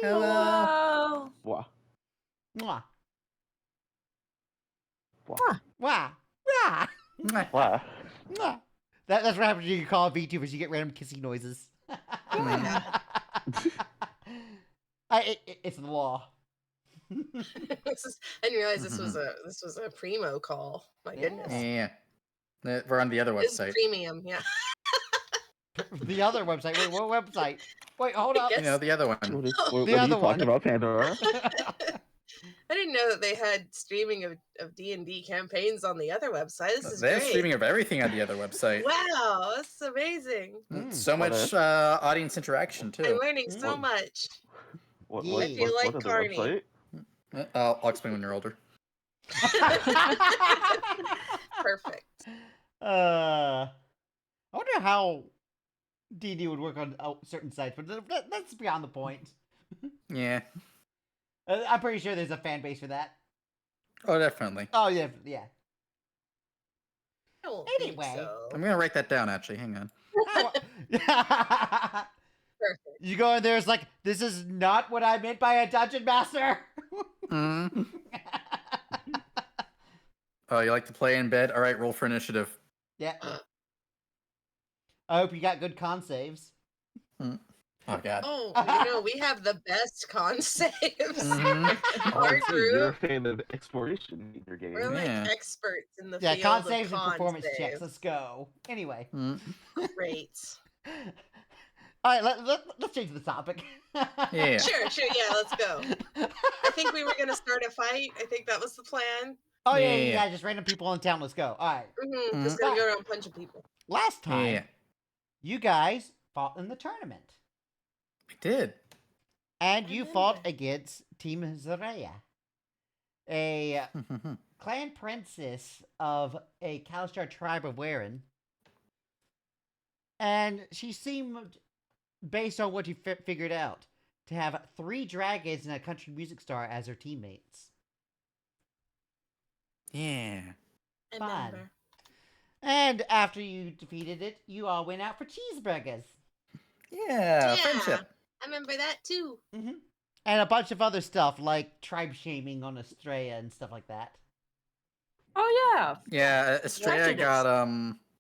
Hello. Wah. Mwah. Wah. Wah. Wah. Wah. Mwah. That's what happens when you call VTubers. You get random kissing noises. It's the law. I didn't realize this was a primo call. My goodness. Yeah. We're on the other It's website. premium, yeah. The other website. Wait, what website? Wait, hold up. Yes. You know, the other one. What The are other you one. talking about, Pandora? I didn't know that they had streaming of D&D campaigns on the other website. This is They have great. streaming of everything on the other website. Wow, that's amazing. So much audience interaction, I'm too. learning so much. What I feel like other Carney. website? I'll explain when you're older. Perfect. I wonder how D&D would work on certain sites, but that's beyond the point. Yeah. I'm pretty sure there's a fan base for that. Oh, definitely. Oh, yeah. I don't Anyway. think so. I'm going to write that down, actually. Hang on. Perfect. You go in there, it's like, this is not what I meant by a dungeon master. Mm. Oh, you like to play in bed? All right, roll for initiative. Yeah. I hope you got good con saves. Oh, God. Oh, we have the best con saves. Mhm. Our Oh, you're a group, fan of exploration in your game. we're like Yeah. experts in the Yeah, field con of saves and con performance saves. checks. Let's go. Anyway. Mm. Great. All right, let's change the topic. Yeah. Sure, yeah, let's go. I think we were going to start a fight. I think that was the plan. Oh, yeah, Yeah. just random people in town. Let's go. All right. Just going to go around punching people. Last time, Yeah. you guys fought in the tournament. We did. And I you remember. fought against Team Zaraya, a clan princess of a Kalistar tribe of Waren. And she seemed, based on what you figured out, to have 3 dragons and a country music star as her teammates. Yeah. I Fun. remember. And after you defeated it, you all went out for cheeseburgers. Yeah. Friendship. I remember that too. And a bunch of other stuff, like tribe shaming on Estrella and stuff like that. Oh yeah. Yeah. Estrella Prejudice. got I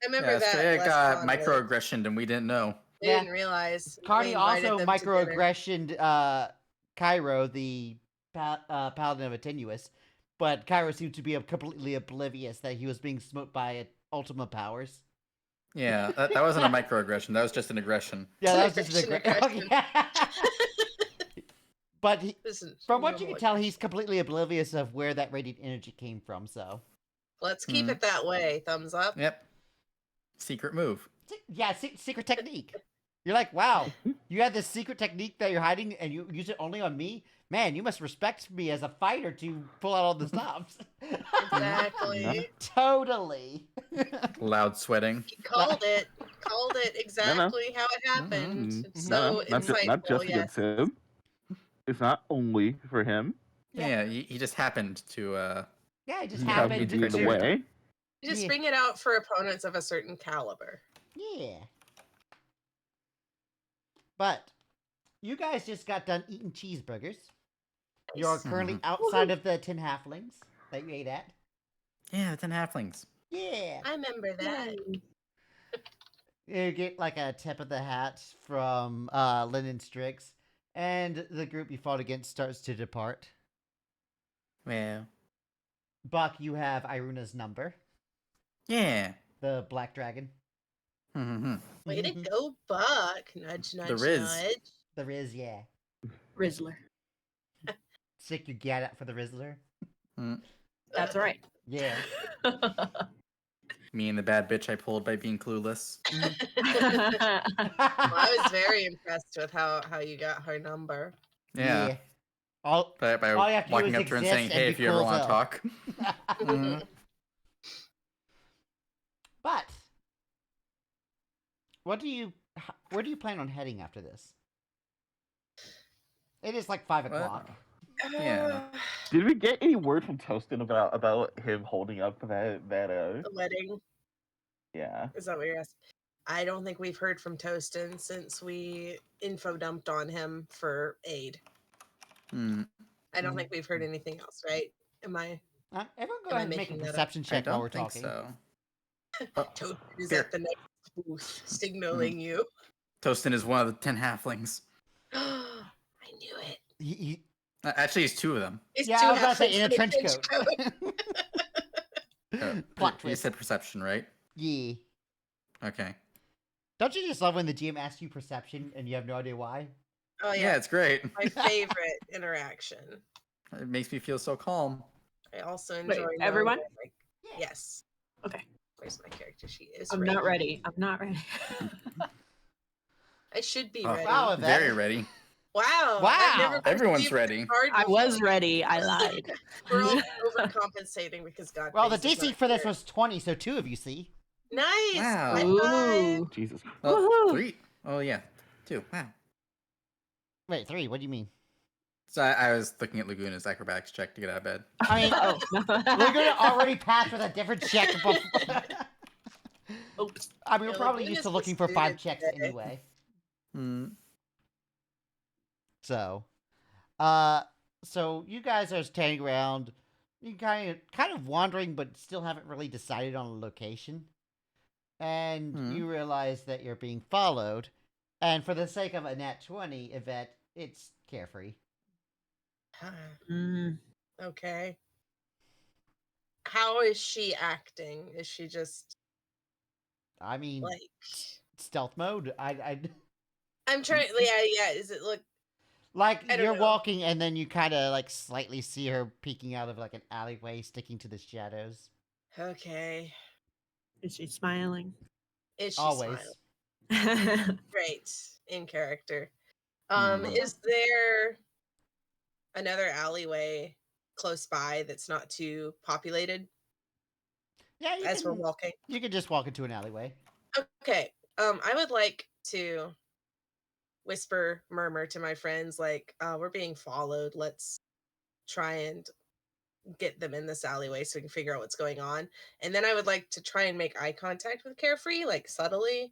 remember that. Estrella less got fondly. microaggressioned and we didn't know. We Yeah. didn't realize. Cardi We invited also them to dinner. microaggressioned Cairo, the paladin of Attenuous, but Cairo seemed to be completely oblivious that he was being smoked by Ultima powers. Yeah. That wasn't a microaggression. That was just an aggression. Yeah, that was just an Aggression. But Listen, from what you normal can tell, aggression. he's completely oblivious of where that radiant energy came from, so... Let's keep it that way. Thumbs up. Yep. Secret move. Yeah, secret technique. You're like, wow, you had this secret technique that you're hiding and you use it only on me? Man, you must respect me as a fighter to pull out all the stops. Exactly. Totally. Loud sweating. Called it. Called it exactly how it happened. So insightful. not just yes. against him. It's not only for him. Yeah, he just happened to Yeah, it just You have to happened. be in the way. You just Yeah. bring it out for opponents of a certain caliber. Yeah. But you guys just got done eating cheeseburgers. You're currently outside of the 10 halflings that you ate at. Yeah, the 10 halflings. Yeah. I remember that. You get like a tip of the hat from Lennon Strix, and the group you fought against starts to depart. Well. Buck, you have Iruna's number, Yeah. the black dragon. Way to go, Buck. Nudge, nudge, Riz. nudge. The Riz, yeah. Rizzler. Stick your gat out for the Rizzler. That's right. Yeah. Me and the bad bitch I pulled by being clueless. Well, I was very impressed with how you got her number. Yeah. All By all you have to do walking is up to her and exist saying, and hey, be if you ever cool want as to hell. talk. Mhm. But where do you plan on heading after this? It is like 5 o'clock. Yeah. Did we get any word from Toastin about him holding up that The wedding. yeah. Is that what you're asking? I don't think we've heard from Toastin since we info dumped on him for aid. Mm, I don't think we've heard anything else, right? Am I Everyone go Am I ahead and make a making that up? perception I check while we're don't think talking. so. Oh, Toad is here. at the next booth signaling you? Toastin is one of the 10 halflings. I knew it. Actually, he's 2 of them. It's Yeah, two I was about to say halflings in a trench coat. Plot You twist. said perception, right? Yeah. Okay. Don't you just love when the GM asks you perception and you have no idea why? Oh Yeah, yeah, it's great. my favorite interaction. It makes me feel so calm. I also Wait, enjoy knowing everyone? when, like, yes. Okay. Where's my character sheet? Is I'm not ready. I'm not ready. I should be Oh, ready. Wow, Wow. Yvette. Very ready. I've never Everyone's perceived ready. card I before. was ready. I lied. We're all overcompensating because God. Well, the Face is DC not for this here. was 20, so 2 of you see. Nice. Wow. High five. Ooh. Jesus. Well, Woohoo. 3. Oh, yeah. 2. Wow. Wait, 3, what do you mean? So I was looking at Laguna's acrobatics check to get out of bed. I mean, Oh. we're gonna already pass with a different check before. Oops. I mean, we're Yeah, probably Laguna's used to was looking for 5 suited checks today. anyway. Mm. So you guys are standing around, you kind of wandering, but still haven't really decided on a location. And you realize that you're being followed, and for the sake of a nat 20, Yvette, it's Carefree. Mm. Okay. How is she acting? Is she just I mean, like? stealth mode. I'm trying. Yeah. Is it look? Like I don't you're know. walking, and then you kind of like slightly see her peeking out of like an alleyway, sticking to the shadows. Okay. Is she smiling? Is she Always. smiling? Great in character. Mhm. Is there another alleyway close by that's not too populated Yeah, as we're walking? you can just walk into an alleyway. Okay. I would like to murmur to my friends, like, we're being followed. Let's try and get them in this alleyway so we can figure out what's going on. And then I would like to try and make eye contact with Carefree, like subtly.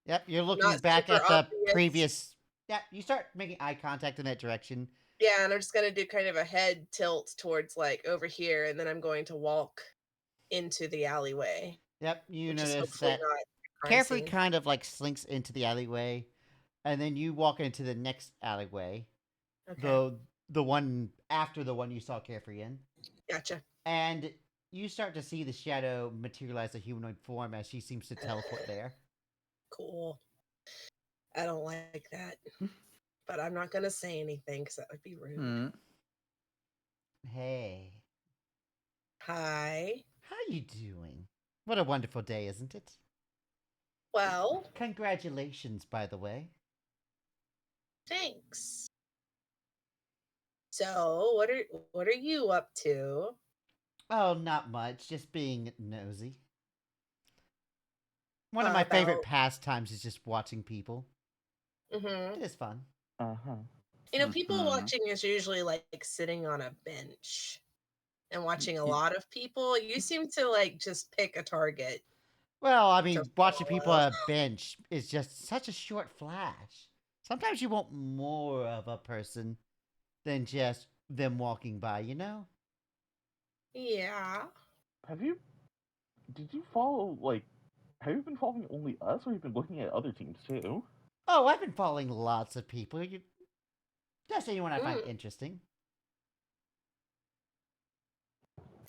Yep, you're looking Not back super at the obvious. previous. Yeah, you start making eye contact in that direction. Yeah, and I'm just gonna do kind of a head tilt towards like over here, and then I'm going to walk into the alleyway. Yep, you Which is notice hopefully that not a crime Carefree scene. kind of like slinks into the alleyway, and then you walk into the next alleyway, Okay, the one after the one you saw Carefree in, gotcha. and you start to see the shadow materialize a humanoid form as she seems to teleport there. Cool. I don't like that, but I'm not gonna say anything because that would be rude. Mm. Hey, Hi. how you doing? What a wonderful day, isn't it? Well, Congratulations, by the way. thanks. So, what are you up to? Oh, not much. Just being nosy. One of my favorite About- pastimes is just watching people. Mhm. It is fun. Uh-huh. You know, people Mhm. watching is usually like sitting on a bench and watching a Y- lot of people. You seem to like just pick a target. Well, I to mean, watching people follow. on a bench is just such a short flash. Sometimes you want more of a person than just them walking by, you know? Yeah. Did you follow, like, have you been following only us, or have you been looking at other teams, too? Oh, I've been following lots of people. Just anyone I find Mm. interesting.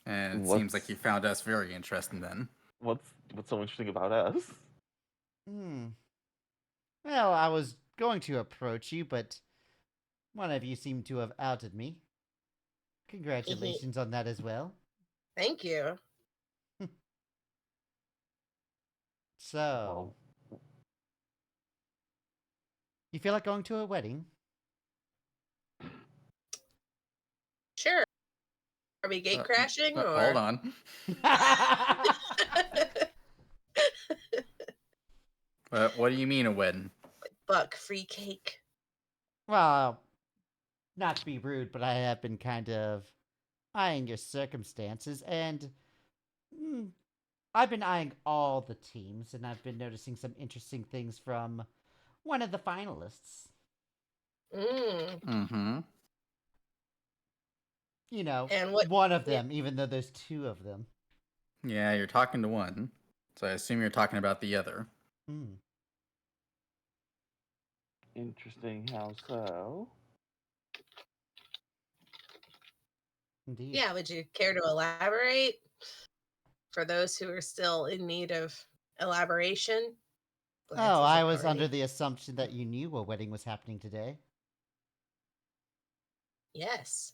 And it What's- seems like you found us very interesting then. What's so interesting about us? Well, I was going to approach you, but one of you seemed to have outed me. Congratulations on that as well. Thank you. So, you feel like going to a wedding? Sure. Are we gate crashing or Hold on. What do you mean a wedding? Buck free cake? Well, not to be rude, but I have been kind of eyeing your circumstances, and I've been eyeing all the teams, and I've been noticing some interesting things from one of the finalists. Mm. Mm-hmm. You know, And what? one of them, even though there's two of them. Yeah, you're talking to one, so I assume you're talking about the other. Hmm. Interesting. How so? Indeed. Yeah, would you care to elaborate for those who are still in need of elaboration? Oh, Glances I at was under Carney. the assumption that you knew a wedding was happening today. Yes.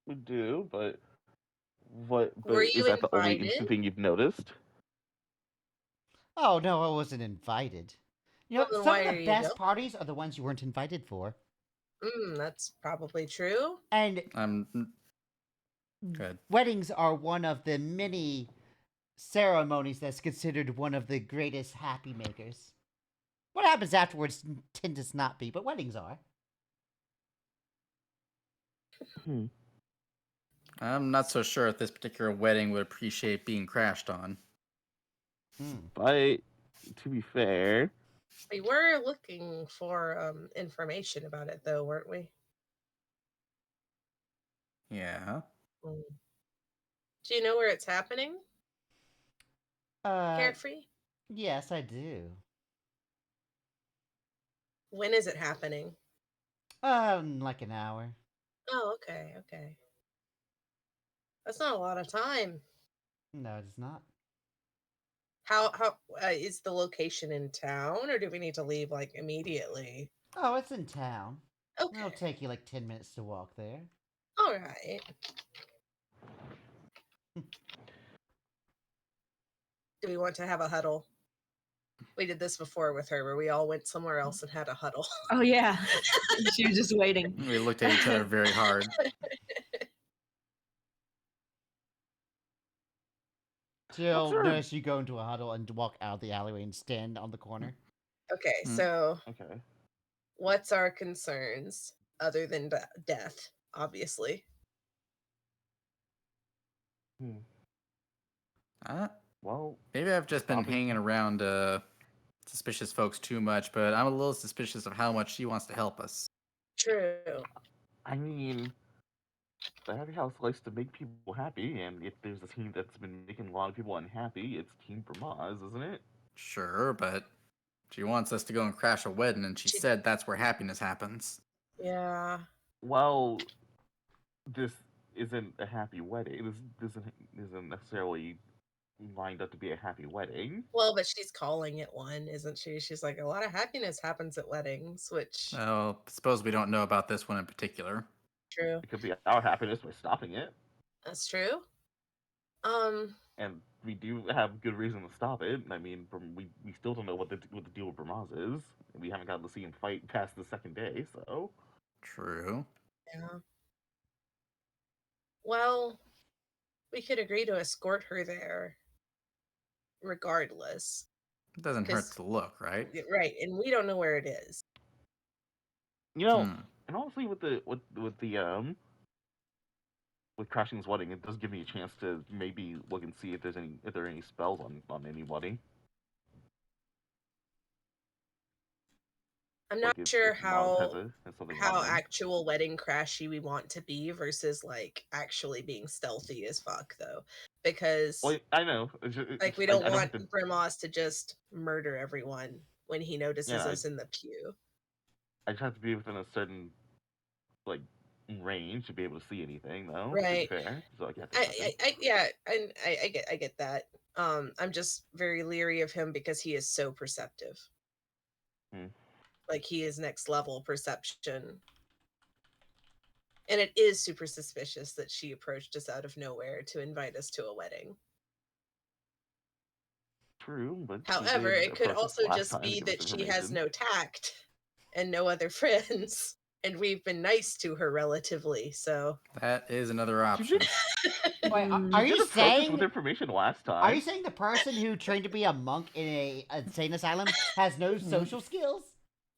We do, but what? Were But is you that the only invited? interesting thing you've noticed? Oh, no, I wasn't invited. You know, Well, then some why of are the you best going? parties are the ones you weren't invited for. That's probably true. And Good. weddings are one of the many ceremonies that's considered one of the greatest happy makers. What happens afterwards tends to not be, but weddings are. Hmm. I'm not so sure if this particular wedding would appreciate being crashed on. But to be fair, We were looking for information about it, though, weren't we? Yeah. Mm. Do you know where it's happening? Carefree? Yes, I do. When is it happening? Like an hour. Oh, okay, okay. That's not a lot of time. No, it's not. How is the location in town, or do we need to leave like immediately? Oh, it's in town. Okay, It'll take you like 10 minutes to walk there. all right. Do we want to have a huddle? We did this before with her, where we all went somewhere else and had a huddle. Oh yeah. She was just waiting. We looked at each other very hard. She'll What's her- notice you go into a huddle and walk out of the alleyway and stand on the corner. Okay, Mm. so okay. what's our concerns other than death? Obviously, Hmm. Uh, Well, maybe I've just been stopping- hanging around suspicious folks too much, but I'm a little suspicious of how much she wants to help us. true. I mean, the Happy House likes to make people happy, and if there's a team that's been making a lot of people unhappy, it's Team Bramaz, isn't it? Sure, but she wants us to go and crash a wedding, and she She- said that's where happiness happens. Yeah. Well, this isn't a happy wedding. This isn't necessarily lined up to be a happy wedding. Well, but she's calling it one, isn't she? She's like, a lot of happiness happens at weddings, which Oh, suppose we don't know about this one in particular. true. It could be our happiness by stopping it, That's true. and we do have good reason to stop it. I mean, we still don't know what the deal with Bramaz is. We haven't gotten to see him fight past the second day, so True. Yeah. Well, we could agree to escort her there regardless. It doesn't hurt 'Cause- to look, right? Right, and we don't know where it is. you know. Hmm. And honestly, with crashing this wedding, it does give me a chance to maybe look and see if there are any spells on anybody. I'm Like not sure Maz how has something how on him. actual wedding crashy we want to be versus like actually being stealthy as fuck though, because Well, I know. like we don't I want have to, Brimos to just murder everyone when he notices Yeah, us in the pew. I just have to be within a certain like range to be able to see anything, though. Right. To be fair, so I have to. Yeah, and I get that. I'm just very leery of him because he is so perceptive. Hmm. Like he is next level perception. And it is super suspicious that she approached us out of nowhere to invite us to a wedding. True, but she However, did it could approach us also last just time to be give us that she has information. no tact and no other friends, and we've been nice to her relatively. So That is another option. Wait, Mm. are She you did approach us saying? with information last time? Are you saying the person who trained to be a monk in a insane asylum has no social skills?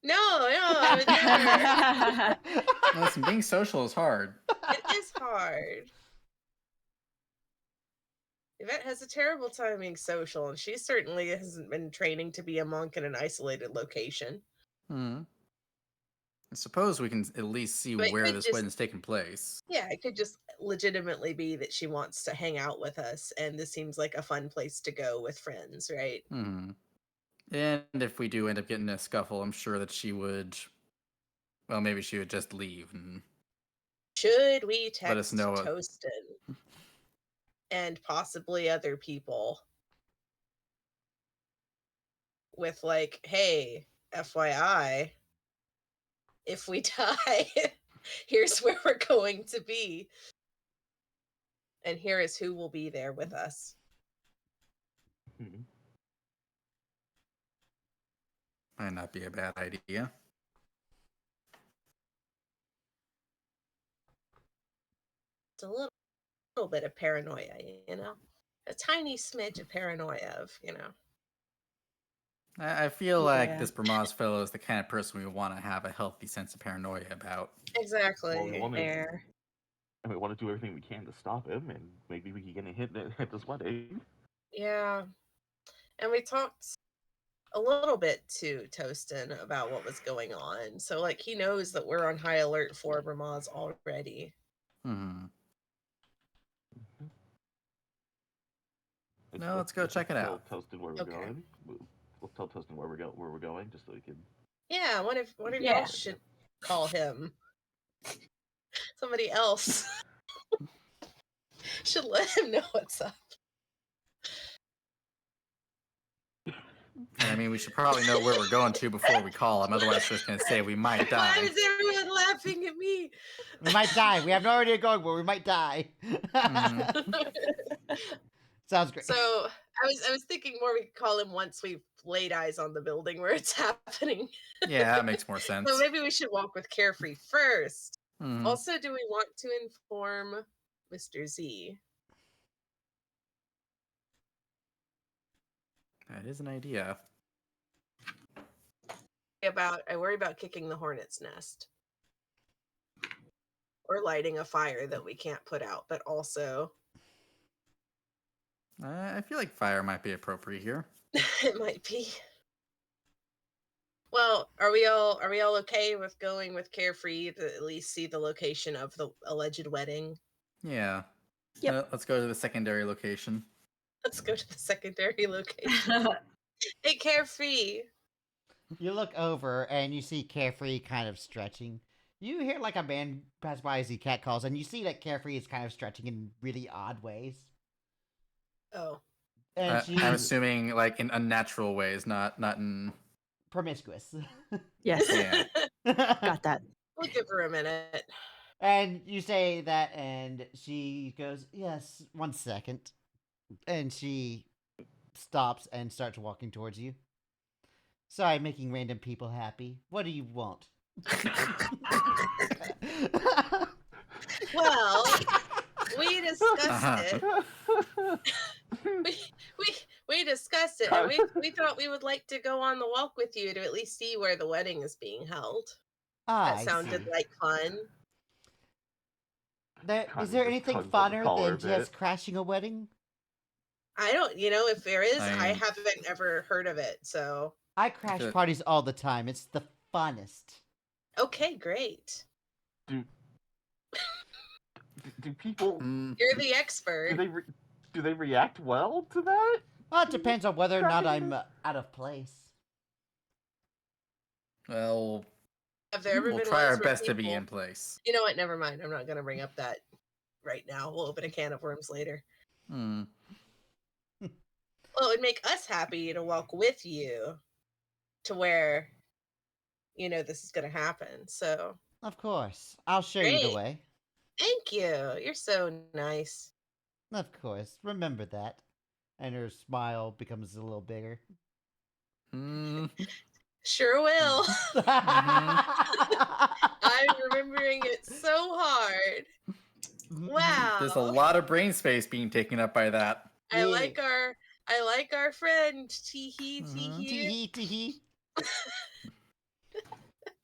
no, I would never. Listen, being social is hard. It is hard. Yvette has a terrible time being social, and she certainly hasn't been training to be a monk in an isolated location. Hmm. I suppose we can at least see But it where could this just- wedding's taking place. Yeah, it could just legitimately be that she wants to hang out with us, and this seems like a fun place to go with friends, right? Hmm. And if we do end up getting in a scuffle, I'm sure that she would. Well, maybe she would just leave and Should we let us text know. Toastin and possibly other people with like, hey, FYI, if we die, here's where we're going to be. And here is who will be there with us. Hmm. Might not be a bad idea. It's a little bit of paranoia, you know? A tiny smidge of paranoia of, you know. I feel like Yeah. this Bramaz fellow is the kind of person we want to have a healthy sense of paranoia about. Exactly. Well, we want to. Fair. And we want to do everything we can to stop him, and maybe we can get a hit at this wedding. Yeah. And we talked a little bit to Toastin about what was going on. So, like, he knows that we're on high alert for Bramaz already. Hmm. Let's- No, let's go check it out. Tell Toastin where we're Okay. going. We'll tell Toastin where we're going, just so he can. Yeah, one of y'all Yeah. should call him. Somebody else should let him know what's up. I mean, we should probably know where we're going to before we call him. Otherwise, we're just going to say we might Why die. is everyone laughing at me? We might die. We have no idea going where. We might die. Sounds great. So I was thinking more we could call him once we've laid eyes on the building where it's happening. Yeah, that makes more sense. So maybe we should walk with Carefree first. Mhm. Also, do we want to inform Mr. Z? That is an idea. I worry about kicking the hornet's nest. Or lighting a fire that we can't put out, but also I feel like fire might be appropriate here. it might be. Well, are we all okay with going with Carefree to at least see the location of the alleged wedding? Yeah. Yep. Let's go to the secondary location. Let's go to the secondary location. Hey, Carefree. You look over and you see Carefree kind of stretching. You hear like a man pass by as he catcalls, and you see that Carefree is kind of stretching in really odd ways. Oh, And I'm she's assuming like in unnatural ways, not in. promiscuous. Yes. Yeah. Got that. we'll give her a minute. And you say that, and she goes, "Yes, 1 second." And she stops and starts walking towards you. Sorry, making random people happy. What do you want? Well, we discussed Uh-huh. it. We discussed it, and we thought we would like to go on the walk with you to at least see where the wedding is being held. That I sounded see. like fun. Is there anything Tugs on the funner collar than a bit. just crashing a wedding? I don't, if there is, I I- haven't ever heard of it. So, I crash Good. parties all the time. It's the funnest. okay, great. Do people Mm, You're the expert. do they react well to that? Well, it depends on whether or not Crashing I'm out of place. well, Have there ever we'll been try our ones where best to be people- in place. You know what? Never mind. I'm not going to bring up that right now. We'll open a can of worms later. Hmm. Well, it would make us happy to walk with you to where, this is going to happen. So, Of course. I'll show you the Great. way. thank you. You're so nice. Of course. Remember that. And her smile becomes a little bigger. Mm, Sure will. I'm remembering it so hard. Wow. there's a lot of brain space being taken up by that. I like our friend. Tee-hee, Mhm. tee-hee. Tee-hee, tee-hee.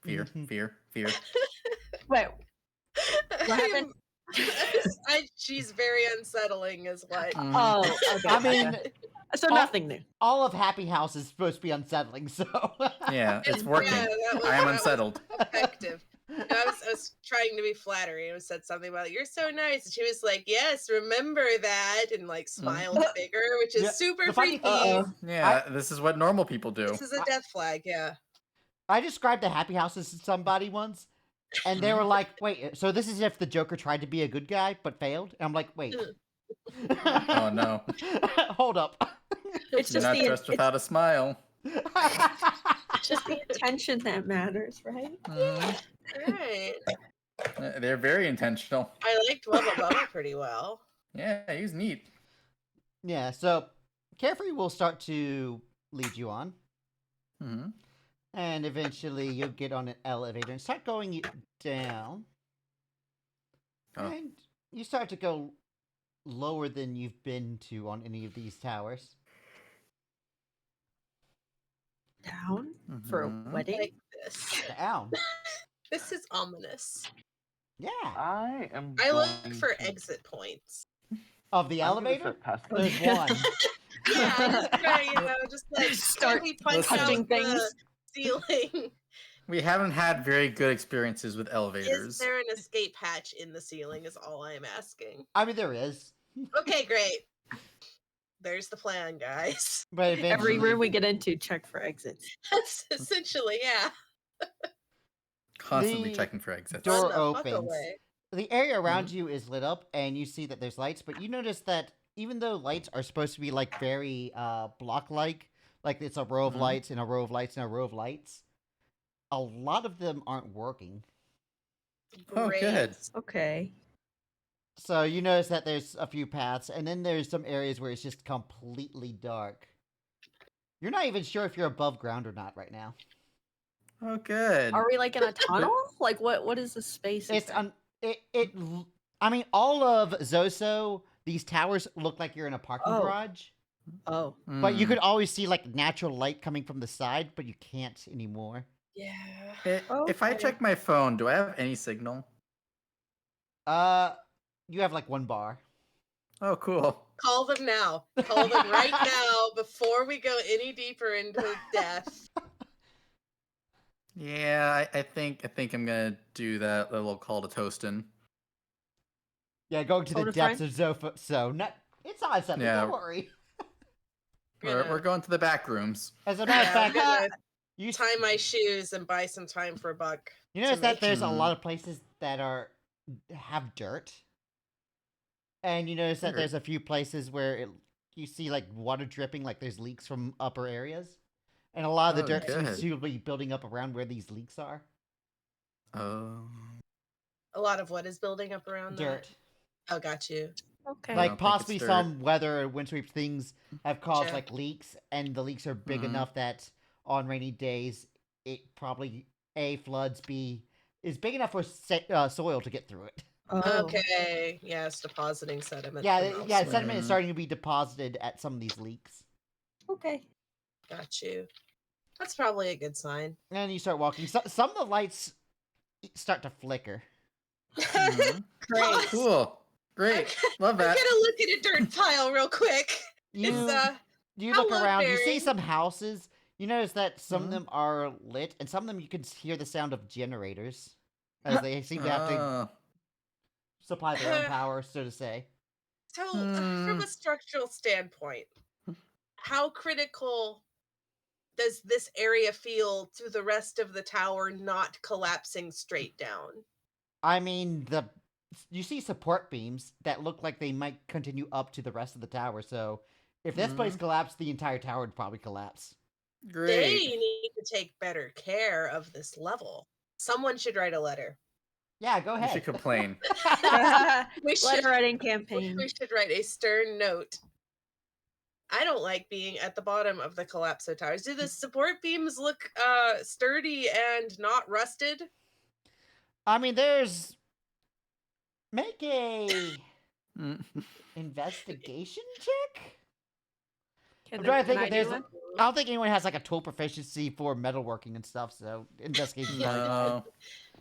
Fear, Mhm. fear, fear. Wait, happened? She's very unsettling is what. Mhm. oh, okay. I mean, gotcha. So nothing new. All of Happy House is supposed to be unsettling, so Yeah, it's Yeah, working. that I am was unsettled. effective. No, I was trying to be flattering. I said something about you're so nice, and she was like, "Yes, remember that," and like smiled bigger, which is Yeah, super the funny freaky. thing is, Yeah, this is what normal people do. This is a death flag. Yeah. I described the Happy Houses to somebody once, and they were like, "Wait, so this is if the Joker tried to be a good guy but failed?" And I'm like, "Wait, Oh no, hold up." It's you're just not dressed without a smile. it's just the intention that matters, right? Mhm. Right. They're very intentional. I liked Wubba Bubba pretty well. Yeah, he's neat. Yeah, so Carefree will start to lead you on, Hmm. and eventually you'll get on an elevator and start going down. Oh. And you start to go lower than you've been to on any of these towers. Down for a Mhm. wedding. Like this. Down. This is ominous. Yeah. I am. I look going for to- exit points. Of the I'm gonna elevator, start past there's one. Yeah, I just try, just like Start quickly punch touching out the things. ceiling. We haven't had very good experiences with Is elevators. there an escape hatch in the ceiling? Is all I'm asking. I mean, there is. Okay, great. There's the plan, guys. But eventually, Every room we get into, check for exits. That's essentially, yeah. Constantly The checking for exits. door Run the fuck opens. away. The area around you is lit up, and you see that there's lights, but you notice that even though lights are supposed to be like very block-like it's a row of Mhm. lights and a row of lights and a row of lights, a lot of them aren't working. Oh, Great. good. Okay. So you notice that there's a few paths, and then there's some areas where it's just completely dark. You're not even sure if you're above ground or not right now. Oh, good. Are we like in a tunnel? Like what is the space? It's exactly? I mean, all of Zoso, these towers look like you're in a parking Oh. garage. Oh. But you Mm. could always see like natural light coming from the side, but you can't anymore. Yeah. If I Okay. check my phone, do I have any signal? You have like one bar. Oh, cool. Call them now. Call them right now before we go any deeper into death. Yeah, I think I'm gonna do that little call to Toastin. Yeah, going to the Phone a depths of Zofa. So not. It's not something. Yeah. Don't worry. We're going to the back rooms. As a matter of Yeah, I'm fact, gonna you tie my shoes and buy some time for a buck. you notice to that make- there's a Mhm. lot of places that have dirt, and you notice that Dirt. there's a few places where you see like water dripping, like there's leaks from upper areas, and a lot of the Oh, dirt seems good. to be building up around where these leaks are. Oh. A lot of what is building up around Dirt. that? Oh, got you. Okay. I Like don't think possibly it's dirt. some weather or wind sweep things have caused Gotcha. like leaks, and the leaks are big Mhm. enough that on rainy days it probably floods, is big enough for soil to get through it. Oh. Okay. Yes, depositing sediment. Yeah, from yeah, elsewhere. sediment is Mhm. starting to be deposited at some of these leaks, Okay. Got you. That's probably a good sign. and you start walking. Some of the lights start to flicker. Mhm. Great. Cool. Great. Love I'm that. gonna look at a dirt pile real quick. You you how look around. You see load-bearing. some houses. You notice that some of Mhm. them are lit, and some of them you can hear the sound of generators, as they seem to have to Oh. supply their own power, so to say. So, Hmm. from a structural standpoint, how critical does this area feel to the rest of the tower not collapsing straight down? I mean, you see support beams that look like they might continue up to the rest of the tower. So, if this place collapsed, the entire tower would probably collapse. They Great. need to take better care of this level. Someone should write a letter. Yeah, go You ahead. should complain. We should, Letter writing campaign. we should write a stern note. I don't like being at the bottom of the collapso towers. Do the support beams look sturdy and not rusted? I mean, make a Mm. investigation check. Can I'm trying to think can if I do there's. one? I don't think anyone has like a tool proficiency for metalworking and stuff. So investigation. No.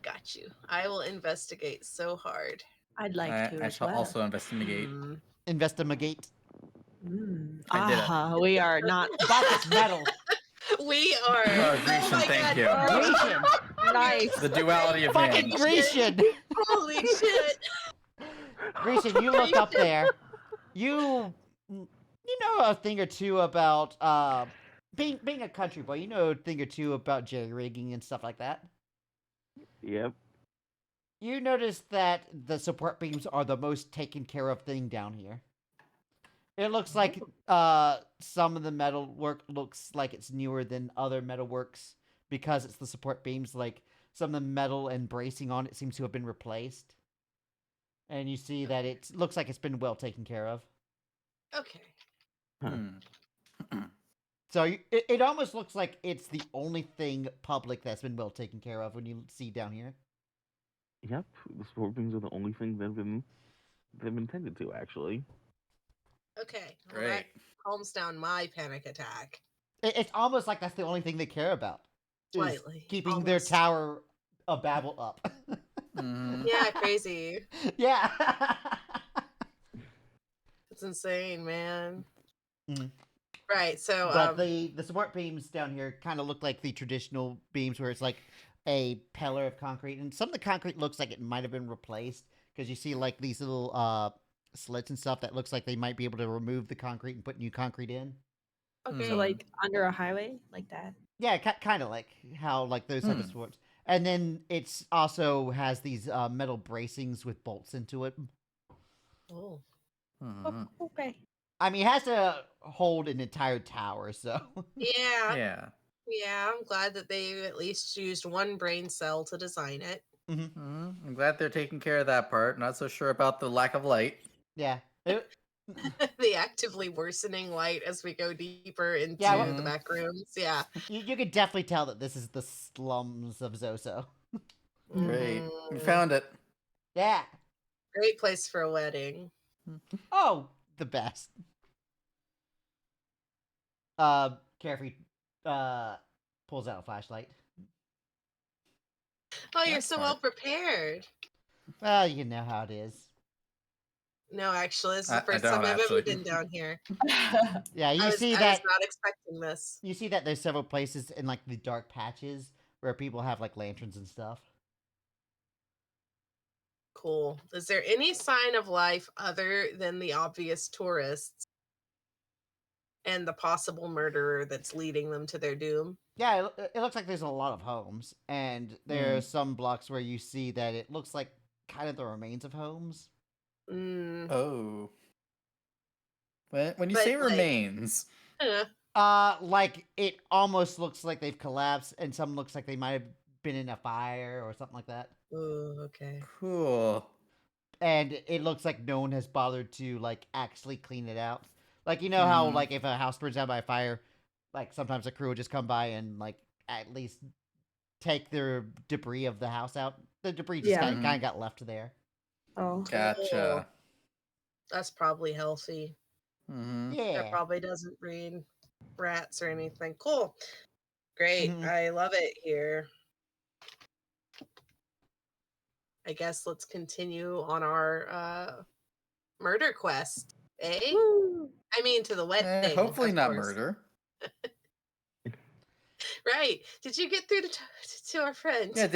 Got you. I will investigate so hard. I'd like to I as shall well. also investigate. Hmm. Investigate. I did it. We are not. Bucket's metal. We are. Oh, Grecian, my thank God. you. Grecian. Nice. The duality of Fucking names. Grecian. Holy shit. Grecian, you look up there. You know a thing or two about being a country boy. You know a thing or two about jerry rigging and stuff like that. Yep. You notice that the support beams are the most taken care of thing down here. It looks like some of the metal work looks like it's newer than other metal works because it's the support beams. Like some of the metal and bracing on it seems to have been replaced. And you see that it looks like it's been well taken care of. Okay. So it almost looks like it's the only thing public that's been well taken care of when you see down here. Yep. The sport beams are the only thing they've been tended to, actually. Okay. Well, Great. that calms down my panic attack. It's almost like that's the only thing they care about. Is Slightly. keeping their Almost. tower a babble up. Yeah, crazy. Yeah. It's insane, man. Mhm. Right. So, But the support beams down here kind of look like the traditional beams where it's like a pillar of concrete, and some of the concrete looks like it might have been replaced because you see like these little slits and stuff that looks like they might be able to remove the concrete and put new concrete in. okay. So like under a highway, like that. Yeah, kind of like how like those type of supports. And then it's also has these metal bracings with bolts into it. Oh. Oh, okay. I mean, it has to hold an entire tower, so. Yeah. Yeah. Yeah. I'm glad that they at least used one brain cell to design it. I'm glad they're taking care of that part. Not so sure about the lack of light. Yeah. The actively worsening light as we go deeper into Yeah, the back rooms. Yeah. You could definitely tell that this is the slums of Zoso. Great. We Mm, found it. Yeah. Great place for a wedding. Oh, the best. Carefree pulls out a flashlight. Oh, you're That's so smart. well prepared. Well, you know how it is. No, actually, this is I the first don't, time I've ever actually. been down here. Yeah, you I see was that not expecting this. you see that there's several places in like the dark patches where people have like lanterns and stuff. Cool. Is there any sign of life other than the obvious tourists and the possible murderer that's leading them to their doom? Yeah, it looks like there's a lot of homes, and there's some blocks where you see that it looks like kind of the remains of homes. Mm. Oh. When you But, say like- remains, Like it almost looks like they've collapsed, and some looks like they might have been in a fire or something like that. Ooh, okay. cool. And it looks like no one has bothered to like actually clean it out. Like you know how like if a house burns down by a fire, like sometimes a crew will just come by and like at least take their debris of the house out. The debris just Yeah. kind of got left there. Oh. Gotcha. That's probably healthy. Mm-hmm. That Yeah. probably doesn't breed rats or anything. Cool. Great. Mhm. I love it here. I guess let's continue on our murder quest. Eh? Woo. I mean, to the wedding. Hopefully of not course. murder. Right. Did you get through to our friend? Yeah,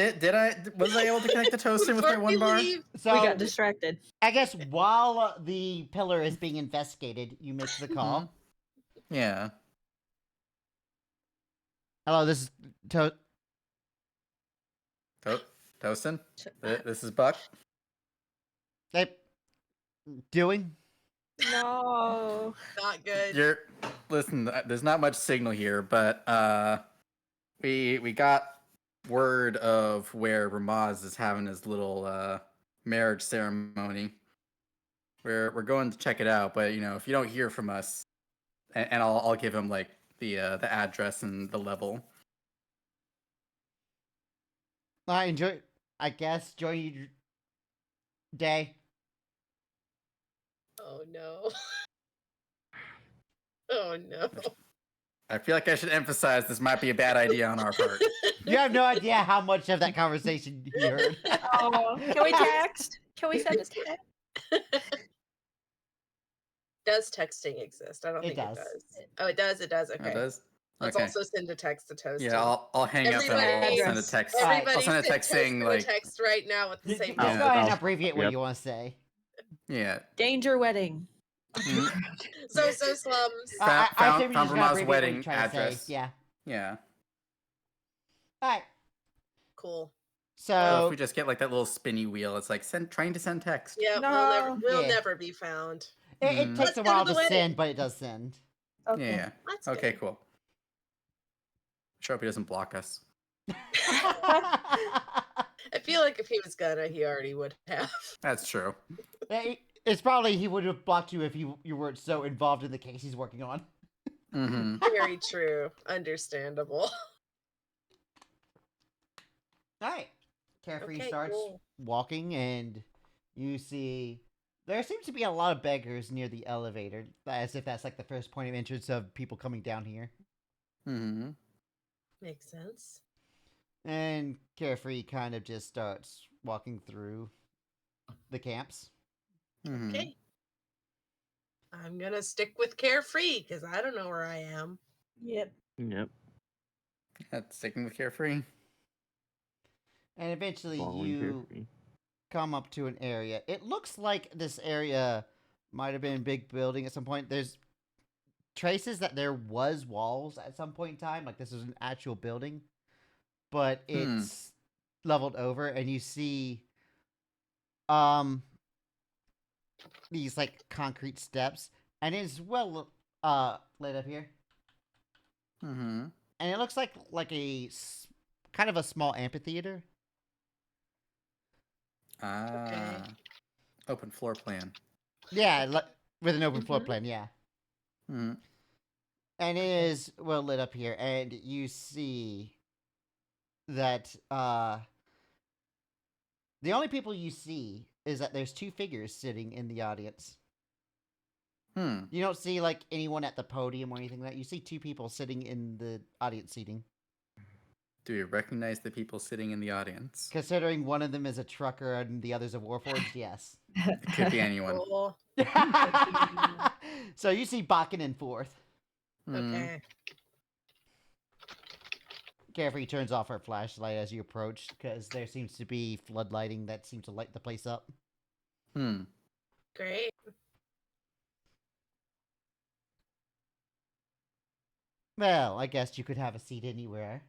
was I able to connect the toast in with my Before one we bar? leave? So We got distracted. I guess while the pillar is being investigated, you make the call. Yeah. Hello, this is Toastin? This is Buck. Hey, doing? No. Not good. Listen, there's not much signal here, but we got word of where Ramaz is having his little marriage ceremony. We're going to check it out, but if you don't hear from us, and I'll give him like the address and the level. I enjoy. I guess enjoy your day. Oh no. Oh no. I feel like I should emphasize this might be a bad idea on our part. You have no idea how much of that conversation you heard. Oh, can we text? Can we send this text? Does texting exist? I don't It think it does. does. Oh, it does. It does. Oh, Okay. it does? Let's Okay. also send a text to Toasty. Yeah, I'll hang up and I'll send a Address. text. Alright. I'll Everybody send a send text saying Toasty a like, text right now with the Just same go Yeah. ahead and I'll- abbreviate what yep. you want to say. yeah, Danger wedding. Mhm. So slums. I assume you found just gotta Rama's abbreviate what wedding you're trying to say. address. Yeah. Yeah. Alright. Cool. So if So we just get like that little spinny wheel, it's like trying to send text. Yeah, No. we'll Yeah. never be found. it Mhm. takes Let's a go to while the to wedding. send, but it does send. Okay. Yeah. That's Okay, good. cool. Sure hope he doesn't block us. I feel like if he was gonna, he already would have. That's true. It's probably he would have blocked you if you weren't so involved in the case he's working on. Mm-hmm. Very true. Understandable. Alright. Carefree Okay, starts cool. walking, and you see there seems to be a lot of beggars near the elevator, as if that's like the first point of entrance of people coming down here. Mm-hmm. Makes sense. And Carefree kind of just starts walking through the camps. Mm-hmm. Okay. I'm gonna stick with Carefree because I don't know where I am. Yep. Yep. That's sticking with Carefree. And eventually Following you Carefree. come up to an area. It looks like this area might have been a big building at some point. There's traces that there was walls at some point in time, like this was an actual building, but it's leveled over, and you see these like concrete steps, and it's well lit up here, Mm-hmm. and it looks like kind of a small amphitheater. Ah. Open floor plan. Yeah, with an open floor Mhm. plan. Yeah. Mm-hmm. And it is well lit up here, and you see that the only people you see is that there's two figures sitting in the audience. Hmm. You don't see like anyone at the podium or anything like that. You see two people sitting in the audience seating. Do you recognize the people sitting in the audience? Considering one of them is a trucker and the other's a warforged, yes. It could be anyone. Cool. So you see Bakken in fourth. Hmm. Okay. Carefree turns off her flashlight as you approach, because there seems to be floodlighting that seems to light the place up. Hmm. Great. Well, I guess you could have a seat anywhere.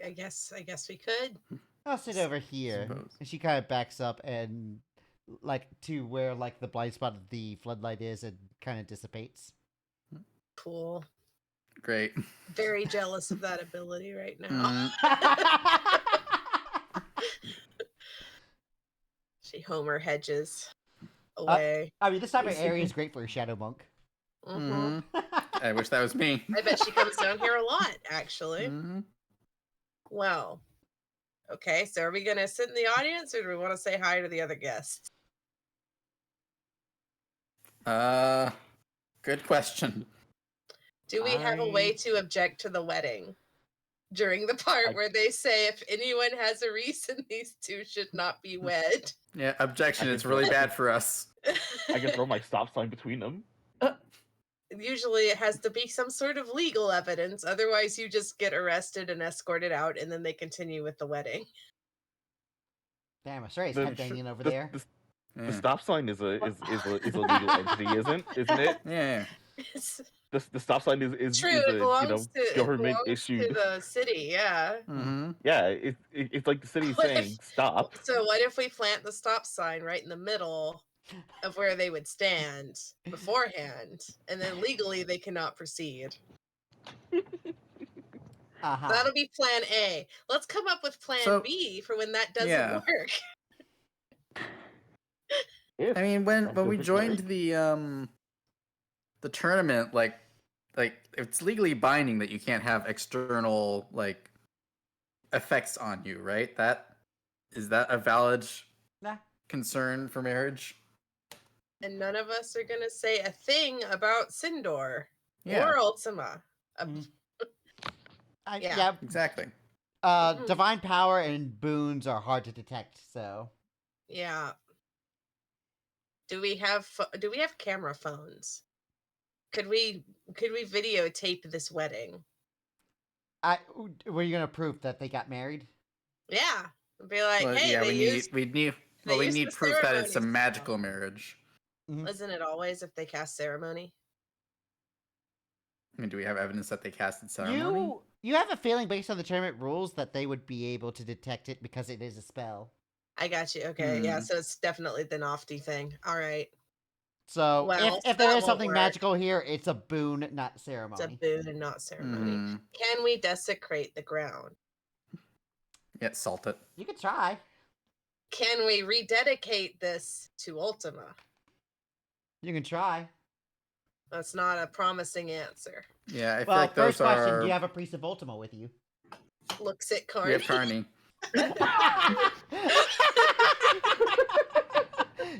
I guess we could. I'll sit over here. Suppose. And she kind of backs up and like to where like the blind spot of the floodlight is, and kind of dissipates. Cool. Great. Very jealous of that ability right now. Mm. She Homer hedges away. I mean, this type of area is great for a shadow monk. Mhm. I wish that was me. I bet she comes down here a lot, actually. Mhm. Well, okay, so are we going to sit in the audience or do we want to say hi to the other guests? Good question. Do we have a way to object to the wedding during the part where they say if anyone has a reason these two should not be wed? Yeah, objection. It's really bad for us. I can throw my stop sign between them. Usually it has to be some sort of legal evidence, otherwise you just get arrested and escorted out and then they continue with the wedding. Damn, Australia's The- headbanging over the- there. the- Yeah. The stop sign is a legal entity, isn't it? Yeah. It's The stop sign is true, is it a belongs government to issued. the city, yeah. Mm-hmm. Yeah, it's like the city What if- saying stop. So what if we plant the stop sign right in the middle of where they would stand beforehand, and then legally they cannot proceed? Uh-huh. That'll be plan A. Let's come up with plan So- B for when that doesn't Yeah. work. If I mean, when that we doesn't joined work. the tournament, like it's legally binding that you can't have external like effects on you, right? Is that a valid Nah. concern for marriage? And none of us are gonna say a thing about Sindor Yeah, or Ultima. Mm. Yeah. Yeah. exactly. Mhm. Divine power and boons are hard to detect, so Yeah. Do we have camera phones? Could we videotape this wedding? Were you gonna prove that they got married? Yeah. Be like, Well, hey, yeah, they used we need the proof that it's a ceremonies. magical marriage. Isn't it always if they cast ceremony? I mean, do we have evidence that they casted ceremony? You have a feeling based on the tournament rules that they would be able to detect it because it is a spell. I got you. Okay, yeah, so it's definitely the Nofty thing. All right. So Well, if there that is won't something work. magical here, it's a boon, not It's a ceremony. boon and not ceremony. Can we desecrate the ground? Yeah, salt it. You could try. Can we rededicate this to Ultima? You can try. That's not a promising answer. Yeah, I feel Well, like those first question: are. do you have a priest of Ultima with you? Looks at We have Carney. Carney.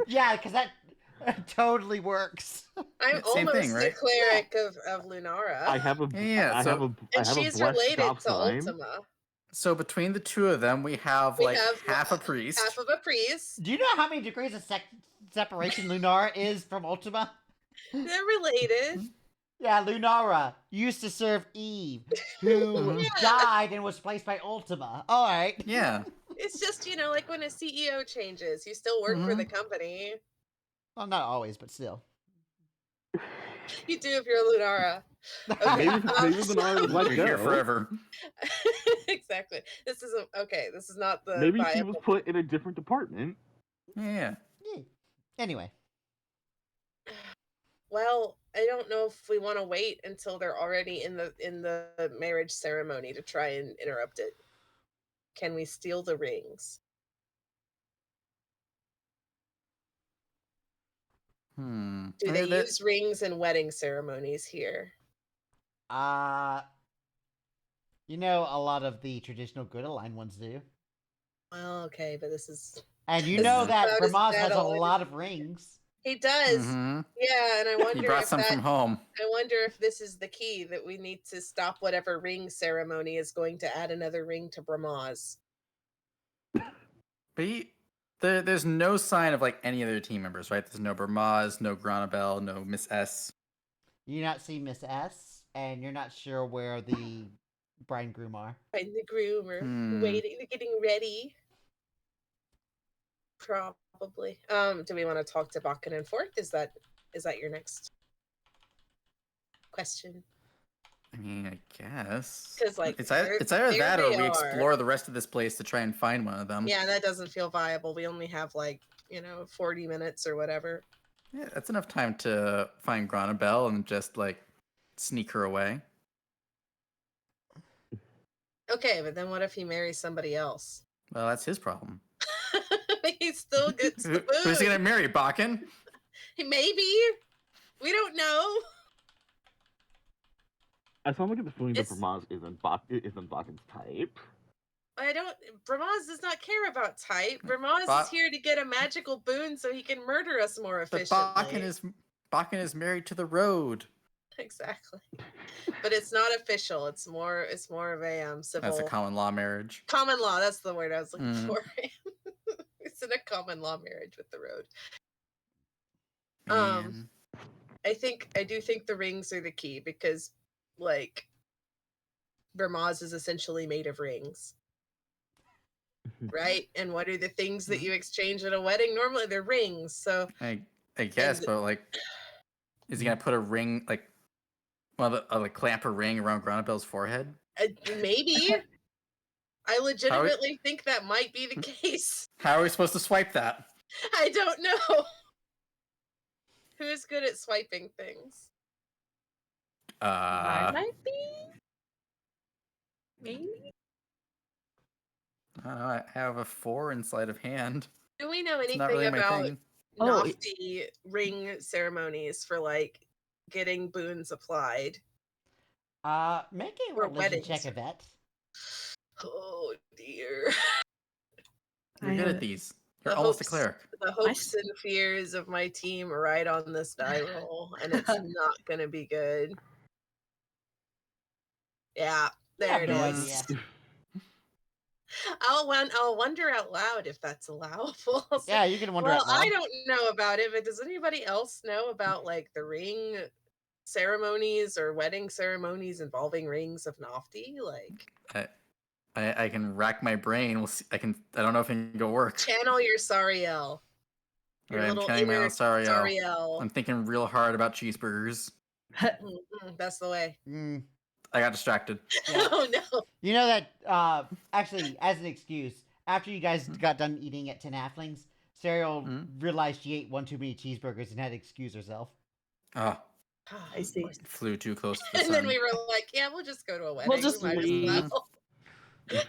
Yeah, because that totally works. I'm Same almost thing, right? a cleric of Lunara. I have a Yeah, I so- have a I and have a she's blessed related stop to sign. Ultima. So between the two of them, we have We like have half a priest. Half of a priest. Do you know how many degrees of separation Lunara is from Ultima? They're related. Yeah, Lunara used to serve Eve, who died and was replaced by Ultima. All right. Yeah. It's just, like when a CEO changes, you still work for the company. Well, not always, but still. You do if you're Lunara. Okay. Maybe Lunara was let We're here go. forever. Exactly. This isn't okay. This is not the. Maybe she was viable- put in a different department. Yeah. Anyway. Well, I don't know if we want to wait until they're already in the marriage ceremony to try and interrupt it. Can we steal the rings? Do they use rings in wedding ceremonies here? A lot of the traditional good aligned ones do. Well, okay, but this is. And you This know is that about as Bramaz has a metal. lot of rings. He does. Yeah, and I wonder He brought if some from home. I wonder if this is the key that we need to stop whatever ring ceremony is going to add another ring to Bramaz. But there's no sign of like any other team members, right? There's no Bramaz, no Granabel, no Miss S. You not see Miss S, and you're not sure where the bride and groom are. Right, the groom or waiting, they're getting ready. Probably. Do we want to talk to Bakken and Fork? Is that your next question? I mean, I guess. Because it's either that or we explore the rest of this place to try and find one of them. Yeah, that doesn't feel viable. We only have 40 minutes or whatever. Yeah, that's enough time to find Granabel and just like sneak her away. Okay, but then what if he marries somebody else? Well, that's his problem. He still gets the boon. Who's he gonna marry, Bakken? Maybe. We don't know. I sound like the feeling that Bramaz isn't Bakken's type. Bramaz does not care about type. Bramaz is here to get a magical boon so he can murder us more efficiently. But Bakken is married to the road. Exactly. But it's not official. It's more of a civil. That's a common law marriage. Common law, that's the word I was looking for. It's in a common law marriage with the road. I do think the rings are the key because Bramaz is essentially made of rings. Right? And what are the things that you exchange at a wedding? Normally they're rings. So I guess, but is he gonna put a ring clamp a ring around Granabel's forehead? Maybe. I legitimately think that might be the case. How are we supposed to swipe that? I don't know. Who is good at swiping things? I might be. Maybe. I don't know. I have a 4 in sleight of hand. Do we know It's not anything really my about thing. Nofty ring ceremonies for getting boons applied? Make a Or religion weddings. check, Yvette. Oh dear. You're good at these. You're almost a cleric. The hopes and fears of my team are right on this die roll, and it's not gonna be good. Yeah, there it is. I'll wonder out loud if that's allowable. Yeah, you can wonder Well, out loud. I don't know about it, but does anybody else know about like the ring ceremonies or wedding ceremonies involving rings of Nafti? Like, I can rack my brain. We'll see. I don't know if it can go work. channel your Sariel. Your Alright, I'm little channeling my inner own Sariel. Sariel. I'm thinking real hard about cheeseburgers. That's the way. I got distracted. Yeah. Oh no. You know that, actually, as an excuse, after you guys got done eating at 10 halflings, Serial realized she ate one too many cheeseburgers and had to excuse herself. Oh, I see. flew too close to the And sun. then we were like, yeah, we'll just go to a wedding. We'll just We might as leave. well.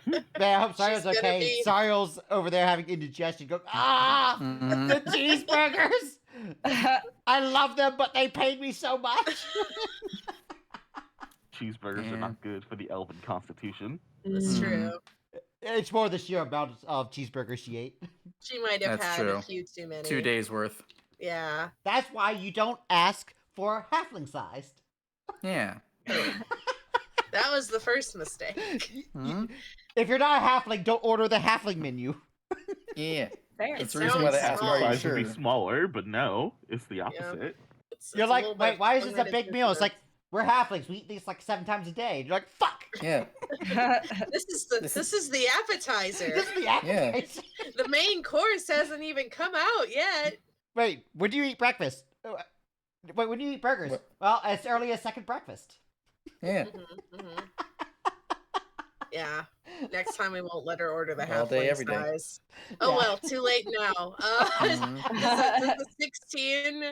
Man, I hope She's Sariel's gonna okay. be- Sariel's over there having indigestion. Go, the cheeseburgers! I love them, but they paid me so much. Cheeseburgers are not good for the elven constitution. That's true. It's more the sheer amount of cheeseburgers she ate. She might have That's had true. a few too many. 2 days worth. Yeah. That's why you don't ask for halfling sized. Yeah. That was the first mistake. If you're not a halfling, don't order the halfling menu. Yeah. Fair. That's the It reason why they sounds asked, small. are you Size would be sure? smaller, but no, it's the opposite. You're It's a like, little wait, bit why is this a unlimited big meal? It's business. like, we're halflings. We eat these like 7 times a day. You're like, fuck. Yeah. This is the appetizer. This is the appetizer. The main course hasn't even come out yet. Wait, when do you eat breakfast? Wait, when do you eat burgers? What? Well, as early as second breakfast. Yeah. Yeah. Next time we won't let her order the All day, halfling every day. size. Oh Yeah. well, too late now. Does the 16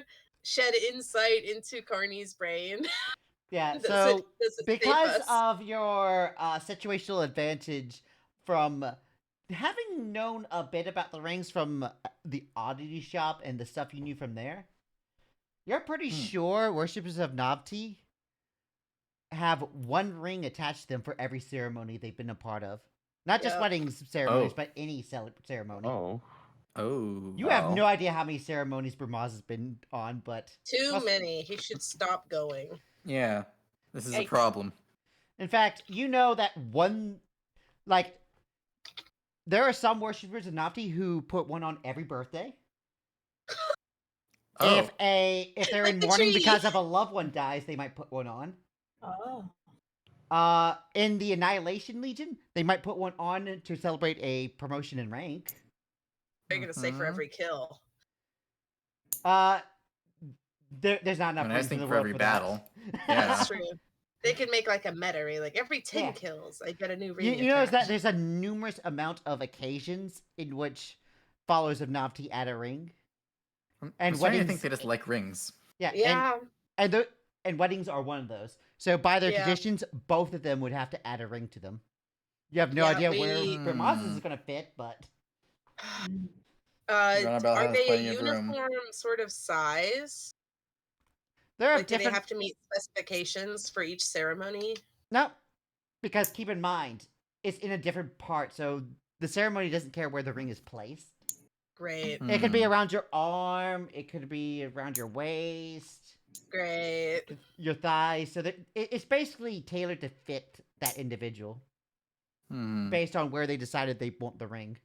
shed insight into Carney's brain? Yeah, Does so it save because us? of your situational advantage from having known a bit about the rings from the oddity shop and the stuff you knew from there, you're pretty sure worshippers of Navti have one ring attached to them for every ceremony they've been a part of. Not just Yep. weddings ceremonies, Oh. but any ceremony. Oh. Oh. You have no idea how many ceremonies Bermaz has been on, but Too Plus- many. He should stop going. Yeah. This is a Yikes. problem. in fact, you know that one, like, there are some worshippers of Nafti who put one on every birthday. Oh. If they're Like in the mourning tree. because of a loved one dies, they might put one on. Oh. In the Annihilation Legion, they might put one on to celebrate a promotion in rank. They're gonna say for Mhm. every kill. There's not enough I mean, I rings in think the for world every for battle. that. Yeah. That's true. They could make like a meta ring, like every 10 Yeah. kills, I get a new ring. You notice that attached. there's a numerous amount of occasions in which followers of Nafti add a ring. And And I'm starting to weddings- think they just like rings. Yeah, Yeah. and weddings are one of those. So by their Yeah. traditions, both of them would have to add a ring to them. You have no Yeah, idea where we- Bermaz is going to fit, but Runabout Are has they a plenty of room. uniform sort of size? there are Like, do they different. have to meet specifications for each ceremony? No, because keep in mind, it's in a different part, so the ceremony doesn't care where the ring is placed. Great, It could be Hmm. around your arm, it could be around your waist, great. your thighs. So that it's basically tailored to fit that individual Hmm. based on where they decided they want the ring.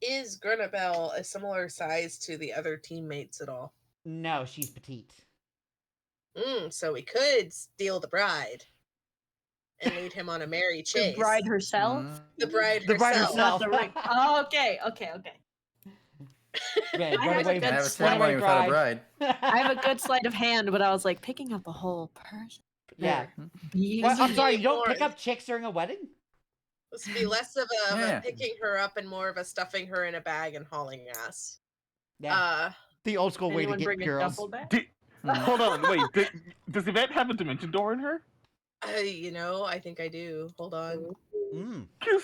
Is Grunabel a similar size to the other teammates at all? No, she's petite. So we could steal the bride and lead him on a merry The chase. bride herself? Hmm. The bride The bride herself. herself. Not the ring. Oh, okay. Yeah, I have a runaway, good I have a That's ceremony without a bride. I have a good sleight of hand, but I was like picking up a whole person. Yeah. Bees. Well, I'm Easy sorry, you don't more- pick up chicks during a wedding? This would be less of a Yeah. picking her up and more of a stuffing her in a bag and hauling ass. Yeah. The old school way to Anyone get bring a girls. duffel bag? Hold on, wait. Does Yvette have a dimension door in her? I think I do. Hold on. Mm. Because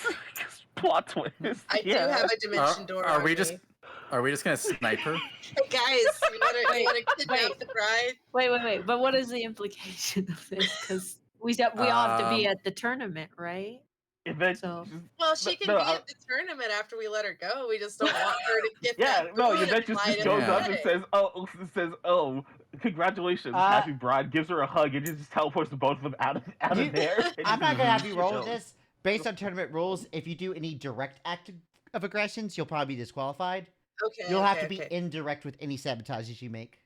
plot twist. I do have a dimension door. Are on we me. just gonna snipe her? Hey guys, you wanna kidnap wait. the bride? Wait. But what is the implication of this? Because we all have to be Um, at the tournament, right? Yvette, So- Well, she can No, be I- at the tournament after we let her go. We just don't want her to get yeah, that. no, food Yvette just applied in shows the up and wedding. says, "Oh, congratulations, Uh, happy bride." Gives her a hug and just teleports the both of them out of You- there. I'm not gonna have you roll with Chill. this, based on tournament rules, if you do any direct act of aggressions, you'll probably be disqualified. Okay. You'll have to okay. be indirect with any sabotages you make.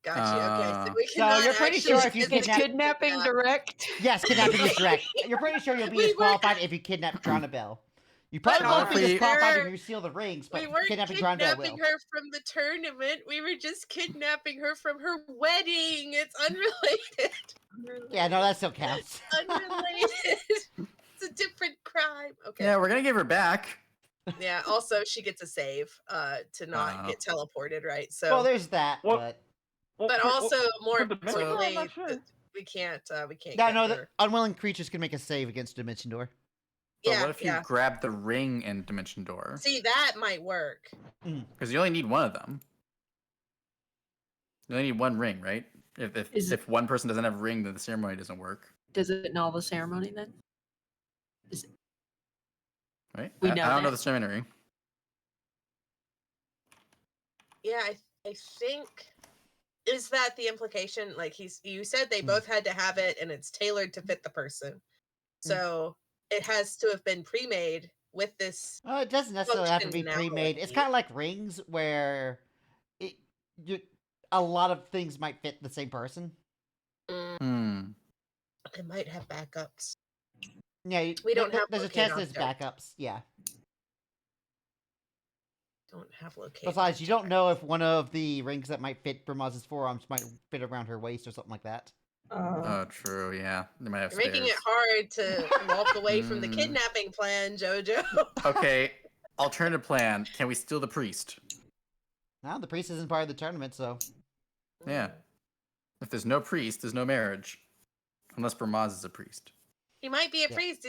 Got you. Okay, so we So cannot you're pretty sure if you Is kidnap- kidnapping direct? Yes, kidnapping is direct. You're pretty sure you'll be We were- disqualified if you kidnap Dronabelle. You probably But won't be honestly- disqualified if you steal the rings, but we weren't kidnapping kidnapping Dronabelle will. her from the tournament. We were just kidnapping her from her wedding. It's unrelated. Yeah, no, that still counts. Unrelated. It's a different crime. Okay. Yeah, we're gonna give her back. Yeah. Also, she gets a save to not get teleported, right? So. Well, there's that, Well, but But also, more for the Dimension Door, I'm importantly, not sure. we can't. We can't. yeah, get no, her. the unwilling creatures can make a save against Dimension Door. But Yeah. what if you yeah. grab the ring in Dimension Door? See, that might work. Because you only need one of them. You only need one ring, right? If one person doesn't have a ring, then the ceremony doesn't work, Does it null the ceremony then? right? We I know don't know that. the ceremony. Yeah, I think is that the implication? Like you said they both had to have it, and it's tailored to fit the person. So it has to have been pre-made with this. It doesn't necessarily have to be functionality. pre-made. It's kind of like rings, where a lot of things might fit the same person. It might have backups. Yeah, We don't have There's a locate chance there's object. backups. Yeah. Don't have location. Besides, you don't know if one of the rings that might fit Bramaz's forearms might fit around her waist or something like that. Oh, true. Yeah, they might have You're making it stairs. hard to walk away from the kidnapping plan, Jojo. Okay, alternative plan. Can we steal the priest? No, the priest isn't part of the tournament, so Yeah. If there's no priest, there's no marriage. Unless Bramaz is a priest. He might be a Yeah. priest.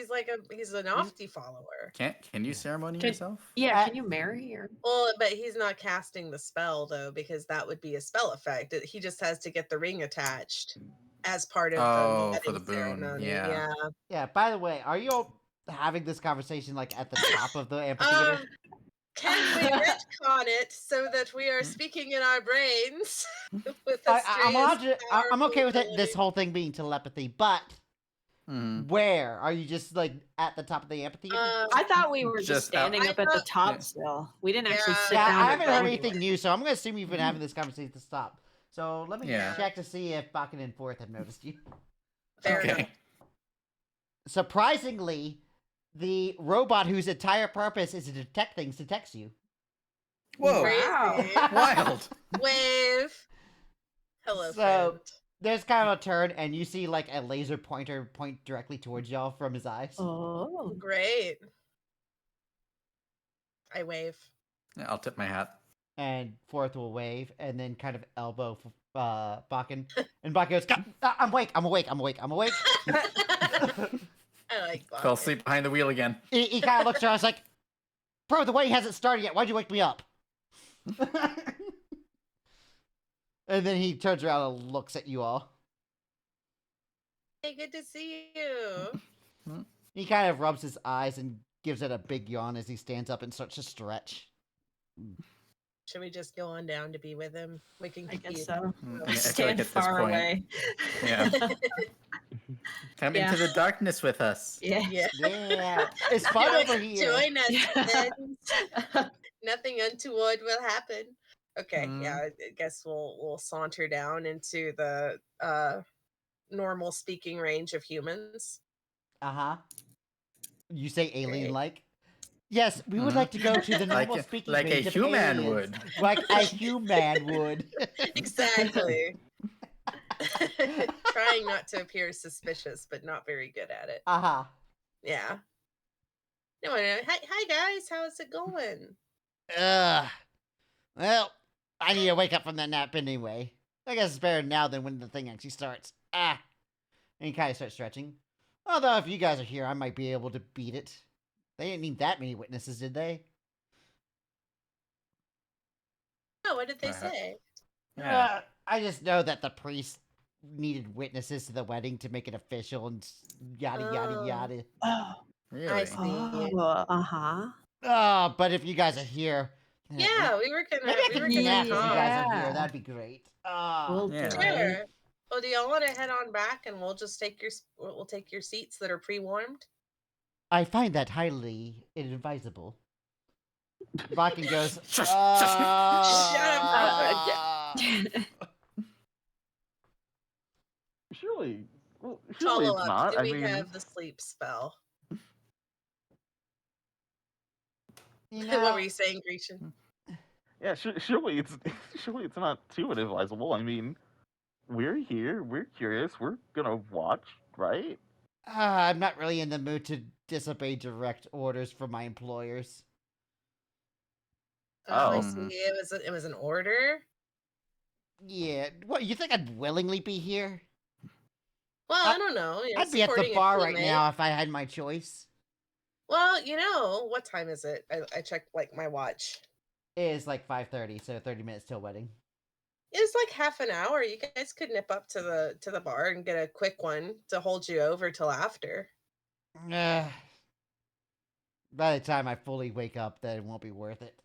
He's an Ofti follower. Can you ceremony Can- yourself? Yeah, can you marry her? Well, but he's not casting the spell though, because that would be a spell effect. He just has to get the ring attached as part of Oh, the for wedding the boon, ceremony. yeah. yeah. By the way, are you all having this conversation like at the top of the amphitheater? Can we retcon it so that we are speaking in our brains with the I'm okay with it. This whole thing being telepathy, but where are you? Just like at the top of the amphitheater? I thought we were Just just standing out- up at the Yeah. top still. We didn't actually Yeah. sit Yeah, down. I or haven't go heard anywhere. anything new, so I'm gonna assume you've been having this conversation to stop. So let me Yeah. check to see if Bakken and Forth have noticed you. Fair Okay. enough. Surprisingly, the robot whose entire purpose is to detect things detects you. Whoa! Crazy. Wild. Wave. Hello, So- friend. There's kind of a turn, and you see like a laser pointer point directly towards y'all from his eyes. Oh. Great. I wave. Yeah, I'll tip my hat. And Forth will wave, and then kind of elbow Bakken. And Bakken goes, I'm awake, I'm awake, I'm awake, I'm awake. I like Fell Bakken. asleep behind the wheel again. He kind of looks around, like, bro, the wedding hasn't started yet. Why'd you wake me up? And then he turns around and looks at you all. Hey, good to see you. He kind of rubs his eyes and gives it a big yawn as he stands up and starts to stretch. Should we just go on down to be with him? We can I keep guess you. so. I feel Stand like at this far point- away. Yeah. Come Yeah. into the darkness with us. Yeah. Yeah. Yeah, it's fun over here. Join us. Yeah. friends. Nothing untoward will happen. Okay, Mm. yeah, I guess we'll saunter down into the normal speaking range of humans. Uh-huh. You say alien-like? Yes, we would like to go to the Like normal a- speaking like a range of human aliens. would. Like a human would. Exactly. Trying not to appear suspicious, but not very good at it. Uh-huh. Yeah. No, hi guys, how's it going? Well, I need to wake up from that nap anyway. I guess it's better now than when the thing actually starts. And he kind of starts stretching. Although, if you guys are here, I might be able to beat it. They didn't need that many witnesses, did they? Oh, what did they Uh-huh. say? Yeah. I just know that the priest needed witnesses to the wedding to make it official and yada, yada, Oh. yada. Oh. Really? see. Uh-huh. But if you guys are here... Yeah, we were gonna. Maybe I we could were nap if you gonna guys are Yeah. here. That'd be great. We'll Yeah. do it. Sure. Well, do y'all want to head on back and we'll just take your seats that are pre-warmed? I find that highly inadvisable. Bakken goes, Shut up, Surely, well, surely Follow it's up. not. Do I we mean, have the sleep spell? you What were know, you saying, Grecian? yeah, surely it's surely it's not too inadvisable. I mean, we're here, we're curious, we're gonna watch, right? I'm not really in the mood to disobey direct orders from my employers. Oh, I Oh. see. It was an order. Yeah, what, you think I'd willingly be here? Well, I- I don't know. I'd be at the Supporting a bar right teammate. now if I had my choice. Well, what time is it? I checked like my watch. It is like 5:30, so 30 minutes till wedding. It's like half an hour. You guys could nip up to the bar and get a quick one to hold you over till after. By the time I fully wake up, then it won't be worth it.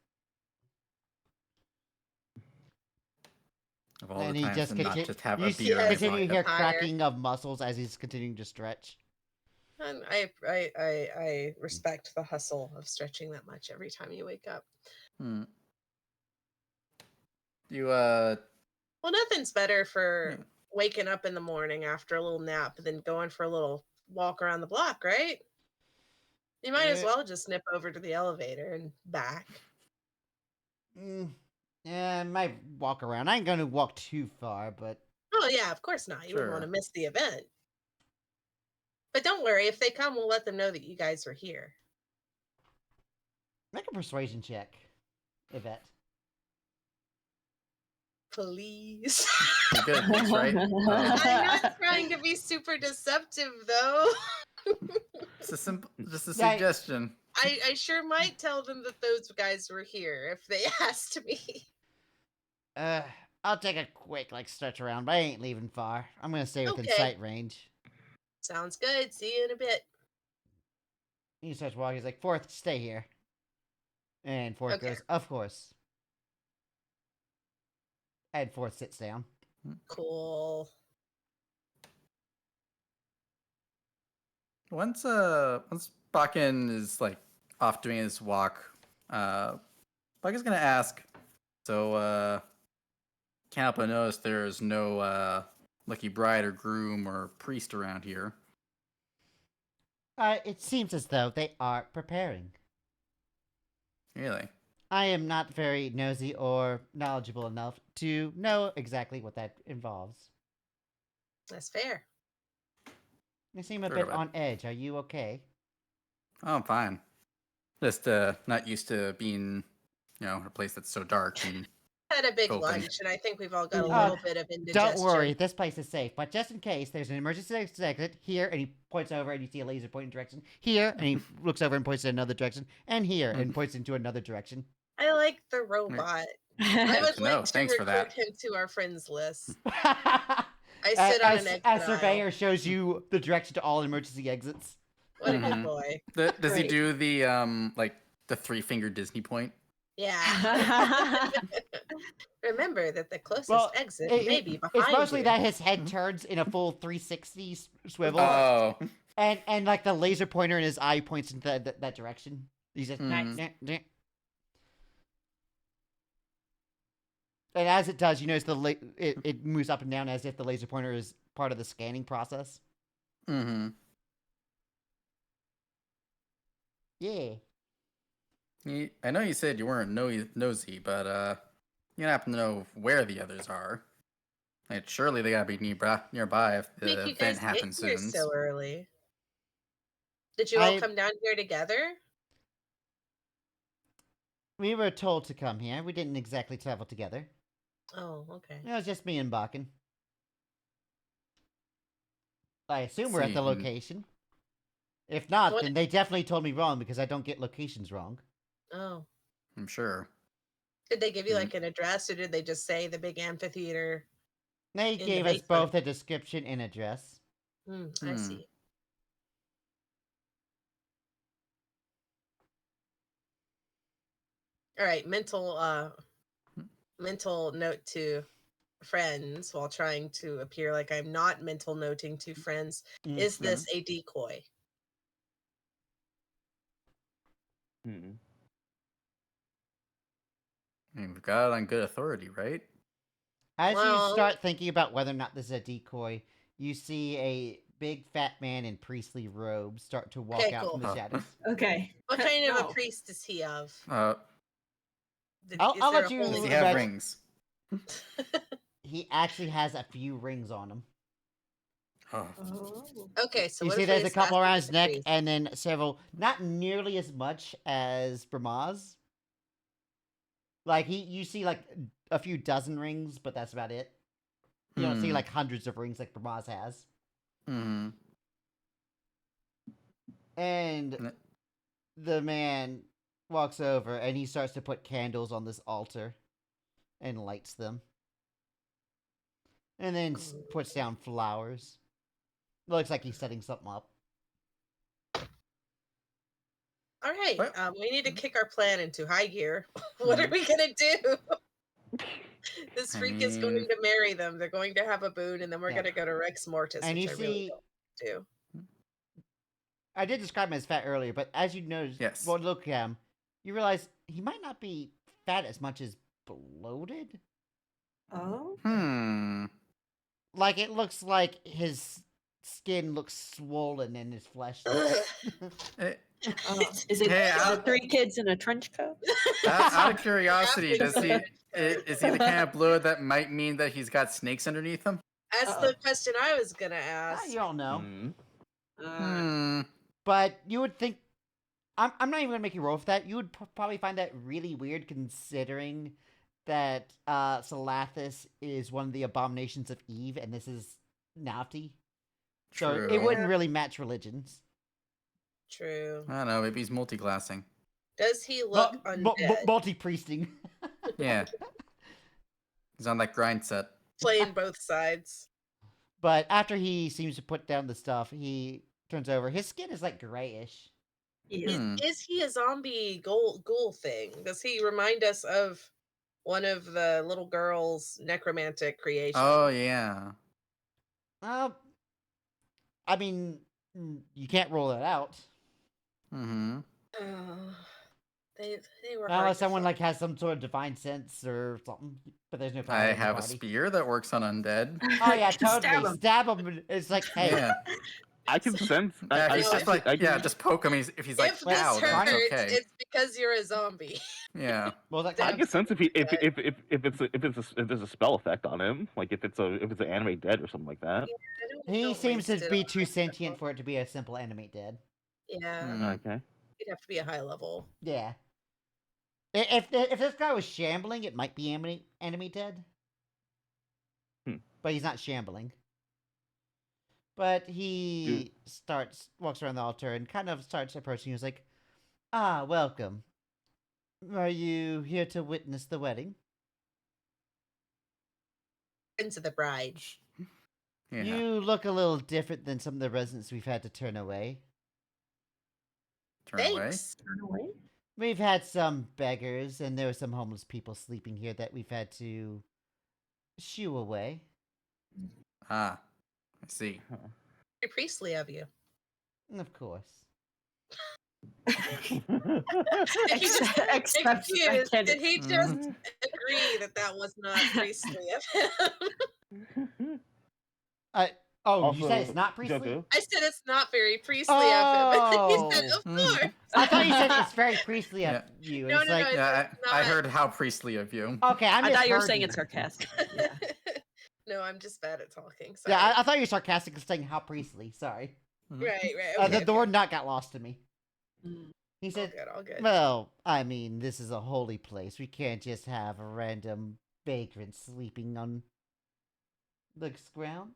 Of all And the he times just to not continue. just have You a see, beer in his continue to life. hear cracking of muscles as he's continuing to stretch. And I respect the hustle of stretching that much every time you wake up. Hmm. You Well, nothing's better for Yeah. waking up in the morning after a little nap than going for a little walk around the block, right? You might as Yeah. well just nip over to the elevator and back. Yeah, I might walk around. I ain't gonna walk too far, but Oh yeah, of course not. You wouldn't want to Sure. miss the event. But don't worry, if they come, we'll let them know that you guys are here. make a persuasion check, Yvette. Please. You're good. That's right. I'm not trying to be super deceptive though. It's a simple, just a Yeah, suggestion. I sure might tell them that those guys were here if they asked me. I'll take a quick stretch around, but I ain't leaving far. I'm gonna stay within Okay. sight range. Sounds good. See you in a bit. He starts walking. He's like, Fourth, stay here. And Fourth Okay. goes, of course. And Fourth sits down. Cool. Once Bakken is off doing his walk, Bakken's gonna ask. So can't help but notice there's no lucky bride or groom or priest around here. It seems as though they are preparing. Really? I am not very nosy or knowledgeable enough to know exactly what that involves. That's fair. You seem a Sure, bit but- on edge. Are you okay? Oh, I'm fine. Just not used to being, in a place that's so dark and Had a big Open. lunch, and I think we've all got a Uh, little bit of indigestion. Don't worry, this place is safe. But just in case, there's an emergency exit here, and he points over, and you see a laser pointing direction. Here, and he looks over and points in another direction. And here, and points into another direction. I like the robot. I Good would to know. like to Thanks for recruit that. him to our friends list. I sit on an exit as aisle. Surveyor shows you the direction to all emergency exits. What a good Mhm. boy. Does he Great. do the the 3-finger Disney point? Yeah. Remember that the closest exit may be behind it's mostly you. that his head turns in a full 360 swivel, Oh, and the laser pointer in his eye points into that direction. He's just Nice. And as it does, you notice it moves up and down as if the laser pointer is part of the scanning process. mm-hmm. Yeah. I know you said you weren't nosy, but you happen to know where the others are. Surely they gotta be nearby if Make the you event guys happens get here soon. so early. Did you all I- come down here together? We were told to come here. We didn't exactly travel together. Oh, okay. It was just me and Bakken. I assume we're at the See. location. If not, What- then they definitely told me wrong because I don't get locations wrong. Oh. I'm sure. Did they give you Mhm. like an address, or did they just say the big amphitheater? They the gave us basement. both a description and address. I Hmm. see. All right, mental note to friends while trying to appear like I'm not mental noting to friends. Is this a decoy? Hmm. I mean, we've got it on good authority, right? As you Well- start thinking about whether or not this is a decoy, you see a big fat man in priestly robes start to walk Okay, out cool. from the Oh. shadows. Okay. What kind of a No. priest is he of? I'll Is there let a you- Does holy he have imagine- rings? He actually has a few rings on him. Oh. Oh. Okay, so You what see if there's we a couple around his assassinate the neck priest? and then several, not nearly as much as Bramaz. Like, you see like a few dozen rings, but that's about it. You don't see Hmm. like hundreds of rings like Bramaz has. Hmm. And N- the man walks over and he starts to put candles on this altar and lights them. And then puts down flowers. Looks like he's setting something up. All right, What? we need to kick our plan into high gear. What are we gonna do? This I freak is going mean- to marry them. They're going to have a boon, and then we're Yeah. gonna go to Rex Mortis, And which you I really see, don't do. I did describe him as fat earlier, but as you notice, Yes. well, look at him, you realize he might not be fat as much as bloated. Oh. Like, it looks like his skin looks swollen and his flesh. Eh, Is it Hey, the three kids in a trench coat? out of curiosity, does he Absolutely. is he the kind of blood that might mean that he's got snakes underneath him? That's the question I was gonna ask. You don't know. Hmm. Hmm. But you would think. I'm not even going to make you roll for that. You would probably find that really weird considering that Salathis is one of the abominations of Eve and this is Nafti. So True. it wouldn't really match religions. True. I don't know. Maybe he's multi-glassing. Does he look undead? Multi-priesting. Yeah. He's on that grind set. Playing both sides. But after he seems to put down the stuff, he turns over. His skin is like grayish. Is, Hmm. is he a zombie ghoul thing? Does he remind us of one of the little girl's necromantic creations? Oh yeah. I mean, you can't rule it out. Mm-hmm. Oh, they were hard Unless to someone find. like has some sort of divine sense or something. But there's no power I in the have a party. spear that works on undead. Oh yeah, Stab totally. him. Stab him. It's like, hey, Yeah. I can sense. Yeah, he's I- just like, I can- yeah, just poke him. If he's like, If this ow, then hurts, it's okay. it's because you're a zombie. Yeah. well, that I kind can sense if there's a spell effect on him, like if it's an anime dead or something like that. he Don't seems to waste it be on too that sentient stuff. for it to be a simple animate dead. Yeah, Mm. Okay. you'd have to be a high level. Yeah. If this guy was shambling, it might be enemy dead. But he's not shambling. But he walks around the altar and kind of starts approaching. He's like, "Ah, welcome. Are you here to witness the wedding?" Into the bride. Yeah. You look a little different than some of the residents we've had to turn away. Turn away. Thanks. Turn away. We've had some beggars, and there were some homeless people sleeping here that we've had to shoo away. Ah, I see. Very priestly of you. Of course. Did he just Except I confused? get Did it. he just agree that was not priestly of him? You said it's not priestly? Jojo, I said it's not very priestly of him. He said, of Oh. course. I thought you said it's very priestly of Yeah. you. No, It's no, like, no, Yeah, I not- heard how priestly of you. okay, I thought you were saying misheard it's sarcastic. Yeah. No, I'm just bad at talking. Sorry. Yeah, I thought you were sarcastic and saying how priestly. Sorry. right. Okay, The word not got lost to me. Mm. He all said, good, all good. well, I mean, this is a holy place. We can't just have a random vagrant sleeping on the ground.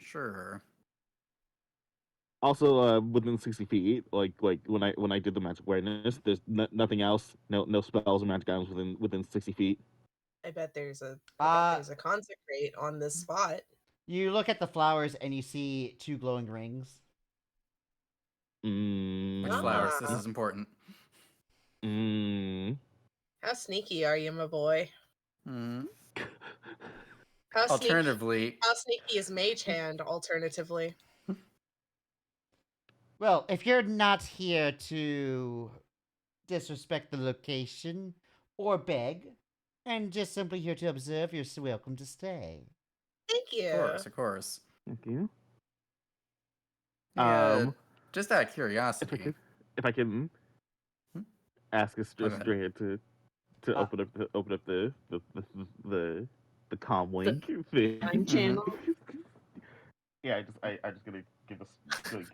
Sure. also, within 60 feet, like when I did the magic awareness, there's nothing else, no spells or magic items within 60 feet. I bet there's a consecrate on this spot. You look at the flowers and you see 2 glowing rings. Which Mm, flowers? Ah. This is important. How sneaky are you, my boy? Mm. How sneaky Alternatively, is Mage Hand? Alternatively, Well, if you're not here to disrespect the location or beg, and just simply here to observe, you're so welcome to stay. Thank you. Of course. Thank you. Yeah, just out of If curiosity. I can Hmm? ask Go ahead. Estrella to open up the comm link thing. Time channel. Yeah, I just gonna give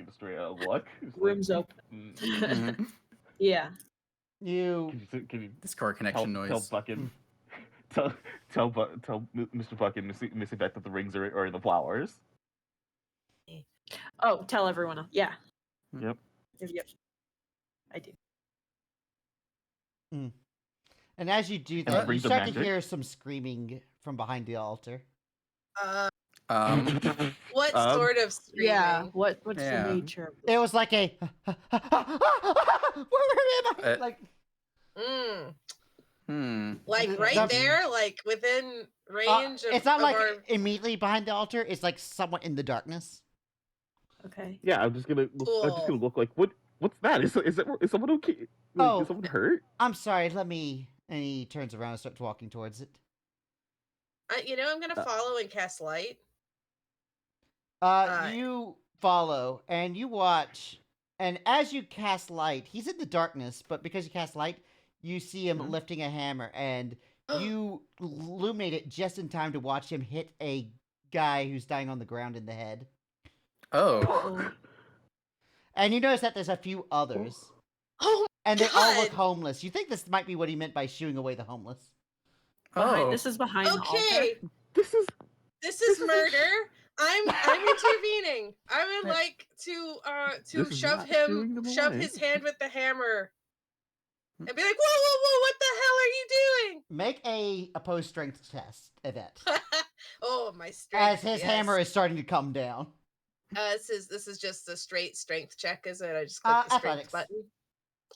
Estrella a look. Just like, Rooms open. Mhm. Yeah. You can you Discord tell connection noise. Buckin tell Mr. Buckin Missy Beth that the rings are in the flowers. Oh, tell everyone else. Yeah. Yep. Yep. I do. and as you do the that, you rings are start to magic? hear some screaming from behind the altar. What sort of screaming? Yeah. What's Yeah. the nature of It was like a where am I? Like Like right The- there, like within range it's not of like our. immediately behind the altar. It's like somewhat in the darkness. Okay. Yeah, I'm just gonna Cool. look like what's that? Is someone okay? Like, Oh. is someone hurt? I'm sorry. Let me. And he turns around and starts walking towards it. I'm gonna follow and cast light. You follow and you watch, and as you cast light, he's in the darkness, but because you cast light, you see him lifting a hammer, and you illuminate it just in time to watch him hit a guy who's dying on the ground in the head. Oh. And you notice that there's a few others, Oh, and they all look God. homeless. You think this might be what he meant by shooing away the homeless. Oh. This is behind the altar. Okay, This is this is murder. I'm intervening. I would Yeah. like to This is shove not him, doing the shove line. his hand with the hammer, and be like, whoa, whoa, whoa! What the hell are you doing? Make a opposed strength test event. Oh, my strength. As his yes. hammer is starting to come down. This is just a straight strength check, is it? I just click the strength Athletics. button.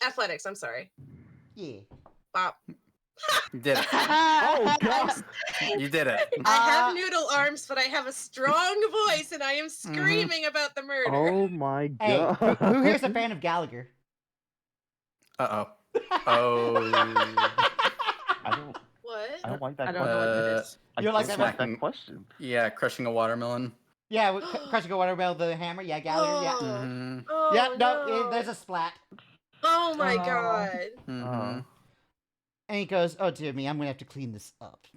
Athletics. I'm sorry. Yeah. Bop. You did it. oh god. You did it. I have noodle arms, but I have a strong voice, and I am screaming about the murder. Oh my Hey, god. who here's a fan of Gallagher? Uh-oh. Oh. I What? don't like that. I don't know what that is. I You like don't that that question. Yeah, crushing a watermelon. Yeah, crushing a watermelon with a hammer. Yeah, Gallagher. Yeah. Mm-hmm. Oh, Yeah, no. there's a splat. Oh my Oh. god. Mm-hmm. And he goes, "Oh dear me, I'm gonna have to clean this up.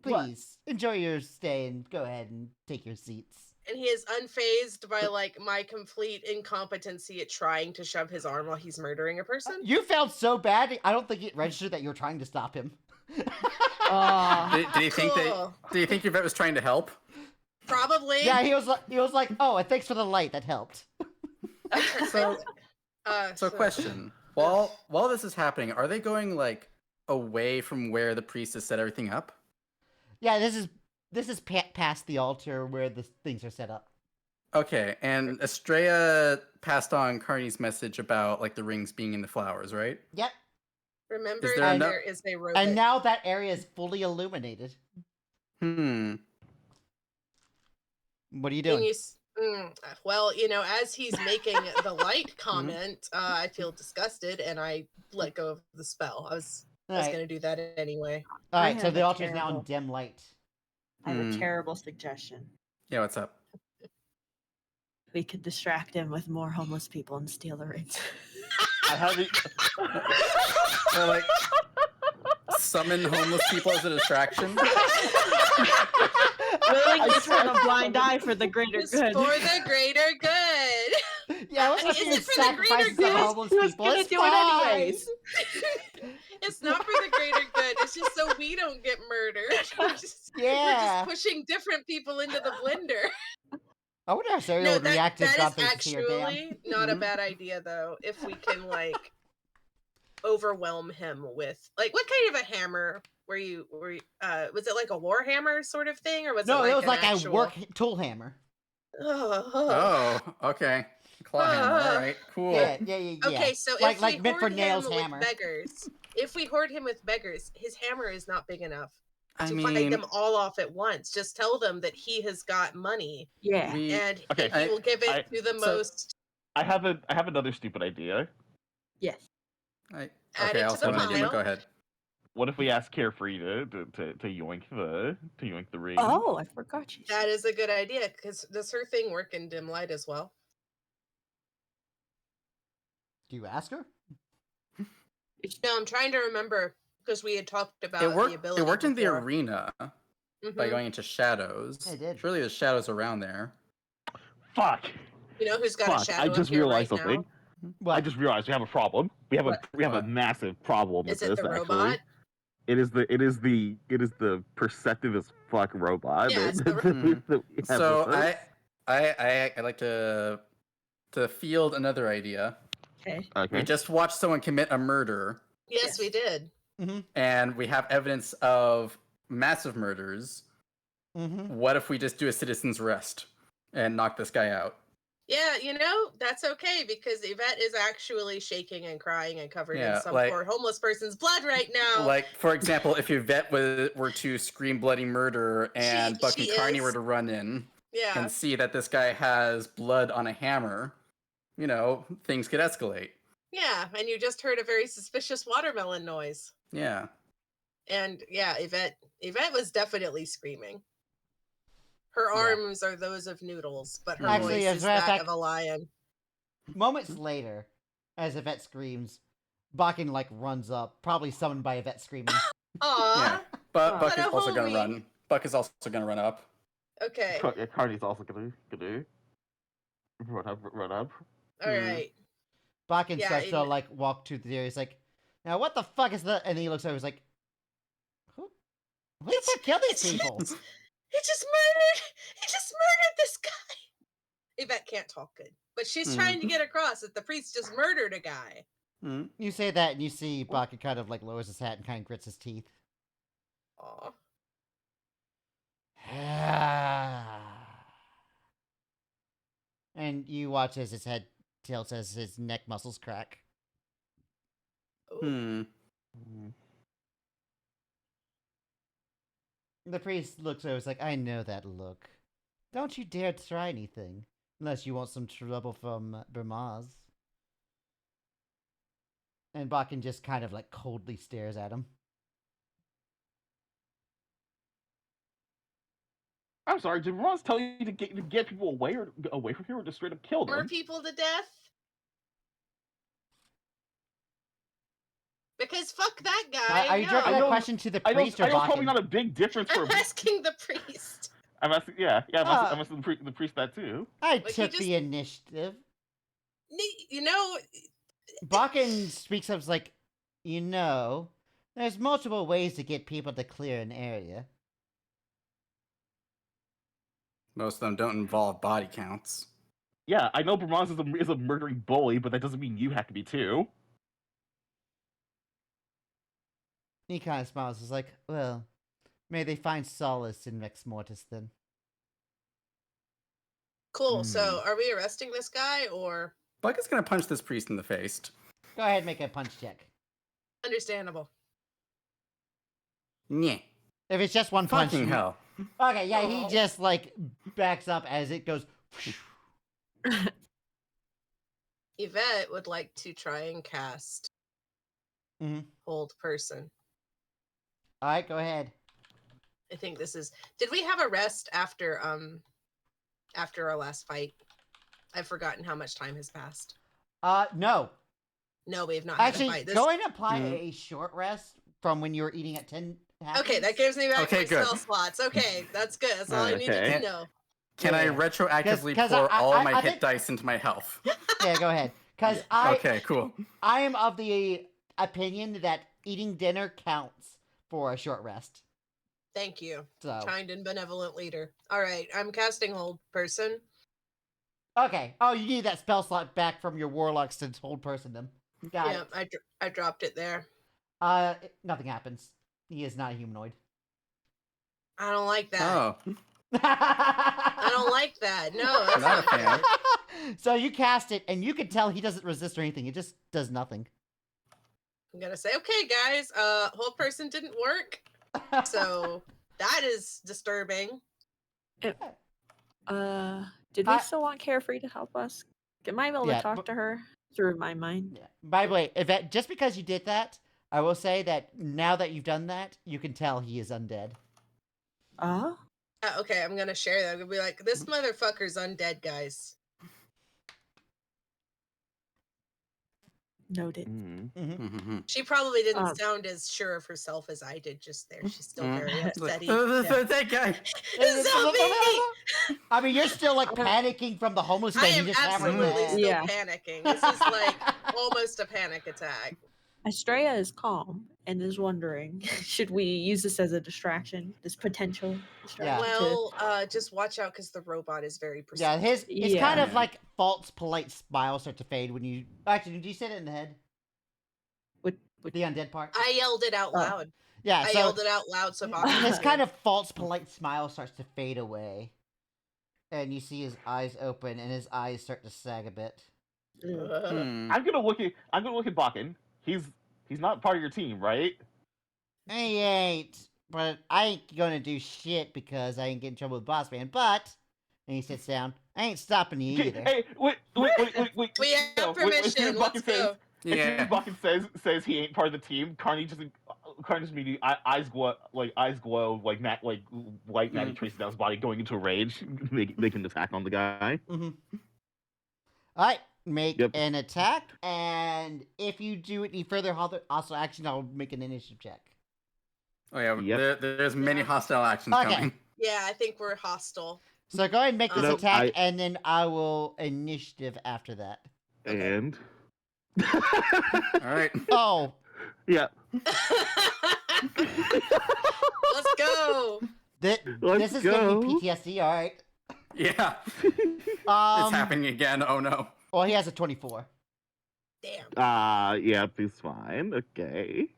Please enjoy your stay and go ahead and take your seats." And he is unfazed by like my complete incompetency at trying to shove his arm while he's murdering a person. You felt so bad. I don't think it registered that you were trying to stop him. Did you think Cool. do you think your vet was trying to help? Probably. Yeah, he was like, "Oh, and thanks for the light. That helped." So question. While this is happening, are they going like away from where the priest has set everything up? Yeah, this is past the altar where the things are set up. Okay, and Estrella passed on Carney's message about like the rings being in the flowers, right? Yep. Remember Is there that enough- there is a robot. And now that area is fully illuminated. What are you doing? Well, as he's making the light comment, I feel disgusted and I let go of the spell. I was Alright. going to do that anyway. All I right, so have the a altar is now in terrible- dim light. I have a terrible suggestion. Yeah, what's up? We could distract him with more homeless people and steal the rings. I haven't. Or like summon homeless people as a distraction? Willing to turn a blind eye for the greater It's good. for the greater good. Yeah, let's Is not it do for the greater sacrifices of good? homeless He was people. gonna It's do it fine. anyways. It's not for the greater good. It's just so we don't get murdered. We're just Yeah. pushing different people into the blender. I wonder how Sarah No, would react if that God is thinks to see her damn. actually not a bad idea, though. If we can overwhelm him with what kind of a hammer were you? Was it like a war hammer sort of thing, or was No, it it was an like actual... a work tool hammer. Oh, okay. Claw hammer. All right, cool. Yeah. Okay, so Like- if like we meant for hoard Nail's him hammer. with beggars, his hammer is not big enough I to mean, fight them all off at once. Just tell them that he has got money, Yeah. and Okay, he will give it to the so- most I have another stupid idea. Yes. Add Okay, it I to also the have an idea, but pile. go ahead. What if we ask Carefree to yoink the ring? Oh, I forgot you. That is a good idea, because does her thing work in dim light as well? Do you ask her? No, I'm trying to remember, because we had talked about the It ability worked in the before. arena by Mhm. going into shadows. It did. Surely there's shadows around there. Fuck. You know who's got a Fuck. shadow I just up here realized right something. now? What? I just realized we have a problem. We have What? a What? massive problem with Is it this. the Actually, robot? it is the perceptive as fuck robot. Yeah, it's the that we have So with us. I like to field another idea. Okay. Okay. We just watched someone commit a murder, Yes, we did. Mm-hmm. and we have evidence of massive murders. Mm-hmm. What if we just do a citizen's arrest and knock this guy out? Yeah, that's okay, because Yvette is actually shaking and crying and covered in Yeah, some like- poor homeless person's blood right now. Like, for example, if Yvette were to scream bloody murder and Buck and she Carney is. were to run in Yeah. and see that this guy has blood on a hammer, things could escalate. Yeah, and you just heard a very suspicious watermelon noise. Yeah. And yeah, Yvette was definitely screaming. Her Yeah. arms are those of noodles, but her Actually, voice as is a matter of that fact- of a lion. Moments later, as Yvette screams, Bakken runs up, probably summoned by Yvette screaming. Aw. Yeah. But Wow. Buck is What a also gonna homie. run. Buck is also gonna run up. Okay. Carney's also gonna run up. All right. Bakken Yeah, starts to it- walk to the area. He's like, "Now what the fuck is that?" And then he looks over. He's like, "Who the fuck killed these people?" He just murdered this guy. Yvette can't talk good, but she's trying to get across that the priest just murdered a guy. You say that, and you see Bakken kind of lowers his hat and kind of grits his teeth. Aw. And you watch as his head tilts as his neck muscles crack. Ooh. The priest looks over. He's like, "I know that look. Don't you dare try anything, unless you want some trouble from Bermaz." And Bakken just kind of coldly stares at him. I'm sorry. Did Ross tell you to get people away from here, or just straight up kill More them? people to death? Because fuck that guy. Are you no. directing I that know- question to the I know. priest or I know. It's probably Bakken? not a big difference for. I'm asking the priest. I'm asking. Yeah. I'm asking the priest that too. I Like, he took just- the initiative. You know, Bakken speaks up as there's multiple ways to get people to clear an area. Most of them don't involve body counts. Yeah, I know Bramaz is a murdering bully, but that doesn't mean you have to be too. He kind of smiles. He's like, "Well, may they find solace in Rex Mortis then." cool. So, are we arresting this guy or Buck is gonna punch this priest in the face. Go ahead and make a punch check. understandable? Yeah. If it's just one punch. Fucking hell. Okay, yeah, he Oh. just backs up as it goes. Yvette would like to try and cast Mhm. Hold Person. All right, go ahead. I think this is. Did we have a rest after our last fight? I've forgotten how much time has passed. No. No, we have not had a Actually, fight. This... go ahead and apply a short rest from when you were eating at 10. Okay, that gives me back Okay, my good. spell slots. Okay, that's good. That's all I needed Okay. to know. Can I Yeah. retroactively 'Cause pour all I my hit think- dice into my health? Yeah, go ahead. Because Okay, cool. I am of the opinion that eating dinner counts for a short rest. Thank you, So kind and benevolent leader. All right, I'm casting Hold Person. okay. Oh, you need that spell slot back from your warlocks to hold person them. Got Yeah, it. I dropped it there. Nothing happens. He is not a humanoid. I don't like that. Oh. I don't like that. No, that's Not a not fan. good. So you cast it, and you can tell he doesn't resist or anything. It just does nothing. I'm gonna say, okay, guys, Hold Person didn't work, so that is disturbing. Did we I- still want Carefree to help us Am I able Yeah, to talk but- to her through my mind? Yeah. By the way, just because you did that, I will say that now that you've done that, you can tell he is undead. Oh, Okay, I'm gonna share that. I'm gonna be like, this motherfucker's undead, guys. noted. She probably didn't Um, sound as sure of herself as I did just there. She's still very Like, upsetty. that guy. It's so me! I mean, you're still like panicking from the homeless I man. am He just hammered absolutely his still Yeah. panicking. This is like almost a panic attack. Estrella is calm and is wondering, should we use this as a distraction? This potential distraction? Yeah. Well, just watch out because the robot is very Yeah, persistent. it's kind of Yeah. like false, polite smiles start to fade when you. Actually, did you say it in the head? With The undead part? I yelled it out Oh. loud. Yeah, I so yelled it out loud so Bobby his could kind hear. of false, polite smile starts to fade away. And you see his eyes open, and his eyes start to sag a bit. Hmm. I'm gonna look at Bakken. He's not part of your team, right? He ain't, but I ain't gonna do shit because I ain't get in trouble with Boss Man. But, and he sits down, I ain't stopping you either. Hey, wait. We have permission. Let's go. As soon Yeah. as Bakken says he ain't part of the team, Carney just immediately eyes glow like white Natty traces down his body, going into a rage, making an attack on the guy. Alright, make Yep. an attack, and if you do any further hostile action, I'll make an initiative check. Oh yeah, Yep. there's many hostile actions Okay. coming. Yeah, I think we're hostile. So go ahead and make this No, attack, and then I will initiative after that. Okay. And All right. Oh, yeah, Let's go. this Let's is gonna be go. PTSD, alright. Yeah. It's Um, happening again. Oh no. well, he has a 24. Damn. yeah, he's fine. Okay.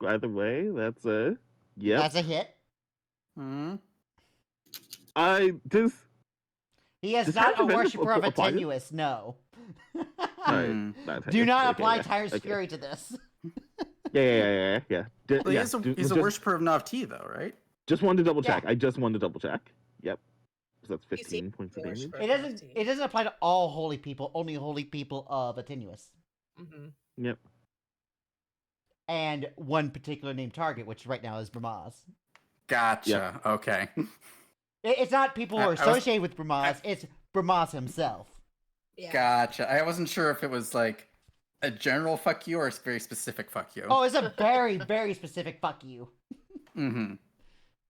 Either way, that's a yep. That's a hit. Hmm. He is Does not a Tyrus worshiper of apply this? Attenuous, no. Hmm. Do not okay, apply yeah, Tyrus okay. Fury to this. Yeah. Well, he's a worshiper of Navti, though, right? Just wanted to double check. Yeah. I just wanted to double check. Yep. So that's You see, 15 points of the damage. worshiper. It doesn't apply to all holy people, only holy people of Attenuous. Mm-hmm. Yep. And one particular named target, which right now is Bramaz. Gotcha. Okay. It's not people who I are was- associated with Bramaz, it's Bramaz himself. Yeah. Gotcha. I wasn't sure if it was like a general fuck you or a very specific fuck you. Oh, it's a very, very specific fuck you. Mm-hmm.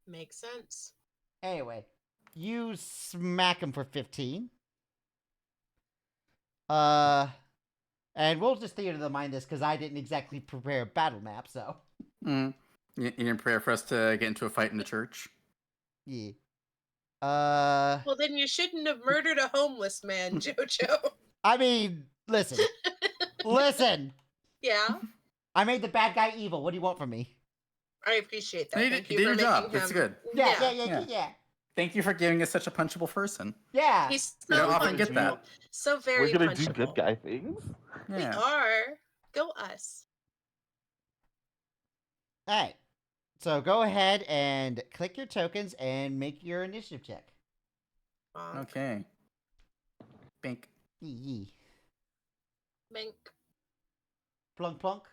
Makes sense. Anyway, you smack him for 15. And we'll just theater the mind this because I didn't exactly prepare a battle map, so. Mm. You didn't prepare for us to get into a fight in the church? Yeah. Well, then you shouldn't have murdered a homeless man, Jojo. I mean, listen. Listen! Yeah, I made the bad guy evil. What do you want from me? I appreciate that. You Thank did you your for job. making That's him. good. Yeah. Thank you for giving us such a punchable person. Yeah. He's We so don't often get punchable. that. So very We're gonna punchable. do good guy things. We Yeah. are. Go us. Alright. So go ahead and click your tokens and make your initiative check. Okay. Bink. Yee. Mink. Plunk plunk.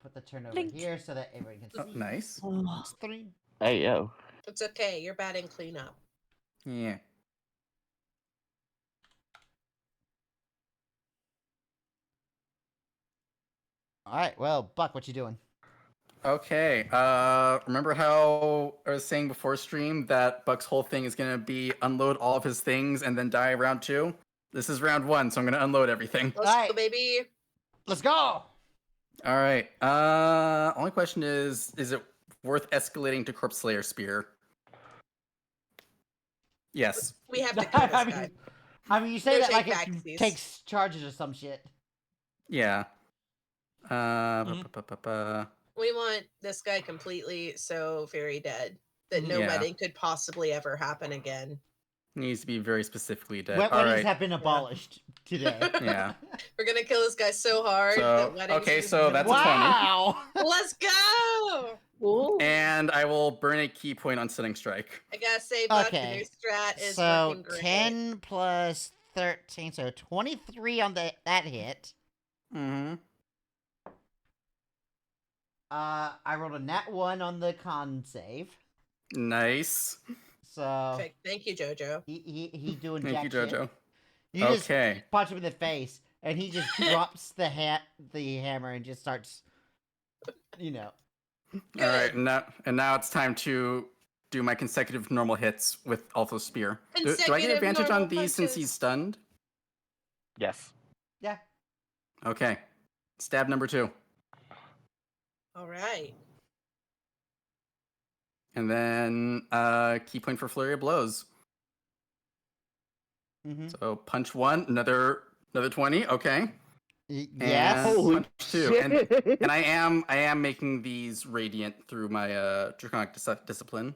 Put the turn over Blink. here so that everyone can Oh, see. nice. Oh, It's 3. Hey yo. It's okay. You're batting cleanup. Yeah. Alright, well, Buck, what you doing? Okay. Remember how I was saying before stream that Buck's whole thing is gonna be unload all of his things and then die round 2? This is round 1, so I'm gonna unload everything. Let's Alright. go, baby. Let's go! Alright. Only question is it worth escalating to Corpse Slayer Spear? Yes. We have to kill this I guy. mean, I mean, you say No that like it takebacksies. takes charges or some shit. Yeah. We want this guy completely so very dead that no Yeah. wedding could possibly ever happen again. Needs to be very specifically dead. Weddings Alright. have been abolished today. Yeah. We're gonna kill this guy so hard So, that weddings okay, just so never- that's a 20. Wow! Let's go! Ooh. And I will burn a key point on Stunning Strike. I gotta say, Buck, the new Okay. strat is So working great. 10 plus 13, so 23 on that hit. Mm-hmm. I rolled a nat 1 on the con save. Nice. So Perfect. Thank you, Jojo. he doing Thank jack you, shit. Jojo. You just Okay. punch him in the face, and he just drops the hammer and just starts, you know. All right, and now it's time to do my consecutive normal hits with also spear. Do I get Consecutive advantage on normal these since he's punches. stunned? Yes. Yeah. Okay. Stab number 2. All right. And then key point for flurry of blows. Mm-hmm. So punch 1, another 20. Okay. Yes. And Holy punch 2. And I am making these radiant through my draconic discipline.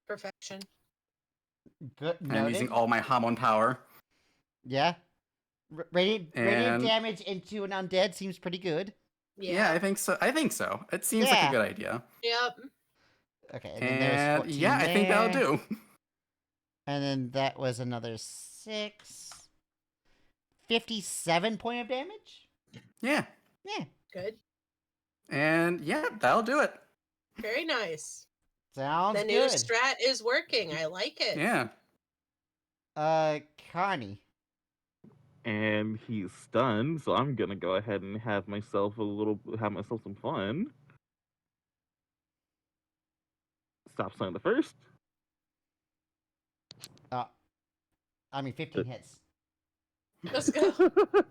Perfection. Good. I'm Noted. using all my Hamon power. Yeah. Radiant And- damage into an undead seems pretty good. Yeah, I think so. It seems like Yeah. a good idea. Yep. Okay, and then there's 14 yeah, I think that'll there. do. And then that was another 6. 57 point of damage? Yeah. Yeah. Good. And yeah, that'll do it. Very nice. Sounds The new good. strat is working. I like it. Yeah. Connie. And he's stunned, so I'm gonna go ahead and have myself some fun. Stop stunning the first. 15 hits. Let's go.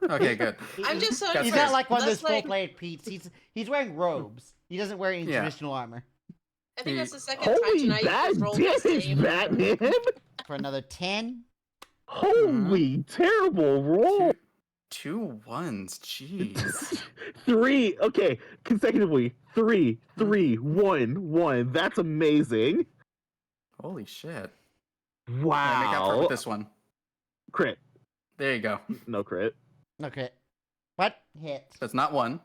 Okay, good. I'm just so He's He's impressed. not like one of That's those full-played Pete's. He's wearing robes. He doesn't wear any Yeah. traditional armor. I think that's the second time Holy tonight bad you've rolled the damage, same. Batman! For another 10. Holy terrible roll! 2 1s, jeez. 3, okay, consecutively. 3, 1, 1. That's amazing. Holy shit. Wow. I make up for it with this one. Crit. There you go. No crit. Okay. What hit? That's not 1.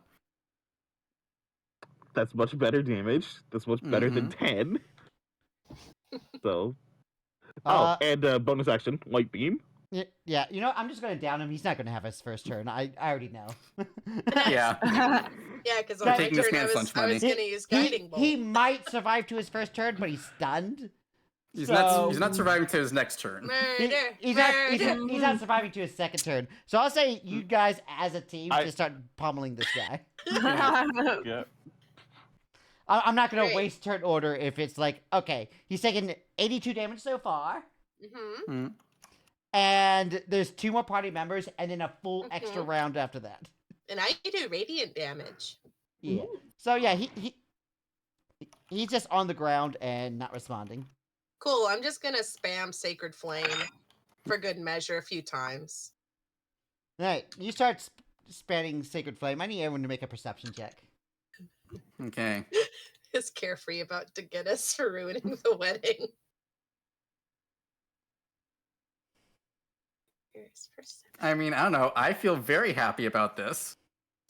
That's much better damage. That's much better than 10. So. And bonus action, light beam. Yeah, you know, I'm just going to down him. He's not going to have his first turn. I already know. Yeah. Yeah, because You're on my taking this turn man's I lunch was money. going to use guiding bolt. He might survive to his first turn, but he's stunned. He's So- not surviving to his next turn. Murder, He's murder. not surviving to his second turn. So I'll say you guys as a team I- just start pummeling this guy. Yeah. I'm not going to Great. waste turn order if it's like, okay, he's taken 82 damage so far, Mm-hmm. and there's 2 more party members, and then a full extra Mhm. round after that. And I do radiant damage. Yeah. So yeah, he's just on the ground and not responding. Cool. I'm just going to spam Sacred Flame for good measure a few times. All right, you start spreading Sacred Flame. I need everyone to make a perception check. Okay. Is Carefree about to get us for ruining the wedding? Here's perception. I mean, I don't know. I feel very happy about this.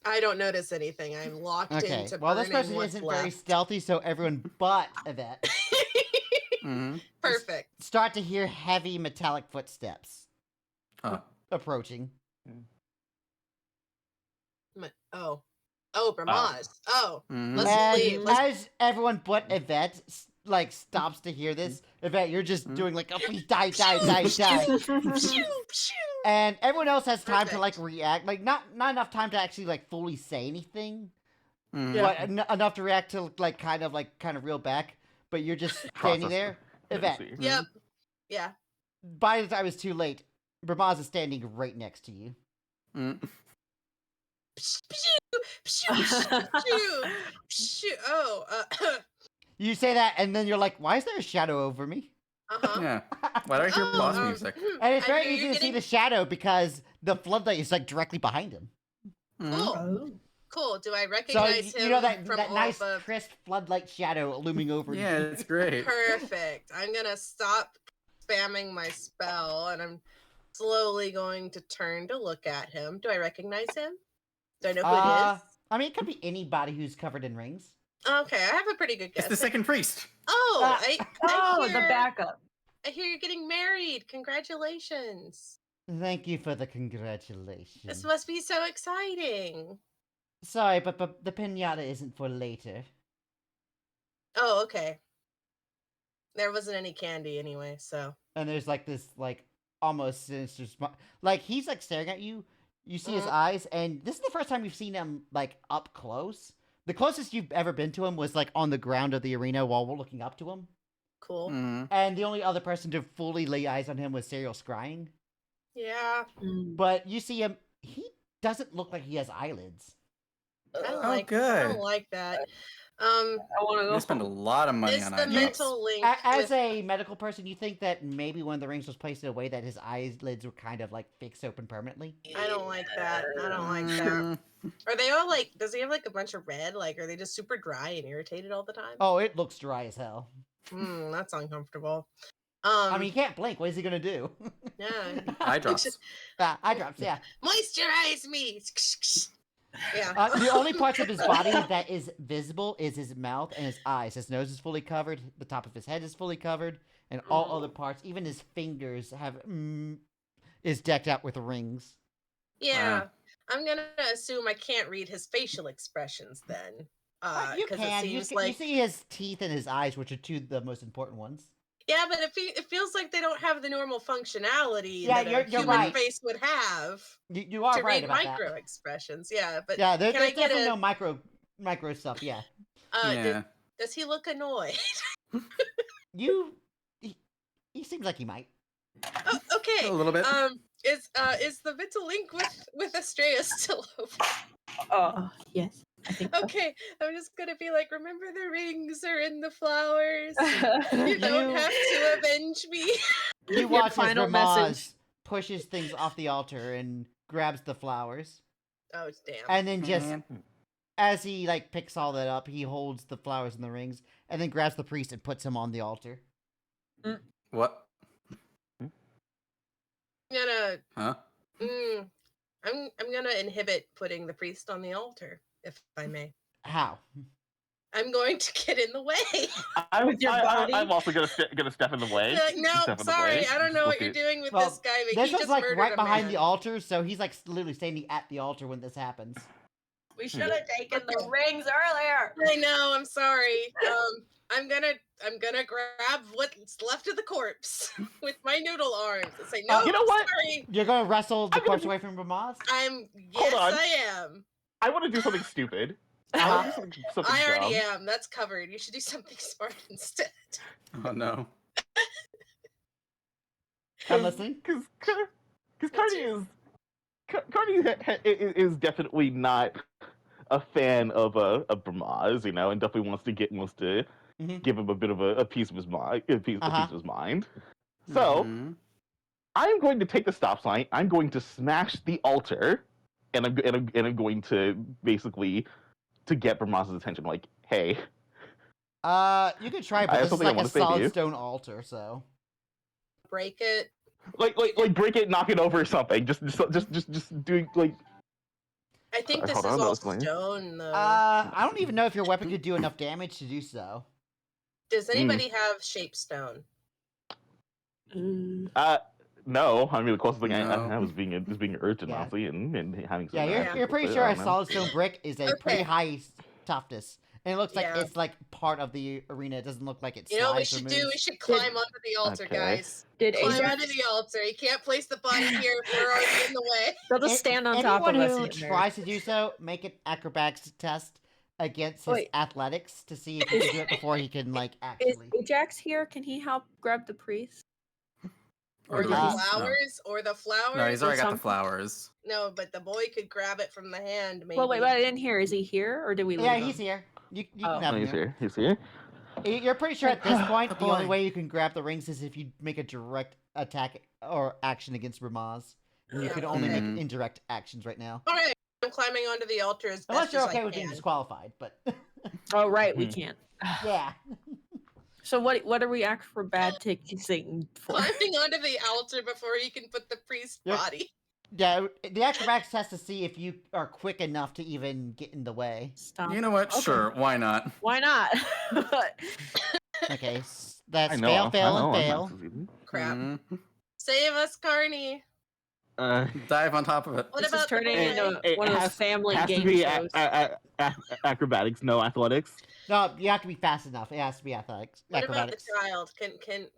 I don't notice anything. I'm locked Okay. into Well, this burning person what's isn't very left. stealthy, so everyone but Yvette Mm-hmm. Perfect. start to hear heavy metallic footsteps approaching. Oh. Oh, Bramaz. Oh. Mm-hmm. Let's And leave. Let's... as everyone but Yvette stops to hear this, Yvette, you're just doing like, oh, please die. Phew, phew. And everyone else has time to Perfect. like react, like not enough time to actually like fully say anything, Mm-hmm. but enough to react to like kind of reel back. But you're just standing Process there, the- Yvette. see. Yep. Yeah. By the time it's too late, Bramaz is standing right next to you. Mm-hmm. Phew, phew, phew, phew, phew. Oh. You say that, and then you're like, "Why is there a shadow over me?" Uh-huh. Yeah. Why do I hear Oh, boss music? And it's I very knew easy you're to see getting- the shadow because the floodlight is like directly behind him. Mhm. Cool. Oh. Cool. Do I So recognize him you know that from that all nice above? crisp floodlight shadow looming over you. Yeah, it's great. Perfect. I'm gonna stop spamming my spell and I'm slowly going to turn to look at him. Do I recognize him? Do I know who it is? I mean, it could be anybody who's covered in rings. Okay, I have a pretty good guess. It's the second priest. Oh, Oh, the hear, backup. I hear you're getting married. Congratulations. Thank you for the This congratulations. must be so exciting. Sorry, but the pinata isn't for later. Oh, okay. There wasn't any candy anyway, so. And there's like this like almost sinister smile. Like he's like staring at you. You see his Mhm. eyes, and this is the first time you've seen him like up close. The closest you've ever been to him was like on the ground of the arena while we're looking up to him. Cool. Mhm. And the only other person to fully lay eyes on him was Serial scrying. Yeah. But you see him, he doesn't look like he has eyelids. I don't Oh, like I good. don't like that. I want to You go spend a home. lot of money It's on the eyedrops. mental link. As with- a medical person, you think that maybe one of the rings was placed in a way that his eyelids were kind of like fixed open permanently? I don't like that. I don't like that. Mm, Are they all like? Does he have like a bunch of red? Like, are they just super dry and irritated all the time? Oh, it looks dry as hell. That's uncomfortable. I mean, he can't blink. What is he gonna do? yeah. eye drops. Eye drops, yeah. Moisturize me. Yeah. The only parts of his body that is visible is his mouth and his eyes. His nose is fully covered. The top of his head is fully covered, and all other parts, even his fingers, have is decked out with rings. Yeah. I'm gonna assume I can't read his facial expressions then. You Because can. it You, seems you like see his teeth and his eyes, which are two of the most important ones. yeah, but it feels like they don't have the normal functionality Yeah, that you're a human right. face would have You are to right read about micro that. expressions. Yeah, but Yeah, can I there's get definitely a? no micro stuff. Yeah, Yeah. Does he look annoyed? you. He seems like he might. Oh, okay. A little bit. Is the mental link with Estrella still open? Yes. I think so. Okay, I'm just gonna be like, remember the rings are in the flowers. You don't You- have to avenge me. You Your watch as final Ramaz message. pushes things off the altar and grabs the flowers, Oh damn. and then just Man. as he like picks all that up, he holds the flowers and the rings, and then grabs the priest and puts him on the altar. What? I'm gonna Huh? I'm gonna inhibit putting the priest on the altar, if I may. How? I'm going to get in the way. With your body? I'm also gonna step in the way. Like, no, Step in the sorry, way. I don't know what Look you're at- doing with Well, this guy, but This he is just like murdered right a behind man. the altar, so he's like literally standing at the altar when this happens. We should have taken the rings earlier. I know. I'm sorry. I'm gonna grab what's left of the corpse with my noodle arms and say, no, You know what? sorry. You're gonna wrestle the I'm gonna corpse be- away from Ramaz? Yes, on. I am. I want to do something stupid. I Uh-huh. wanna do something I already dumb. am. That's covered. You should do something smart instead. Oh no. I'm listening. Because Carney is definitely not a fan of Bramaz, you know, and definitely wants to Mhm. give him a bit of a piece of his mind, a piece Uh-huh. of his mind. So Mhm. I'm going to take the stop sign. I'm going to smash the altar, and I'm going to basically to get Bramaz's attention. Like, hey, You could try, I but have this is something I like a wanna say to solid you. stone altar, so. Break it. like break it, knock it over, or something. Just doing like. I think this Hold is on, all that's fine. stone, though. I don't even know if your weapon could do enough damage to do so. Does anybody have shape stone? No, I mean the closest thing I No. have is being urgent, Yeah. honestly, and having some. Yeah, Yeah. you're pretty but sure I a don't know. solid stone brick is a pretty Okay. high toughness. And it looks like Yeah. it's like part of the arena. It doesn't look like it's You know what we slides or should do? We moves. should climb onto the altar, Okay. guys. Did Climb Ajax? onto the altar. You can't place the body here if we're already in the way. They'll just stand on top of Anyone us. who in there. tries to do so, make an acrobatics test against his Wait. athletics to see if he can do it before he can like Is actually. Ajax here? Can he help grab the priest? Or do the we- Uh, flowers. Or the flowers. No, he's already got the something. flowers. No, but the boy could grab it from the hand, maybe. Well, wait, but I didn't hear. Is he here, or did we leave Yeah, him? he's here. You Oh. can have No, him he's here. here. He's here. You're pretty sure at this point The the only boy. way you can grab the rings is if you make a direct attack or action against Ramaz. And you Yeah, can only okay. make indirect actions right now. Alright, I'm climbing onto the altar as Unless best you're as okay I with being can. disqualified, but Oh, right, we Hmm. can't. yeah. So what are we acrobaticing for? Climbing onto the altar before he can put the priest's Yep. body. Yeah, the acrobatics has to see if you are quick enough to even get in the way. Stop. You know what? Okay. Sure, why not? Why not? Okay, that's I know. fail, I fail, and know. I'm not fail. succeeding. Crap. Mhm. Save us, Carney. Dive on top of it. What This is about the turning boy? into It one of those has, family has to game be shows. acrobatics, no athletics. No, you have to be fast enough. It has to be athletics. What about the Acrobatics. child?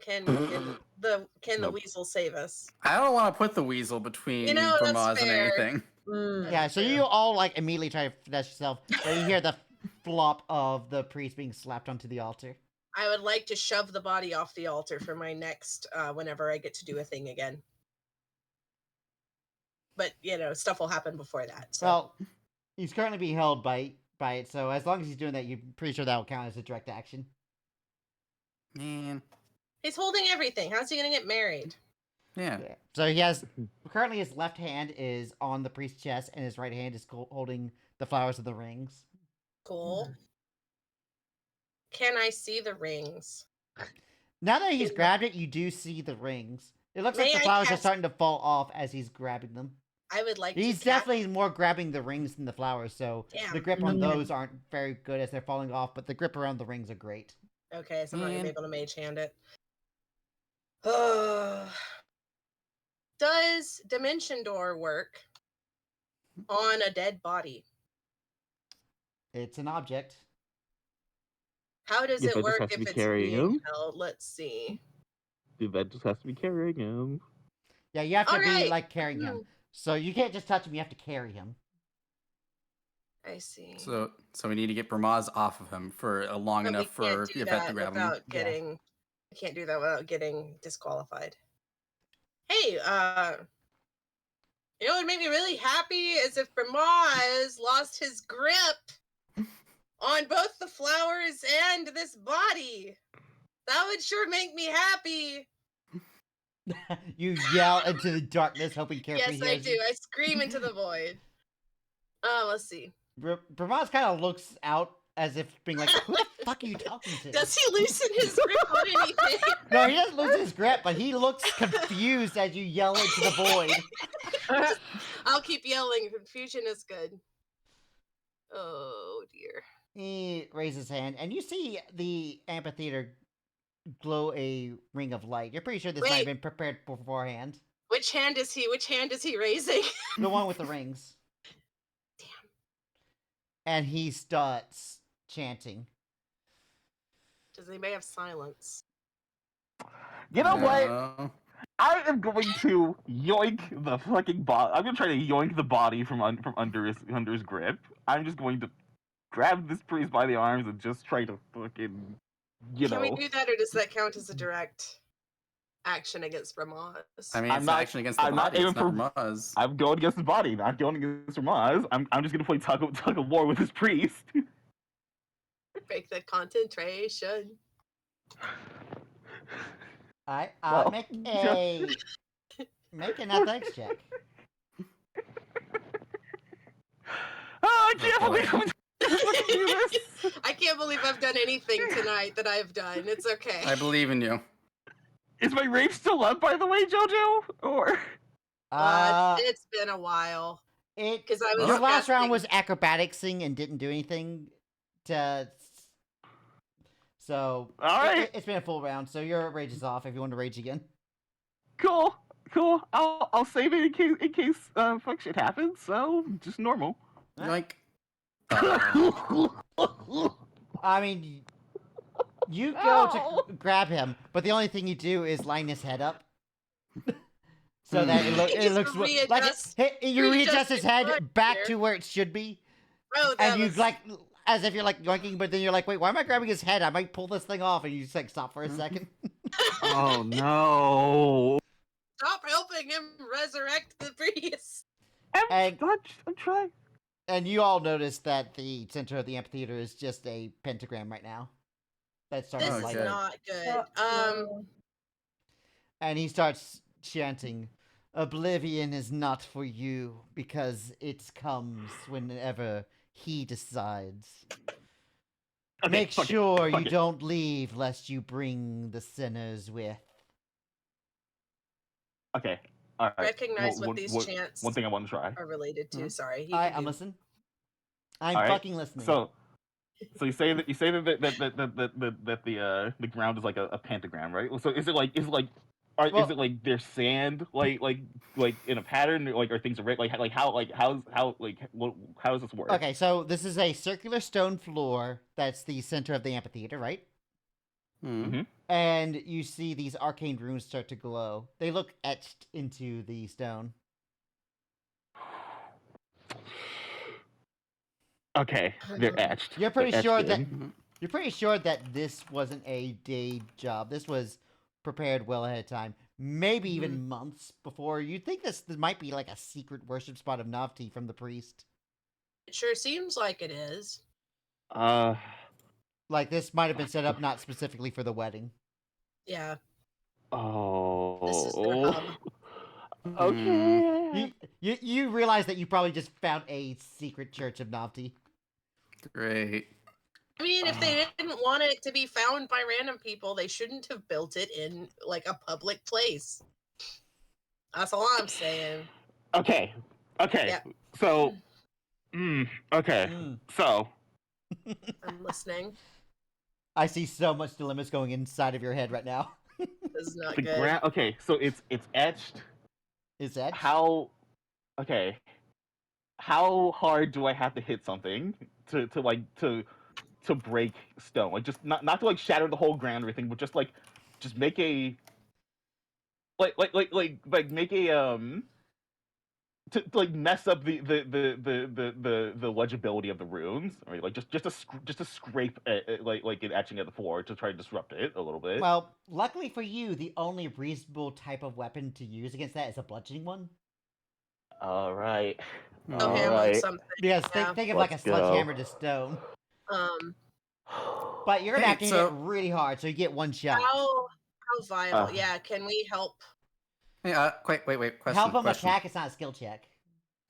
Can the Nope. weasel save us? I don't want to put the weasel between That's Bramaz and fair. anything. Mm. Yeah, so true. you all like immediately try to finesse yourself, but you hear the flop of the priest being slapped onto the altar. I would like to shove the body off the altar for my next whenever I get to do a thing again. But stuff will happen before that. So Well, he's currently being held by it, so as long as he's doing that, you're pretty sure that will count as a direct action. Man. he's holding everything. How's he gonna get married? Yeah. So he has currently his left hand is on the priest's chest, and his right hand is holding the flowers of the rings. Cool. Can I see the rings? Now that he's Is- grabbed it, you do see the rings. It looks like May the I flowers are cast- starting to fall off as he's grabbing them. I would like He's to definitely more grabbing the rings than the flowers, so Damn. the grip on Okay. those aren't very good as they're falling off, but the grip around the rings are great. Okay, so I'm not gonna Man. be able to mage hand it. Does Dimension Door work on a dead body? It's an object. How does Yes, it I just work have to if be it's carrying being him. held? Let's see. The event just has to be carrying him. Yeah, you have to be Alright. like carrying him. So you can't just touch him, you have to carry him. I see. So we need to get Bramaz off of him for long But we enough for can't do the event to that grab him. without Yeah. getting. We can't do that without getting disqualified. Hey, what would make me really happy is if Bramaz lost his grip on both the flowers and this body. That would sure make me happy. You yell into the darkness, hoping Carefree Yes, I hears do. you. I scream into the void. Let's see. Bramaz kind of looks out as if being like, "Who the fuck are you talking to?" Does he loosen his grip on anything? No, he doesn't lose his grip, but he looks confused as you yell into the void. I'll keep yelling. Confusion is good. Oh dear. He raises his hand, and you see the amphitheater glow a ring of light. You're pretty sure this might have Wait. been prepared beforehand. Which hand is he? Which hand is he raising? The one with the rings. Damn. And he starts chanting. Does anybody have silence? You know what? No. I am going to yoink the fucking body. I'm gonna try to yoink the body from under his grip. I'm just going to grab this priest by the arms and just try to fucking, Can we do that, or does that count as a direct action against Bramaz? I mean, I'm it's not- action against the I'm not body. It's aiming not Bramaz. I'm going against his body, not going against Ramaz. I'm just gonna play tug of war with this priest. Break the concentration. Alright, Well, make an athletics check. I Oh, can't boy. believe I'm fucking do this. I can't believe I've done anything tonight that I've done. It's okay. I believe in you. Is my rage still up, by the way, JoJo? Or It's been a while. It 'Cause I was your last round casting- was acrobaticsing and didn't do anything to. So all right, it's been a full round. So your rage is off if you want to rage again. cool. I'll save it in case fuck shit happens. So just normal. Like, I mean, you go to grab him, but the only thing you do is line his head up. So that it Just looks like readjust- you readjust his his head foot back here. to where it should be, Bro, that and you was... like as if you're like yoinking, but then you're like, wait, why am I grabbing his head? I might pull this thing off, and you just like stop for a second. Oh no! Stop helping him resurrect the priest. And- I'm trying. And you all notice that the center of the amphitheater is just a pentagram right now. That's starting This to light is Okay. up. not good. And he starts chanting, "Oblivion is not for you, because it comes whenever he decides. Okay, Make fuck it, sure fuck you it. don't leave lest you bring the sinners with." Okay. All right. recognize what these chants one thing I want to try. are related to. Mhm. Sorry. You All right, can I'm do- listening. I'm All right. fucking listening. So you say that the ground is like a pentagram, right? So is it like is Well- it like there's sand like in a pattern, like, or things are like how does this work? Okay, so this is a circular stone floor that's the center of the amphitheater, right? Mm-hmm. And you see these arcane runes start to glow. They look etched into the stone. Okay, they're etched. You're pretty They're sure etched that in. you're pretty sure that this wasn't a day job. This was prepared well ahead of time, maybe even months before. You'd think this might be like a secret worship spot of Navti from the priest. It sure seems like it is. Like this might have been set up not specifically for the wedding. Yeah. Oh. This is their hub. Okay. You realize that you probably just found a secret church of Navti. Great. I mean, if they didn't want it to be found by random people, they shouldn't have built it in like a public place. That's all I'm saying. Okay. Yeah. So. Okay. So. I'm listening. I see so much dilemmas going inside of your head right now. This is not The good. ground. Okay. So it's etched. Is that How? Okay. How hard do I have to hit something to break stone? Like just not to like shatter the whole ground or anything, but just make a make a to like mess up the legibility of the runes, or like just to scrape like it etching at the floor to try to disrupt it a little bit. Well, luckily for you, the only reasonable type of weapon to use against that is a bludgeoning one. All right. So All hammer right. something. Because Yeah. think of like a Let's go. sledgehammer to stone. But you're gonna have to hit it really hard, so you get one shot. How viable? Yeah, can we help? Hey, wait. Question. Help him question. attack. It's not a skill check.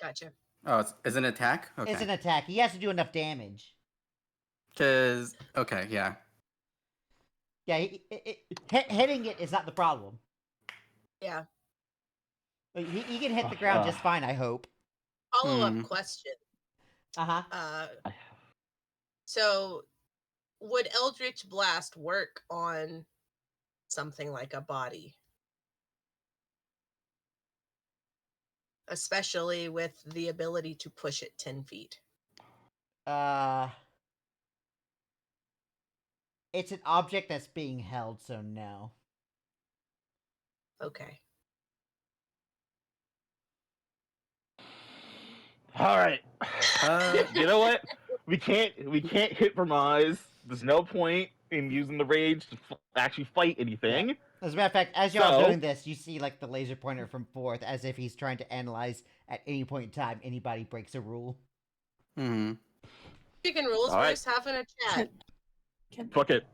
Gotcha. Oh, it's an attack. Okay. It's an attack. He has to do enough damage. Cause okay, yeah. Yeah, hitting it is not the problem. Yeah. Like, he can hit the ground just fine, I hope. Follow-up question. Uh-huh. So would Eldritch Blast work on something like a body? Especially with the ability to push it 10 feet. It's an object that's being held, so no. Okay. All right. You know what? We can't hit Vermaz. There's no point in using the rage to actually fight anything. Yeah. As a matter of fact, as y'all doing this, you see like the laser pointer from Forth, as if he's trying to analyze at any point in time anybody breaks a rule. Speaking rules, we're just having a chat. Fuck it.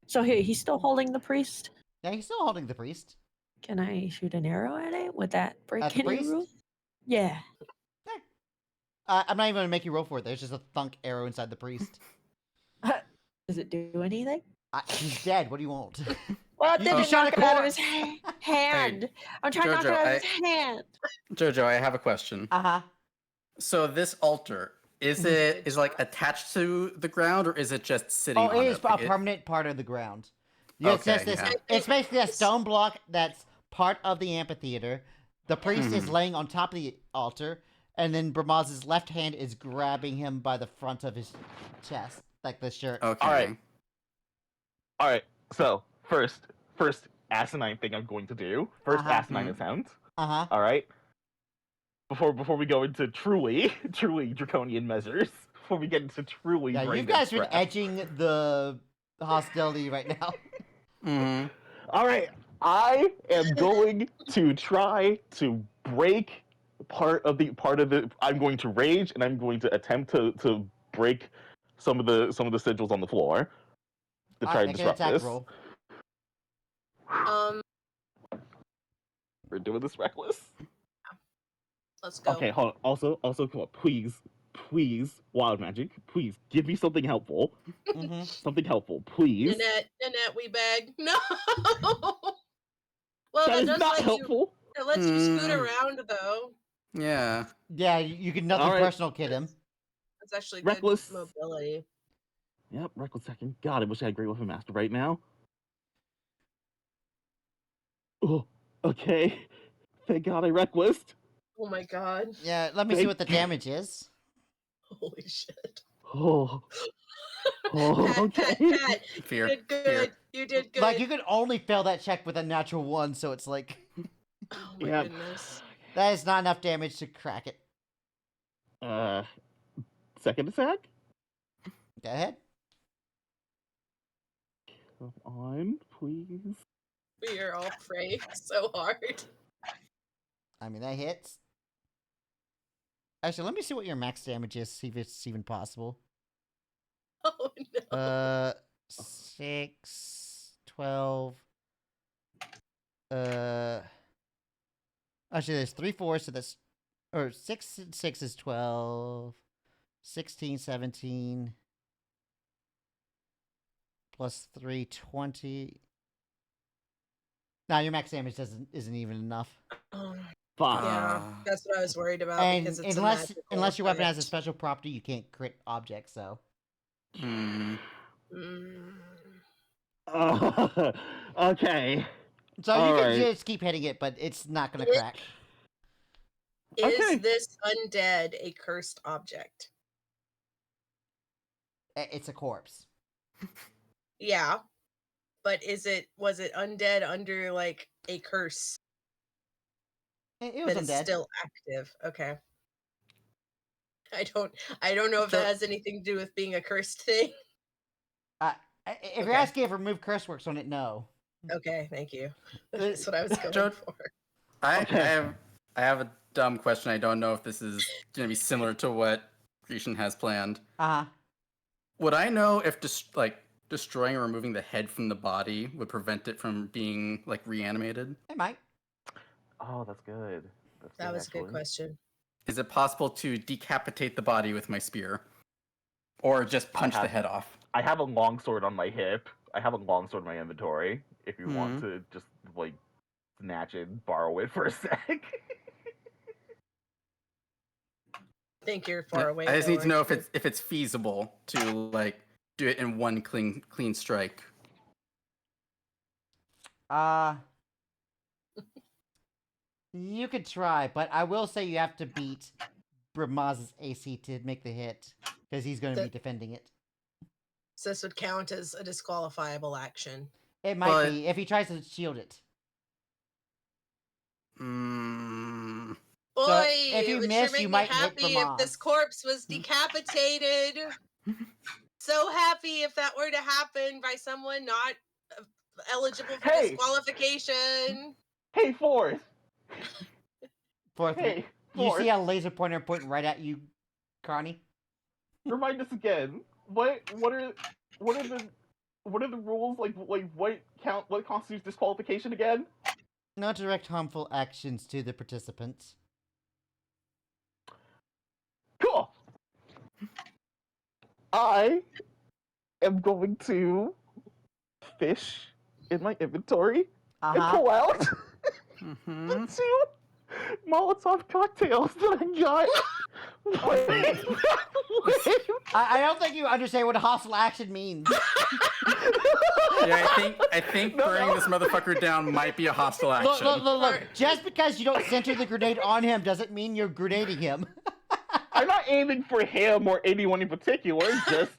So here, he's still holding the priest. Yeah, he's still holding the priest. Can I shoot an arrow at it? Would that break At the any priest? rule? Yeah. I'm not even gonna make you roll for it. There's just a thunk arrow inside the priest. Does it do anything? He's dead. What do you want? Well, You- then you it shot knock a it out of corpse. his hand. I'm trying to knock it Jojo, out of his hand. Jojo, I have a question. Uh-huh. So this altar, is it like attached to the ground, or is it just sitting Oh, on it is a Like, permanent part of the ground. Okay, It's basically a stone block that's part of the amphitheater. The priest is laying on top of the altar, and then Bramaz's left hand is grabbing him by the front of his chest, like the shirt. Okay. All right. So first asinine thing I'm going to do. First asinine attempt. Uh-huh. All right. Before we go into truly draconian measures, before we get into truly Yeah, you brain guys been dead crap. edging the hostility right now. All right. I am going to try to break part of the. I'm going to rage, and I'm going to attempt to break some of the sigils on the floor to try to Make an disrupt attack this. roll. We're doing this reckless. Let's go. Okay, hold on. Also, come on, please, wild magic, please give me something helpful. Something helpful, please. Nanette, we beg. No. Well, That is does not let helpful. It lets you scoot Mm. around though. Yeah. Yeah, you can nothing Alright. personal kid him. It's actually good Reckless. mobility. Yep, reckless second. God, I wish I had Great Weapon Master right now. Oh, okay. Thank God I reckless. Oh my god. Yeah, let me see what the damage is. Holy shit. Oh, Pat, okay. Pat, you Fear. did good. Fear. You did good. Like, you could only fail that check with a natural 1, so it's like... Oh my Yep. goodness. That is not enough damage to crack it. Second attack? Go ahead. Come on, please. We are all praying so hard. I mean, that hits. Actually, let me see what your max damage is, see if it's even possible. Oh no. 6, 12. Actually, there's 3 4s, so that's... Or 6 and 6 is 12. 16, 17. Plus 3, 20. Nah, your max damage isn't even enough. Oh, Fuck. yeah, that's what I was worried about And because it's unless your weapon has a effect. special property, you can't crit objects, so... Mm. Mm. Okay. So you can Alright. just keep hitting it, but it's not gonna crack. Is Okay. this undead a cursed object? It's a corpse. Yeah. But was it undead under like a curse It was that is undead. still active? Okay. I don't know if that has anything to do with being a cursed thing. If you're asking if remove curse works on it, no. Okay, thank you. That's what I was going Joe- for. I Okay. have a dumb question. I don't know if this is gonna be similar to what Grecian has planned. Uh-huh. Would I know if destroying or removing the head from the body would prevent it from being like reanimated? It might. Oh, that's good. That's That good, was a good actually. question. Is it possible to decapitate the body with my spear? Or just punch the have- head off? I have a longsword on my hip. I have a longsword in my inventory. If you want to just like snatch it, borrow it for a sec. I think you're far away. I just though, need to know aren't you? if it's feasible to like do it in one clean strike. You could try, but I will say you have to beat Bramaz's AC to make the hit, because he's going to be defending it. So this would count as a disqualifiable action. It might be, if he tries to shield it. Mm, Boy, So, if you it would miss, sure make you me might hit happy if this Bramaz. corpse was decapitated. So happy if that were to happen by someone not eligible for Hey! disqualification. Hey, Forrest! Fourth, Hey, you Forrest! see a laser pointer pointing right at you, Carney? Remind us again. What are the rules? Like what constitutes disqualification again? No direct harmful actions to the participants. Cool. I am going to fish in my inventory and pull out the 2 Molotov cocktails that I got. I don't think you understand what a hostile action means. yeah, I think burning this motherfucker down might be a hostile action. Look. Just because you don't center the grenade on him doesn't mean you're grenading him. I'm not aiming for him or anyone in particular, just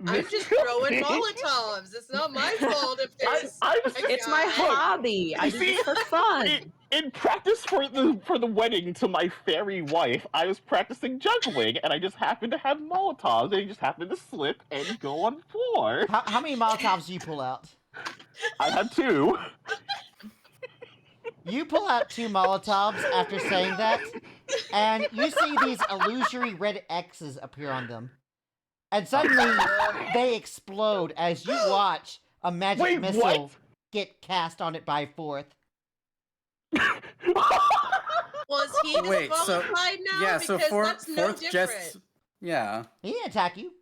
I'm just throwing Molotovs. It's not my fault if there's. It's my hobby. I do this for fun. In practice for the wedding to my fairy wife, I was practicing juggling, and I just happened to have Molotovs, and they just happened to slip and go on the floor. How many Molotovs do you pull out? I had 2. You pull out 2 Molotovs after saying that, and you see these illusory red X's appear on them. And suddenly, they explode as you watch a magic missile get cast on it by Fourth. Was he disqualified now? Yeah, because so that's no Fourth different. just yeah. He didn't attack you.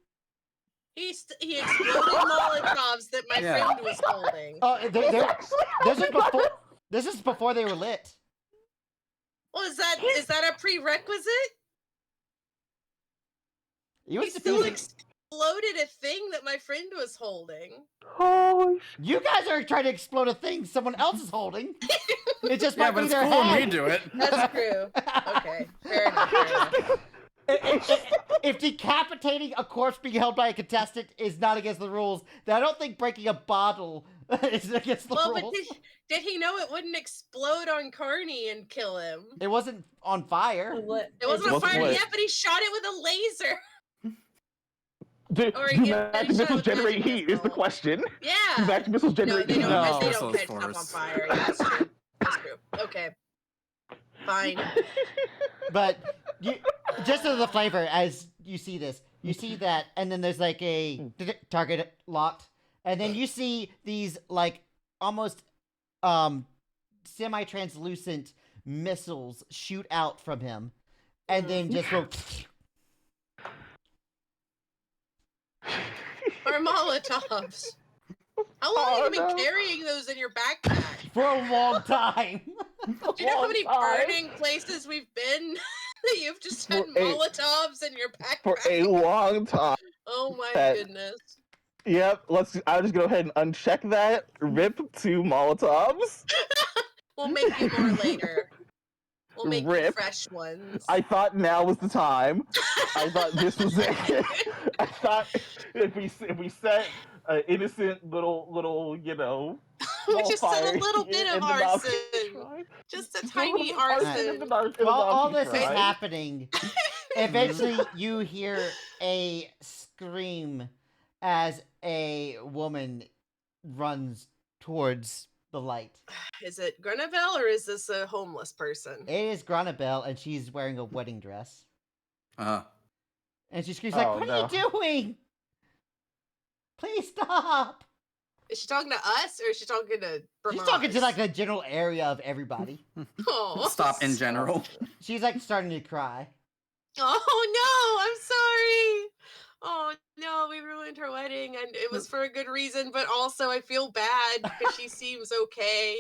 He exploded Molotovs that my friend was holding. Oh, this is before they were lit. Well, is that a prerequisite? He He was still defusing. exploded a thing that my friend was holding. Oh, You guys are trying to explode a thing someone else is holding. It just Yeah, might but be it's their cool when we head. do it. That's true. Okay, fair enough. Fair enough. If decapitating a corpse being held by a contestant is not against the rules, then I don't think breaking a bottle is against the Well, but rules. did he know it wouldn't explode on Carney and kill him? It wasn't on fire. It wasn't It on wasn't fire lit. yet, but he shot it with a laser. Do Or he magic shot missiles with generate magic heat? Is the missile. question. Do Yeah. magic missiles No, generate they heat? don't. No. They Missiles don't catch force. stuff on fire. Yeah, that's true. That's true. Okay. Fine. But you, just as the flavor, as you see this, you see that, and then there's like a target locked, and then you see these like almost semi-translucent missiles shoot out from him, and then just go. Or Molotovs. How long have you been carrying those in your backpack? For a long time. Do you know how many burning places we've been that you've just had For a- Molotovs in your For backpack? a long time. Oh my That- goodness. Yep, I'll just go ahead and uncheck that. Rip 2 Molotovs. We'll make you more later. We'll make you Rip. fresh ones. I thought now was the time. I thought this was it. I thought if we set an innocent little We small just said fire a little bit in of the Nazi arson. tribe. Just a Just tiny little bit of arson in the arson. in the While all Nazi this is tribe. happening, eventually you hear a scream as a woman runs towards the light. Is it Grenabelle or is this a homeless person? It is Granabelle, and she's wearing a wedding dress. Uh, And she screams like, Oh, "What no. are you doing? Please stop!" Is she talking to us or is she talking to Vermont? She's talking to like the general area of everybody. Oh, stop in general. She's like starting to cry. Oh no, I'm sorry. Oh no, we ruined her wedding and it was for a good reason, but also I feel bad because she seems okay.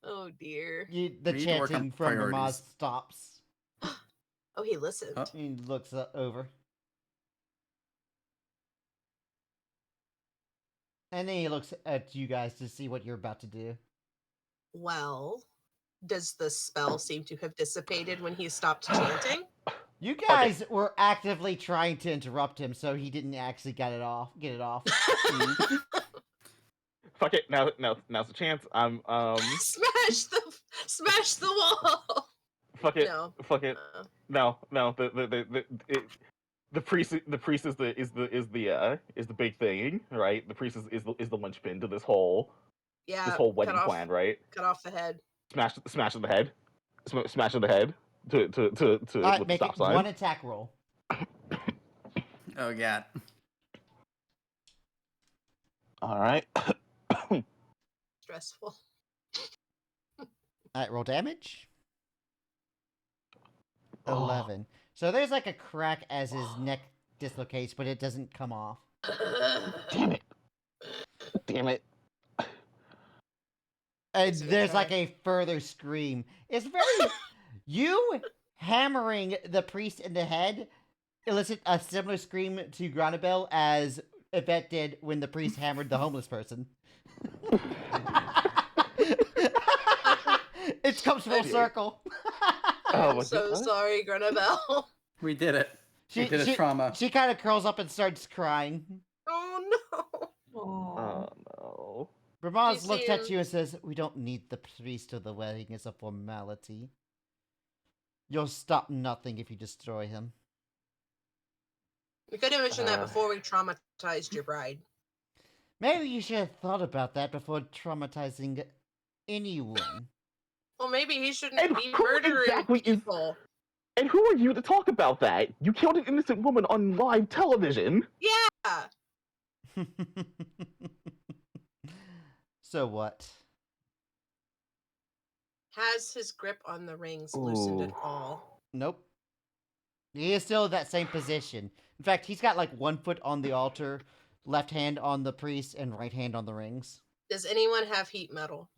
Oh dear. The We need to work on chanting from Ramaz priorities. stops. Oh, he listened. Huh? He looks over. And then he looks at you guys to see what you're about to do. Well, does the spell seem to have dissipated when he stopped chanting? You guys were actively trying to interrupt him, so he didn't actually get it off. Fuck it. Now's the chance. I'm Smash the wall. fuck it. No. Fuck it. Uh, No. The priest is the big thing, right? The priest is the linchpin to this whole yeah. wedding plan, right? Cut off the head. Smash in the head. Smash in the head to Alright, with the make stop it sign. one attack roll. Oh god. All right. Stressful. Alright, roll damage. Oh. 11. So there's like a crack as his neck dislocates, but it doesn't come off. Damn it. And It's a good there's try. like a further scream. It's very. You hammering the priest in the head elicit a similar scream to Granabelle as Yvette did when the priest hammered the homeless person. It comes full circle. Oh, I'm so sorry, Grenabelle. We did it. We did a trauma. She kind of curls up and starts crying. Oh no. Aw. Oh no. Bramaz You looks at seem- you and says, "We don't need the priest of the wedding as a formality. You'll stop nothing if you destroy him." We could have mentioned that before we traumatized your bride. Maybe you should have thought about that before traumatizing anyone. Well, maybe he shouldn't And be who murdering exactly is- people. And who are you to talk about that? You killed an innocent woman on live television. Yeah. So what? Has his grip on the rings loosened at Ooh. all? Nope. He is still in that same position. In fact, he's got like 1 foot on the altar, left hand on the priest, and right hand on the rings. Does anyone have heat metal?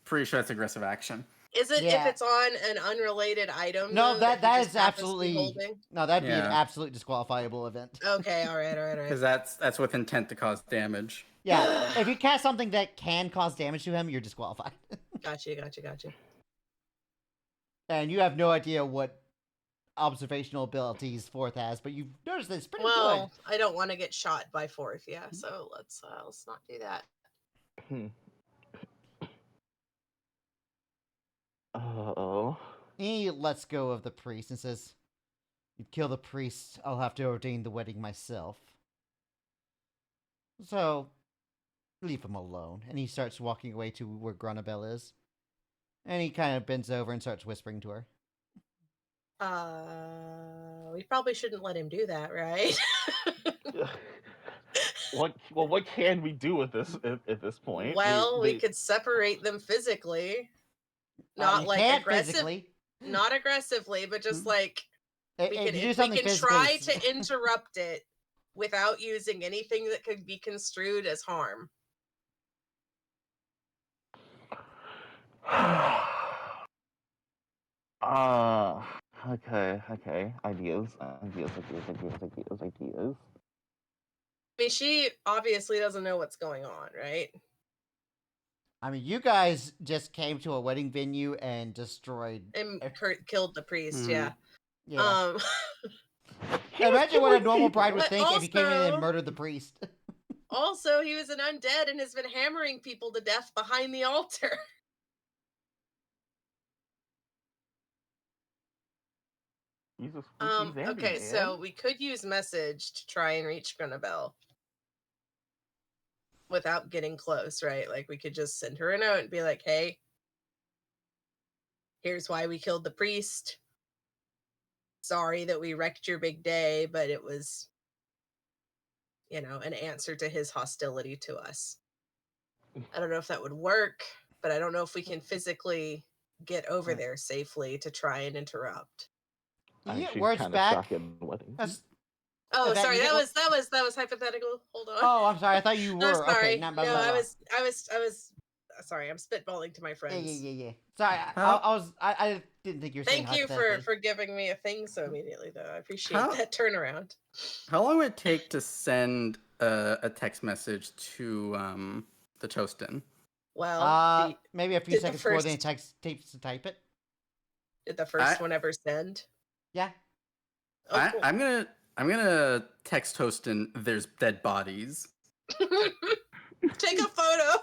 Pretty sure that's aggressive action. Is it if Yeah. it's on an unrelated item? No, though, that he that just is happens to be absolutely holding? no. That'd be an Yeah. absolute disqualifiable event. Okay, all right. Because that's with intent to cause damage. Yeah, if you cast something that can cause damage to him, you're disqualified. Gotcha. And you have no idea what observational abilities Fourth has, but you've noticed that it's pretty Well, I don't want to get shot by Fourth, yeah. So let's not do that. Uh-oh. good. He lets go of the priest and says, "You kill the priest, I'll have to ordain the wedding myself. So, leave him alone." And he starts walking away to where Granabelle is. And he kind of bends over and starts whispering to her. We probably shouldn't let him do that, right? What can we do at this point? Well, we could separate them physically. Not you like can't aggressive, physically. not aggressively, but just like If we you do can something physically, try it's- to interrupt it without using anything that could be construed as harm. Okay. Ideas. I mean, she obviously doesn't know what's going on, right? I mean, you guys just came to a wedding venue and destroyed. And killed the priest, yeah. Yeah. Imagine what a normal bride would But think if you came in also- and murdered the priest. Also, he was an undead and has been hammering people to death behind the altar. He's a spooky zombie, Okay, man. so we could use message to try and reach Granabelle without getting close, right? Like we could just send her a note and be like, "Hey, here's why we killed the priest. Sorry that we wrecked your big day, but it was, an answer to his hostility to us." I don't know if that would work, but I don't know if we can physically get over there safely to try and interrupt. You I get should words kind of back. suck at wedding. Oh, that sorry, you that get was hypothetical. Hold on. Oh, I'm sorry. I thought you I'm were. sorry. Okay, No, blah, blah, blah. I was sorry. I'm spitballing to my friends. Yeah. Sorry, I didn't think you were saying Thank you hypothetically. for giving me a thing so immediately, though. I appreciate How- that turnaround. How long would it take to send a text message to the Toastin? Well, Maybe a few did the seconds before they first- tapes to type it. did the first one ever send? Yeah. Oh, cool. I'm gonna text Toastin. There's dead bodies. Take a photo.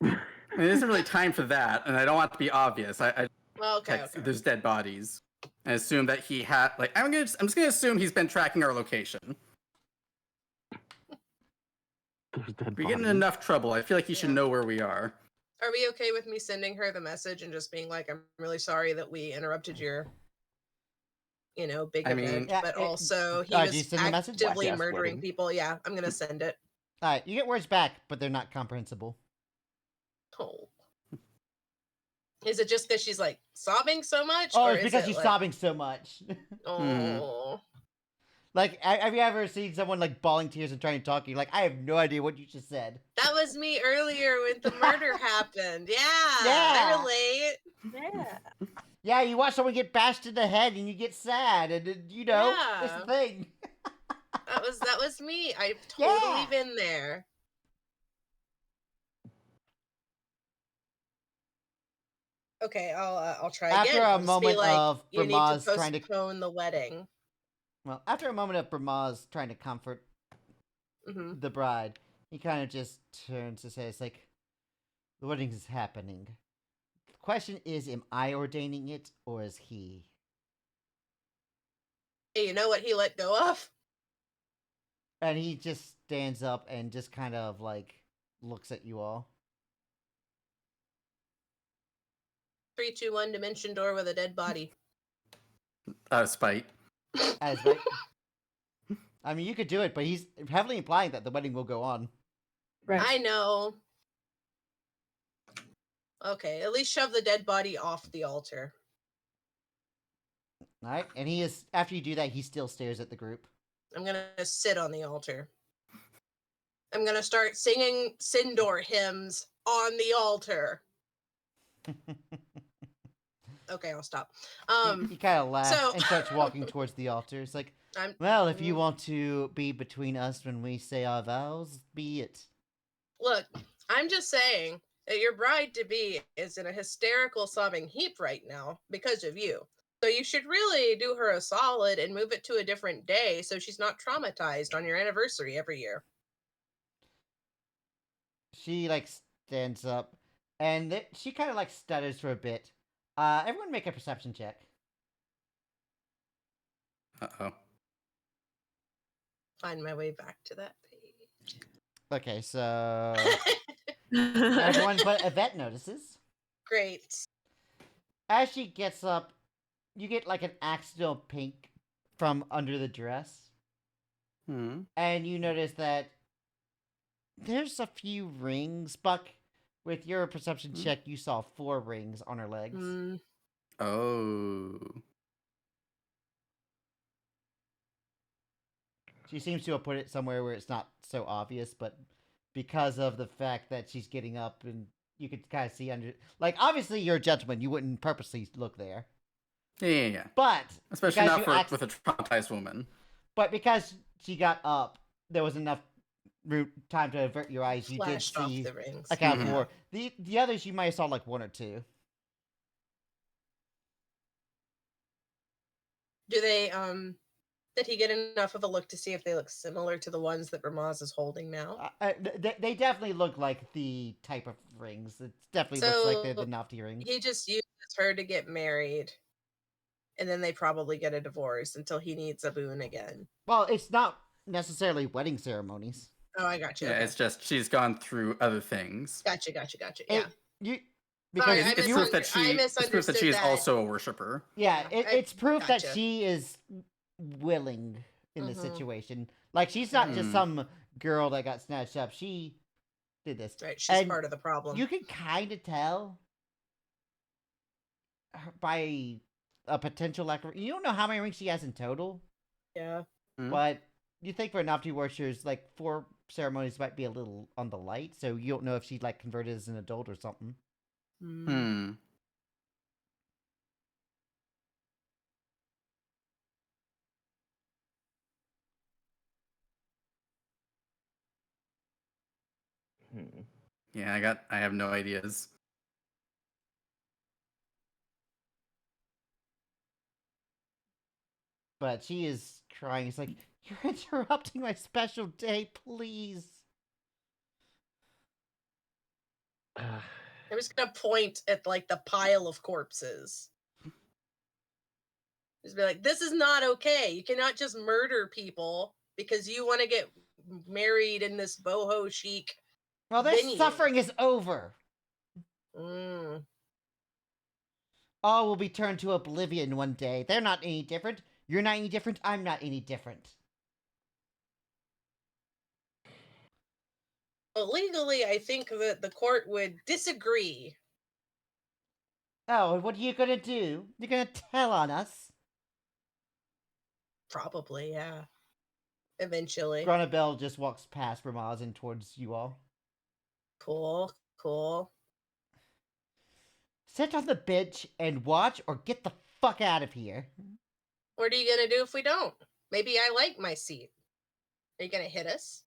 I mean, there isn't really time for that, and I don't want it to be obvious. I Well, okay. text, there's dead bodies. I assume that he had I'm just gonna assume he's been tracking our location. There's dead We get in bodies. enough trouble. I feel like he should Yeah. know where we are. Are we okay with me sending her the message and just being like, "I'm really sorry that we interrupted your, big I mean- event," Yeah, but it- also he do you was send the message? actively Whack-ass murdering wedding. people. Yeah, I'm gonna send it. All right, you get words back, but they're not comprehensible. Oh. Is it just because she's like sobbing so much? Oh, or it's is because it, she's like, sobbing so much. Oh. Like, have you ever seen someone like bawling tears and trying to talk to you? Like, I have no idea what you just said. That was me earlier when the murder happened. Yeah. Yeah. I relate. Yeah. Yeah, you watch someone get bashed in the head and you get sad, and it's Yeah. the thing. That was me. I've totally Yeah. been there. Okay, I'll try After again. a I'll just be moment like, of you need to Bramaz trying to- postpone the wedding. Well, after a moment of Bramaz trying to comfort Hmm. the bride, he kind of just turns to say, "It's like the wedding is happening. The question is, am I ordaining it or is he?" Hey, you know what he let go of? And he just stands up and just kind of like looks at you all. 3, 2, 1 dimension door with a dead body. Spite. As like, I mean, you could do it, but he's heavily implying that the wedding will go on. Right. I know. Okay, at least shove the dead body off the altar. All right, and he is after you do that, he still stares at the group. I'm gonna sit on the altar. I'm gonna start singing Sindor hymns on the altar. Okay, I'll stop. He kind of laughs so and starts walking towards the altar. It's like, I'm well, if you want to be between us when we say our vows, be it. look, I'm just saying that your bride to be is in a hysterical sobbing heap right now because of you. So you should really do her a solid and move it to a different day so she's not traumatized on your anniversary every year. She like stands up, and she kind of like stutters for a bit. Everyone make a perception check. Uh-oh. Find my way back to that page. Okay, so everyone but Yvette notices. Great. As she gets up, you get like an accidental pink from under the dress, and you notice that there's a few rings. Buck, with your perception check, you saw 4 rings on her legs. Oh. She seems to have put it somewhere where it's not so obvious, but because of the fact that she's getting up and you could kind of see under, like, obviously you're a gentleman, you wouldn't purposely look there. Yeah. But especially not with a traumatized woman. But because she got up, there was enough time to avert your eyes. You did Flashed off see the rings. account for the others. You might have saw like 1 or 2. Do they did he get enough of a look to see if they look similar to the ones that Ramaz is holding now? They definitely look like the type of rings. It definitely looks like they're the Nafti rings. He just uses her to get married, and then they probably get a divorce until he needs a boon again. Well, it's not necessarily wedding ceremonies. Oh, I got you. Yeah, okay. It's just she's gone through other things. Gotcha. Yeah. Because it's proof that it's proof that she is also a worshiper. Yeah, it's proof that she is willing in the situation. Like, she's not just some girl that got snatched up. She did this. Right, she's part of the problem. You can kind of tell by a potential lack of... You don't know how many rings she has in total. Yeah. But you think for an Nafti worshippers, like, 4 ceremonies might be a little on the light, so you don't know if she, like, converted as an adult or something. Yeah, I have no ideas. But she is crying. It's like, you're interrupting my special day, please. I'm just gonna point at like the pile of corpses. Just be like, this is not okay. You cannot just murder people because you want to get married in this boho chic. Well, their suffering is over. All will be turned to oblivion one day. They're not any different. You're not any different. I'm not any different. Well, legally, I think that the court would disagree. Oh, what are you gonna do? You're gonna tell on us? Probably, yeah. Eventually. Gronabel just walks past Ramaz and towards you all. Cool. Sit on the bench and watch, or get the fuck out of here. What are you gonna do if we don't? Maybe I like my seat. Are you gonna hit us?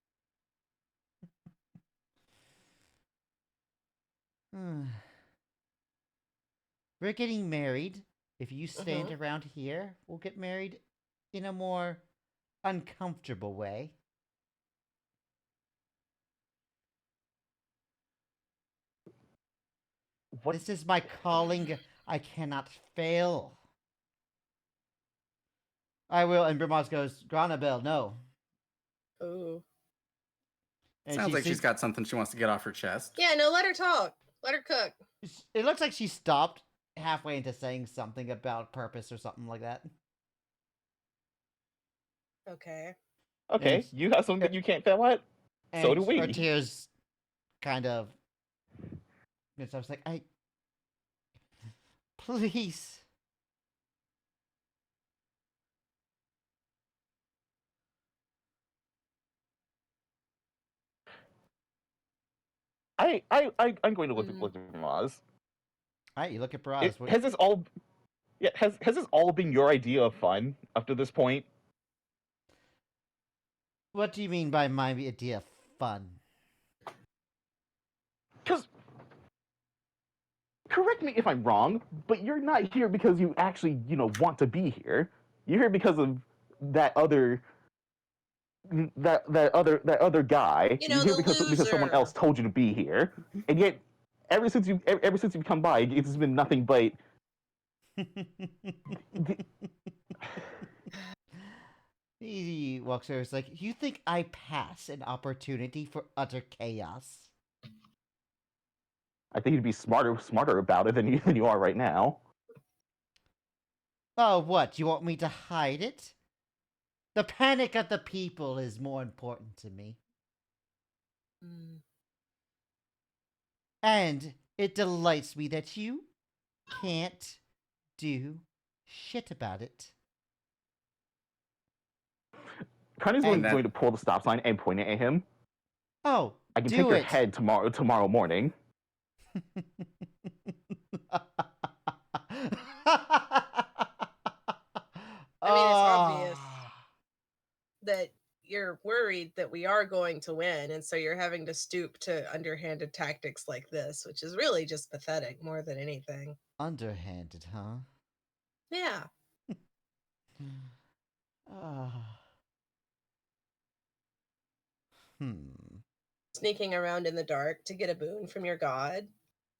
We're getting married. If you stand around here, we'll get married in a more uncomfortable way. This is my calling. I cannot fail. I will. And Brimaz goes, Granabel, no. Ooh. Sounds like she's got something she wants to get off her chest. Yeah, no, let her talk. Let her cook. It looks like she stopped halfway into saying something about purpose or something like that. Okay. Okay, you have something you can't fail at? So do we. Her tears kind of... And so I was like, Please. I'm going to look at Oz. Alright, you look at Braz. Has this all? Yeah, has this all been your idea of fun up to this point? What do you mean by my idea of fun? Because, correct me if I'm wrong, but you're not here because you actually, want to be here. You're here because of that other that other guy. You You're know, here the because someone else loser. told you to be here, and yet ever since you've come by, it's been nothing but. He walks over. It's like, you think I pass an opportunity for utter chaos? I think you'd be smarter about it than you are right now. Oh, what? You want me to hide it? The panic of the people is more important to me. Mm. And it delights me that you can't do shit about it. Connie's And going to pull the stop sign and point it at him. Oh, I can do take your it. head tomorrow morning. I mean, it's obvious that you're worried that we are going to win, and so you're having to stoop to underhanded tactics like this, which is really just pathetic more than anything. Underhanded, huh? Yeah. Sneaking around in the dark to get a boon from your god,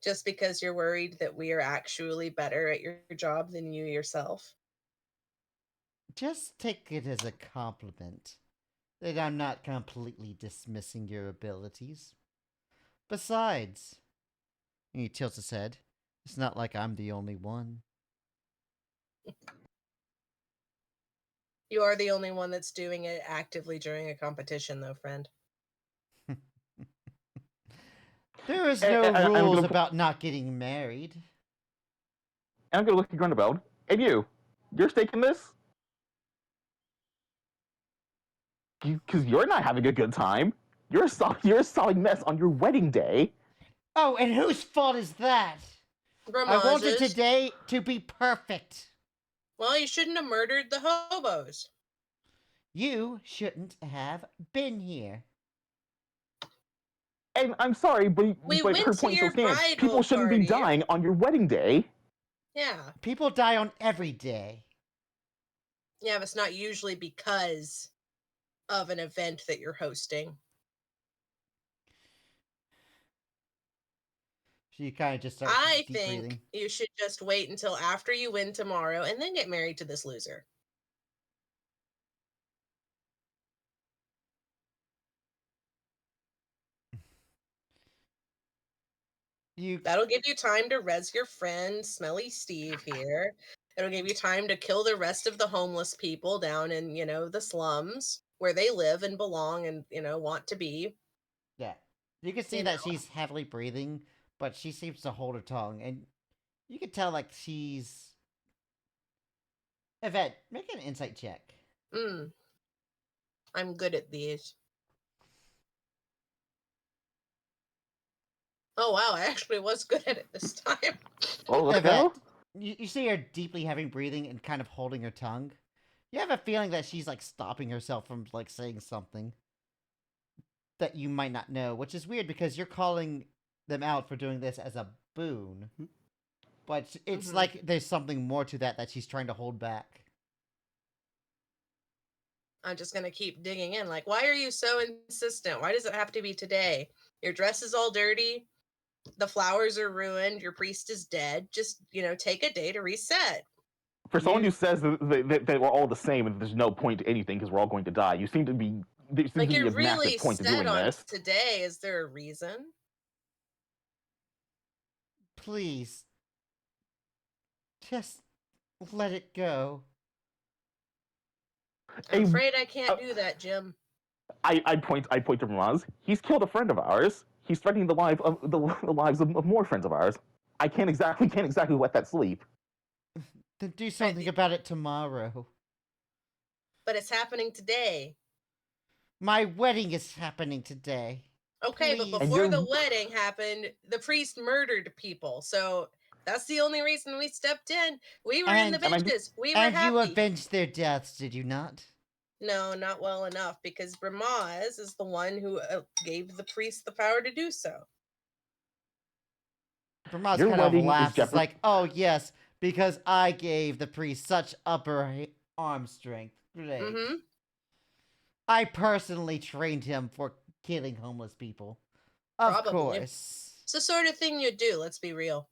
just because you're worried that we are actually better at your job than you yourself. Just take it as a compliment that I'm not completely dismissing your abilities. Besides, he tilts his head, it's not like I'm the only one. You are the only one that's doing it actively during a competition, though, friend. There is no rules about not getting married. And I'm going to look at Grundabeld. And you're staking this? Because you're not having a good time. You're a solid mess on your wedding day. Oh, and whose fault is that? I wanted Gramage's. today to be perfect. Well, you shouldn't have murdered the hobos. You shouldn't have been here. And I'm sorry, but We her went to point still your stands. bridal People shouldn't be party. dying on your wedding day. Yeah. People die on every day. Yeah, but it's not usually because of an event that you're hosting. So you kind of just start I deep think breathing. you should just wait until after you win tomorrow and then get married to this loser. That'll give you time to res your friend, Smelly Steve here. It'll give you time to kill the rest of the homeless people down in, the slums where they live and belong and, want to be. Yeah. You can see that she's heavily breathing, but she seems to hold her tongue. And you can tell, like, she's... Yvette, make an insight check. I'm good at these. Oh, wow, I actually was good at it this time. Oh, let's go. You see her deeply heavy breathing and kind of holding her tongue. You have a feeling that she's, like, stopping herself from, like, saying something that you might not know, which is weird because you're calling them out for doing this as a boon. But it's like there's something more to that she's trying to hold back. I'm just going to keep digging in. Like, why are you so insistent? Why does it have to be today? Your dress is all dirty. The flowers are ruined. Your priest is dead. Just, take a day to reset. For someone who says that we're all the same and there's no point to anything because we're all going to die, there seems to be you're a really massive point to set doing on this. Today. Is there a reason? Please. Just let it go. I'm afraid I can't do that, Jim. I point to Ramaz. He's killed a friend of ours. He's threatening the lives of more friends of ours. I can't exactly let that sleep. Then do something about it tomorrow. But it's happening today. My wedding is happening today. Okay, Please. but before the wedding happened, the priest murdered people. So That's the only reason we stepped in. We were in the And benches. We were and happy. you avenged their deaths, did you not? No, not well enough, because Ramaz is the one who gave the priest the power to do so. Vermont's Your kind of wedding is laughs. It's jeopard. like, oh yes, because I gave the priest such upper arm strength. Great. Mm-hmm. I personally trained him for killing homeless people. Of Probably. course. It's the sort of thing you do, let's be real.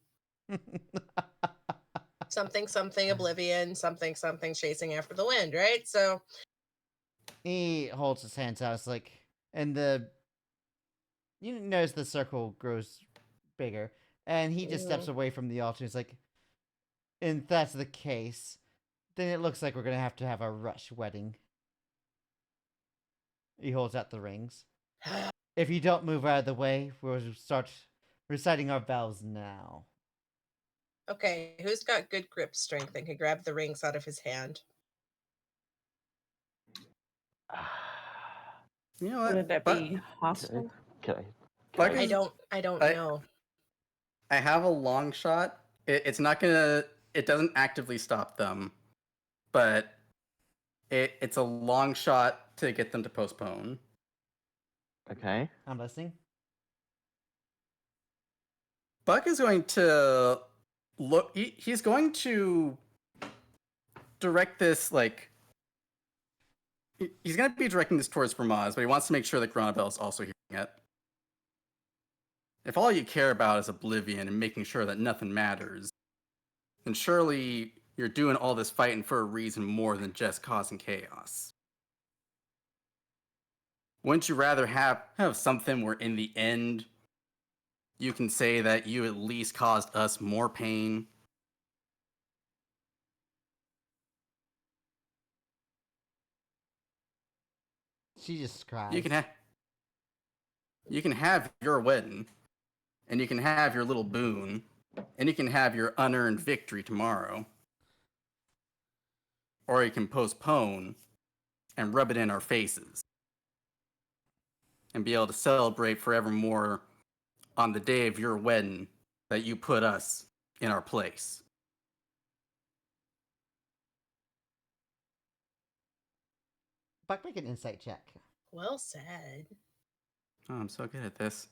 Something oblivion, something chasing after the wind, right? So He holds his hands out. It's like, and you notice the circle grows bigger, and he just steps away from the altar. He's like, and if that's the case, then it looks like we're gonna have to have a rush wedding. He holds out the rings. If you don't move out of the way, we'll start reciting our vows now. okay, who's got good grip strength and can grab the rings out of his hand? You know what? Would that But be hostile? Okay. Buck I is- don't I- know. I have a long shot. It's not gonna. It doesn't actively stop them, but it's a long shot to get them to postpone. Okay. I'm listening. Buck is going to look. He's going to direct this like. He's going to be directing this towards Vermaz, but he wants to make sure that Gronabel is also hearing it. If all you care about is oblivion and making sure that nothing matters, then surely you're doing all this fighting for a reason more than just causing chaos. Wouldn't you rather have something where in the end you can say that you at least caused us more pain? She just cries. You can have your wedding, and you can have your little boon, and you can have your unearned victory tomorrow. Or you can postpone and rub it in our faces and be able to celebrate forevermore on the day of your wedding that you put us in our place. Buck, make an insight check. Well said. Oh, I'm so good at this.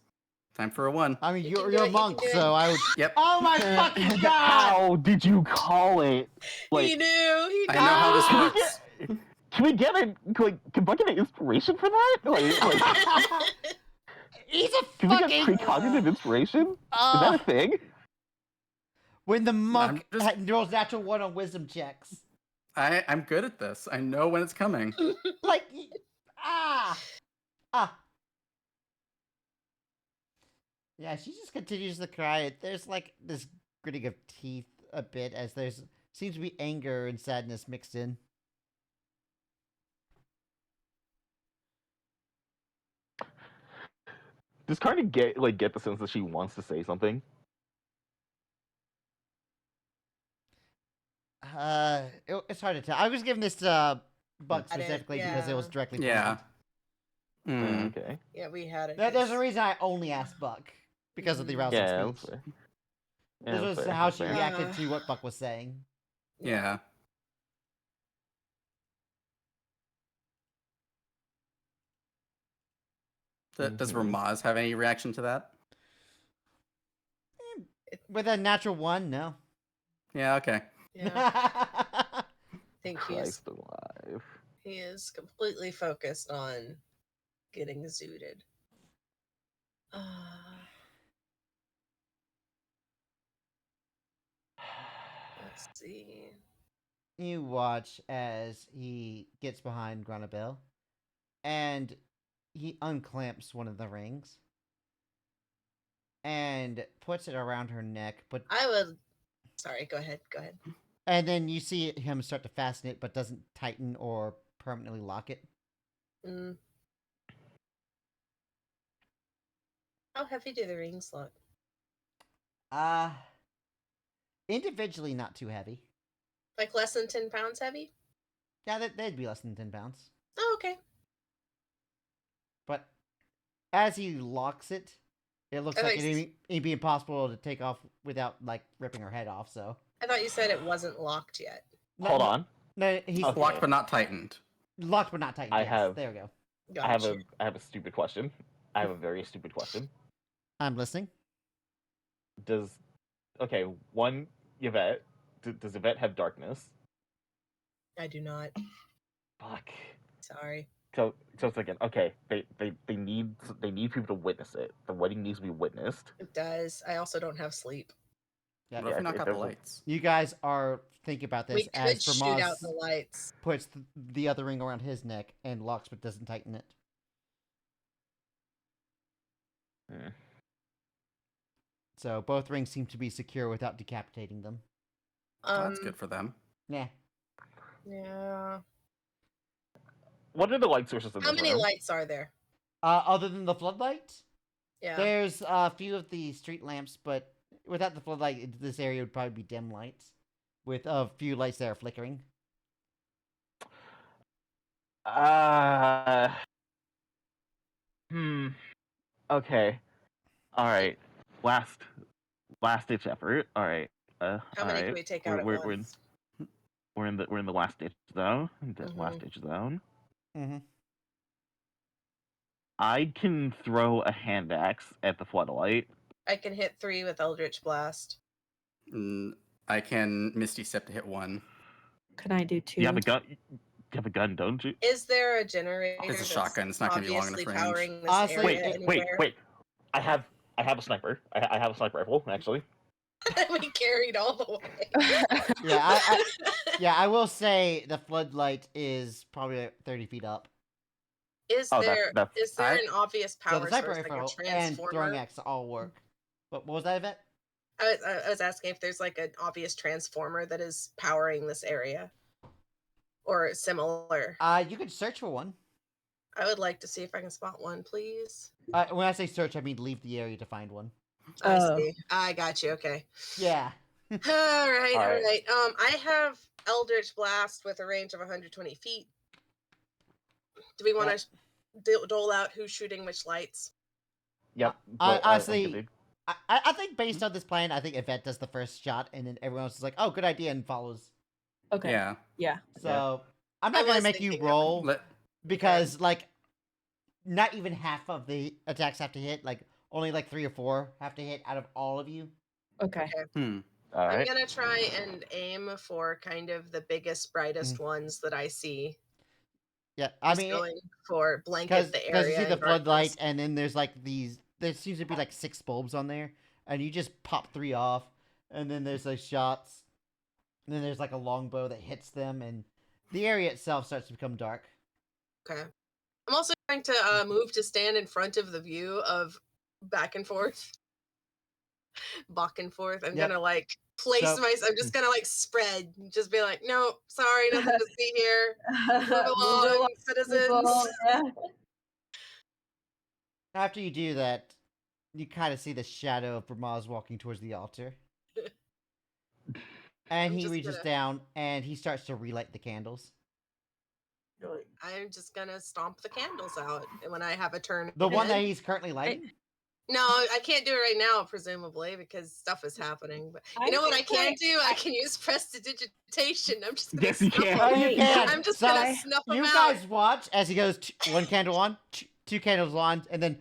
Time for a 1. I mean, You you're can do a it, you monk, can do so it. I would. Yep. Oh my fucking god! How did you call it? He knew. He I knew. know how this Can we works. Can we get can Buck get an inspiration for that? He's a Can we get fucking. precognitive inspiration? Is that a thing? When the monk just- rolls natural 1 on wisdom checks, I'm good at this. I know when it's coming. like ah. Yeah, she just continues to cry. There's like this gritting of teeth a bit as there's seems to be anger and sadness mixed in. Does Cardi get the sense that she wants to say something? It's hard to tell. I was giving this to Buck I didn't- specifically because it was yeah. directly. Yeah. pointed. Okay. Yeah, we had it. There's a reason I only asked Buck because of the rousing Yeah. That's speech. fair. This Yeah, was that's fair, how that's she fair. reacted to what Buck was saying. Yeah. Does Ramaz have any reaction to that? With a natural 1, no. Yeah, okay. Yeah, I think Christ alive. he is completely focused on getting zooted. Let's see. You watch as he gets behind Granabel, and he unclamps one of the rings and puts it around her neck. But I would. Sorry, go ahead. Go ahead. and then you see him start to fasten it, but doesn't tighten or permanently lock it. Mm. How heavy do the rings look? Individually, not too heavy. Like less than 10 pounds heavy? Yeah, they'd be less than 10 pounds. Oh, okay. But as he locks it, It looks I like thought it'd be impossible to take off without like ripping her head off. So I thought you said it wasn't locked yet. Hold on. No, he's Okay. Locked but not tightened. locked but not tightened. I Yes, have- there we go. I have Gotcha. a stupid question. I have a very stupid question. I'm listening. Does one Yvette? Does Yvette have darkness? I do not. Fuck. Sorry. So it's again. Okay, they need people to witness it. The wedding needs to be witnessed. It does. I also don't have sleep. Yeah. What if we knock it out the doesn't- lights? You guys are thinking about this We as could shoot out Vermaz the lights. puts the other ring around his neck and locks but doesn't tighten it. Hmm. So both rings seem to be secure without decapitating them. That's good for them. Yeah. Yeah. What are the light sources in How this many room? lights are there? Other than the floodlight, Yeah. there's a few of the street lamps, but without the floodlight, this area would probably be dim lights, with a few lights that are flickering. Okay. All right. Last ditch effort. All right. How all many right. can we take out at once? We're in the last ditch zone. Last Mhm. ditch zone. Mm-hmm. I can throw a hand axe at the floodlight. I can hit 3 with Eldritch Blast. I can Misty Step to hit 1. Can I do 2? You have a gun. You have a gun, don't you? Is there a generator? It's a that's shotgun, it's not gonna be long obviously enough range. powering this Honestly, area Wait. anywhere? I have a sniper. I have a sniper rifle actually. We carried all the way. Yeah, I will say the floodlight is probably like 30 feet up. Is Oh, there that's- an obvious So power the sniper source, like a rifle and transformer? throwing axe all work. What was that event? I was asking if there's like an obvious transformer that is powering this area, or similar. You could search for one. I would like to see if I can spot one, please. When I say search, I mean leave the area to find one. I Oh. see. I got you. Okay. Yeah. All right. All All right. right. I have Eldritch Blast with a range of 120 feet. Do we want to dole out who's shooting which lights? Yep. Honestly, I think based on this plan, I think Yvette does the first shot, and then everyone else is like, "Oh, good idea," and follows. Okay. Yeah. Yeah. So I'm I not gonna was make you thinking that roll Let, because like not even half of the attacks have to hit. Like only like 3 or 4 have to hit out of all of you. Okay. All I'm right. gonna try and aim for kind of the biggest, brightest ones that I see. Yeah, I Just mean, going for blanket because the you area. see the in floodlight, darkness. and then there's like these. There seems to be like 6 bulbs on there, and you just pop 3 off, and then there's like shots, and then there's like a longbow that hits them, and the area itself starts to become dark. Okay. I'm also trying to move to stand in front of the view of back and forth. Back and forth. I'm Yep. gonna like place So- I'm just gonna like spread. Just be like, no, sorry, nothing to see here. Move along, citizens. Yeah. After you do that, you kind of see the shadow of Brahmaz walking towards the altar. And I'm he just reaches gonna- down and he starts to relight the candles. I'm just gonna stomp the candles out when I have a turn. The one that ahead. he's currently lighting? No, I can't do it right now, presumably, because stuff is happening. But you know what I can do? I can use prestidigitation. I'm just gonna Yes, you snuff can. them. Oh, you can. I'm just So, gonna snuff them You out. guys watch as he goes 1 candle on, 2 candles on, and then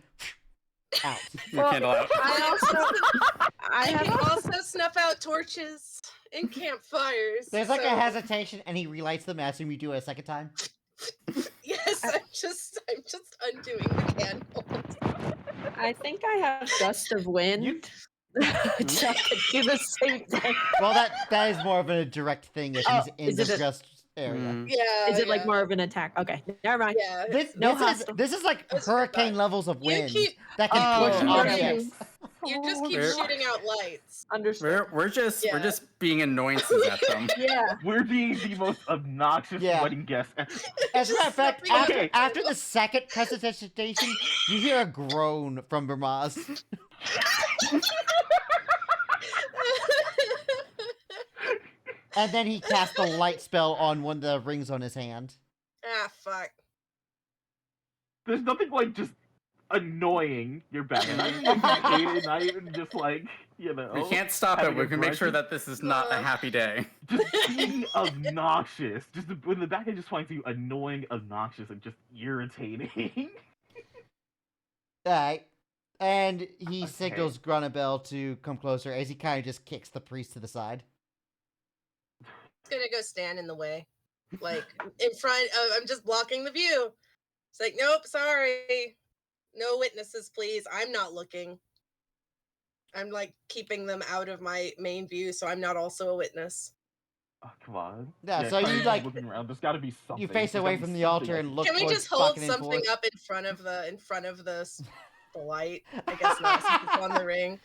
out. your candle out. I I can have also snuff out torches and campfires. There's like a so- hesitation, and he relights them. I assume you do it a second time. Yes, I'm just undoing the candle. I think I have gust of wind. You- I could do the same thing. Well, that is more of a direct thing if he's in is the it a- gust area. Yeah. Is it like yeah, more of an attack? Okay, never mind. Yeah. No This hostile. is like It's hurricane fine. levels of You wind keep- that can push Oh, objects. You just keep We're- shooting out lights. Understood. We're just Yeah. being annoyances at them. Yeah. We're being the most obnoxious Yeah. wedding guests. As a matter of fact, Just after, Okay. after the second presentation, you hear a groan from Brahmaz. And then he casts a light spell on one of the rings on his hand. Ah, fuck. There's nothing like just annoying your bad. Not even like you hate it, not even just like, you know. We can't stop it. having We can make sure aggression. that this is not a happy day. Just being obnoxious. Just when the bad guy just finds you annoying, obnoxious, and just irritating. Alright. And he Okay. signals Grunabel to come closer as he kind of just kicks the priest to the side. It's gonna go stand in the way. Like, in front of, I'm just blocking the view. It's like, nope, sorry. No witnesses, please. I'm not looking. I'm like keeping them out of my main view, so I'm not also a witness. Oh, come on. Yeah, so kind you, of like- looking around. There's got to be something. You face There's away gotta be from the something altar I and look Can we towards just hold fucking something forth. up in front of the light? I guess not, since it's on the ring.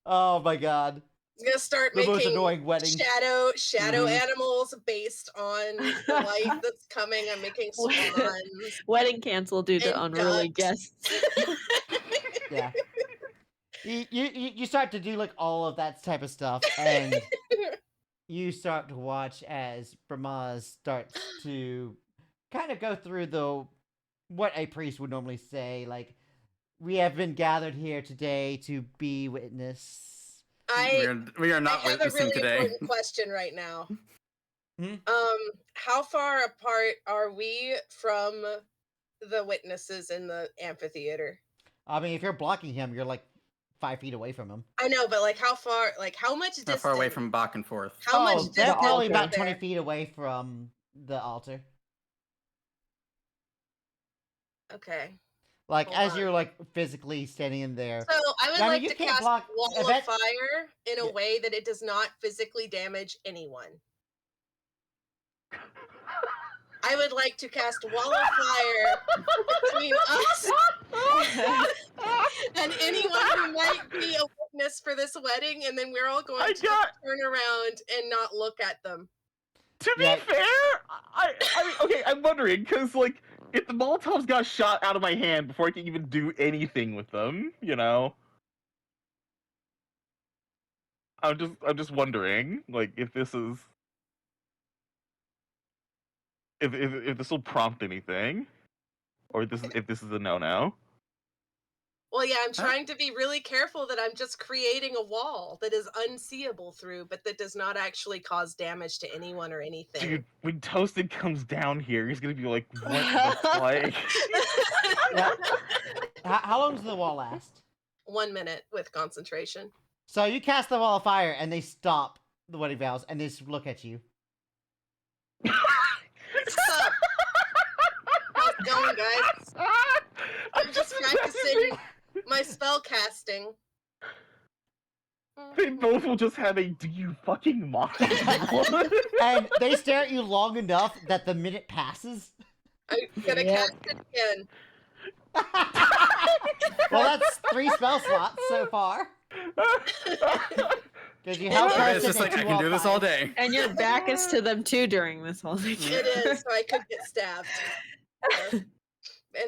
Oh my god. It's gonna start The most making annoying wedding. shadow Mhm. animals based on the light that's coming. I'm making swans. Wedding canceled due to And unruly ducks. guests. Yeah. You start to do like all of that type of stuff, and you start to watch as Brahmaz starts to kind of go through what a priest would normally say, like, we have been gathered here today to be witness. We are I not have a witnessing really today. important question right now. Hmm? How far apart are we from the witnesses in the amphitheater? I mean, if you're blocking him, you're like 5 feet away from him. I know, but like how far? Like how much How distance? far away from back and forth? How much Oh, distance? they're probably is about there? 20 feet away from the altar. Okay. Like, Hold as on. you're like physically standing in there. So I would I mean, like you to can't cast block Wall of event- Fire in a Yeah. way that it does not physically damage anyone. I would like to cast Wall of Fire between us and anyone who might be a witness for this wedding, and then we're all going to turn around and not look at them. To be Yeah. fair, I mean, okay, I'm wondering, because, like, if the Molotovs got shot out of my hand before I could even do anything with them, you know? I'm just wondering, like, if this is... If this will prompt anything, or if this is a no-no. Well, yeah, I'm trying to be really careful that I'm just creating a wall that is unseeable through, but that does not actually cause damage to anyone or anything. Dude, when Toasted comes down here, he's gonna be like, what the fuck? Yeah. How long does the wall last? 1 minute with concentration. So you cast the wall of fire, and they stop the wedding vows, and they just look at you. What's up? How's it going, guys? I'm just practicing my spell casting. They both will just have a "do you fucking mock?" And they stare at you long enough that the minute passes. I'm gonna Yep. cast it again. Well, that's 3 spell slots so far. Because you held Yeah, person It's just like, and I 2 can do this all wildfires. day. And your back is to them too during this whole thing. It is, so I could get stabbed. And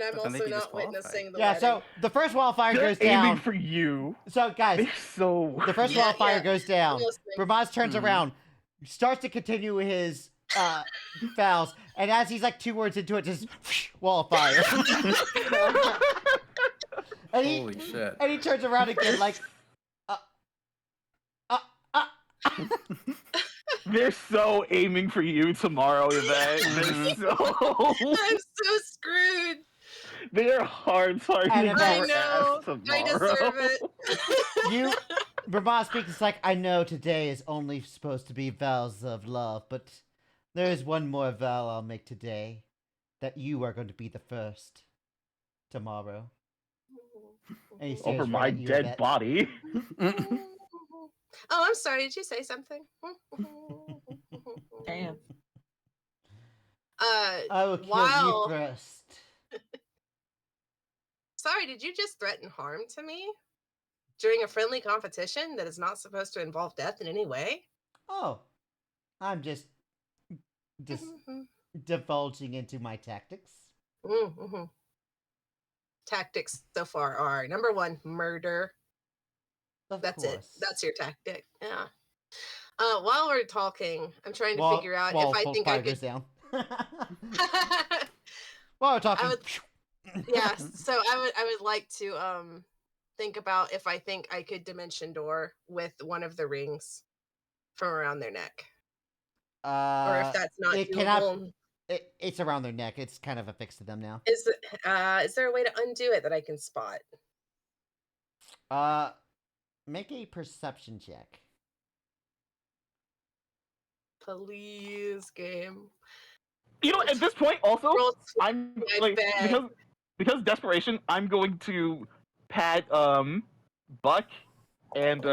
I'm But then they'd also be not disqualified. witnessing the Yeah, wedding. so the first wildfire They're goes aiming down. for you. So, guys, They're so. the first Yeah, wildfire yeah. goes down. I'm listening. Brahmaz turns Mhm. around, starts to continue his vows, and as he's like 2 words into it, just wall of fire. and he Holy shit. and he turns around again, like, They're so aiming for you tomorrow, Yvette. They're so. I'm so screwed. They are hard targeting And your Yvette- I know. ass tomorrow. I deserve it. you. Brahmaz speaks. It's like, I know today is only supposed to be vows of love, but there is one more vow I'll make today, that you are going to be the first tomorrow. And he stares Over right my at you, dead Yvette. body. Oh, I'm sorry. Did you say something? Damn. I will kill Wow. you first. Sorry, did you just threaten harm to me during a friendly competition that is not supposed to involve death in any way? Oh, I'm just divulging into my tactics. Mm-hmm. Tactics so far are number 1, murder. Of That's course. it. That's your tactic. Yeah. While we're talking, I'm trying to figure out wall if I think I fire goes could. down. While we're talking, I would- Yeah, so I would like to think about if I think I could dimension door with one of the rings from around their neck. Or if that's not it cannot. doable. It's around their neck. It's kind of affixed to them now. Is there a way to undo it that I can spot? Make a perception check. Please, game. You know, at this point, also, Roll I'm my like bag. because desperation. I'm going to pat Buck and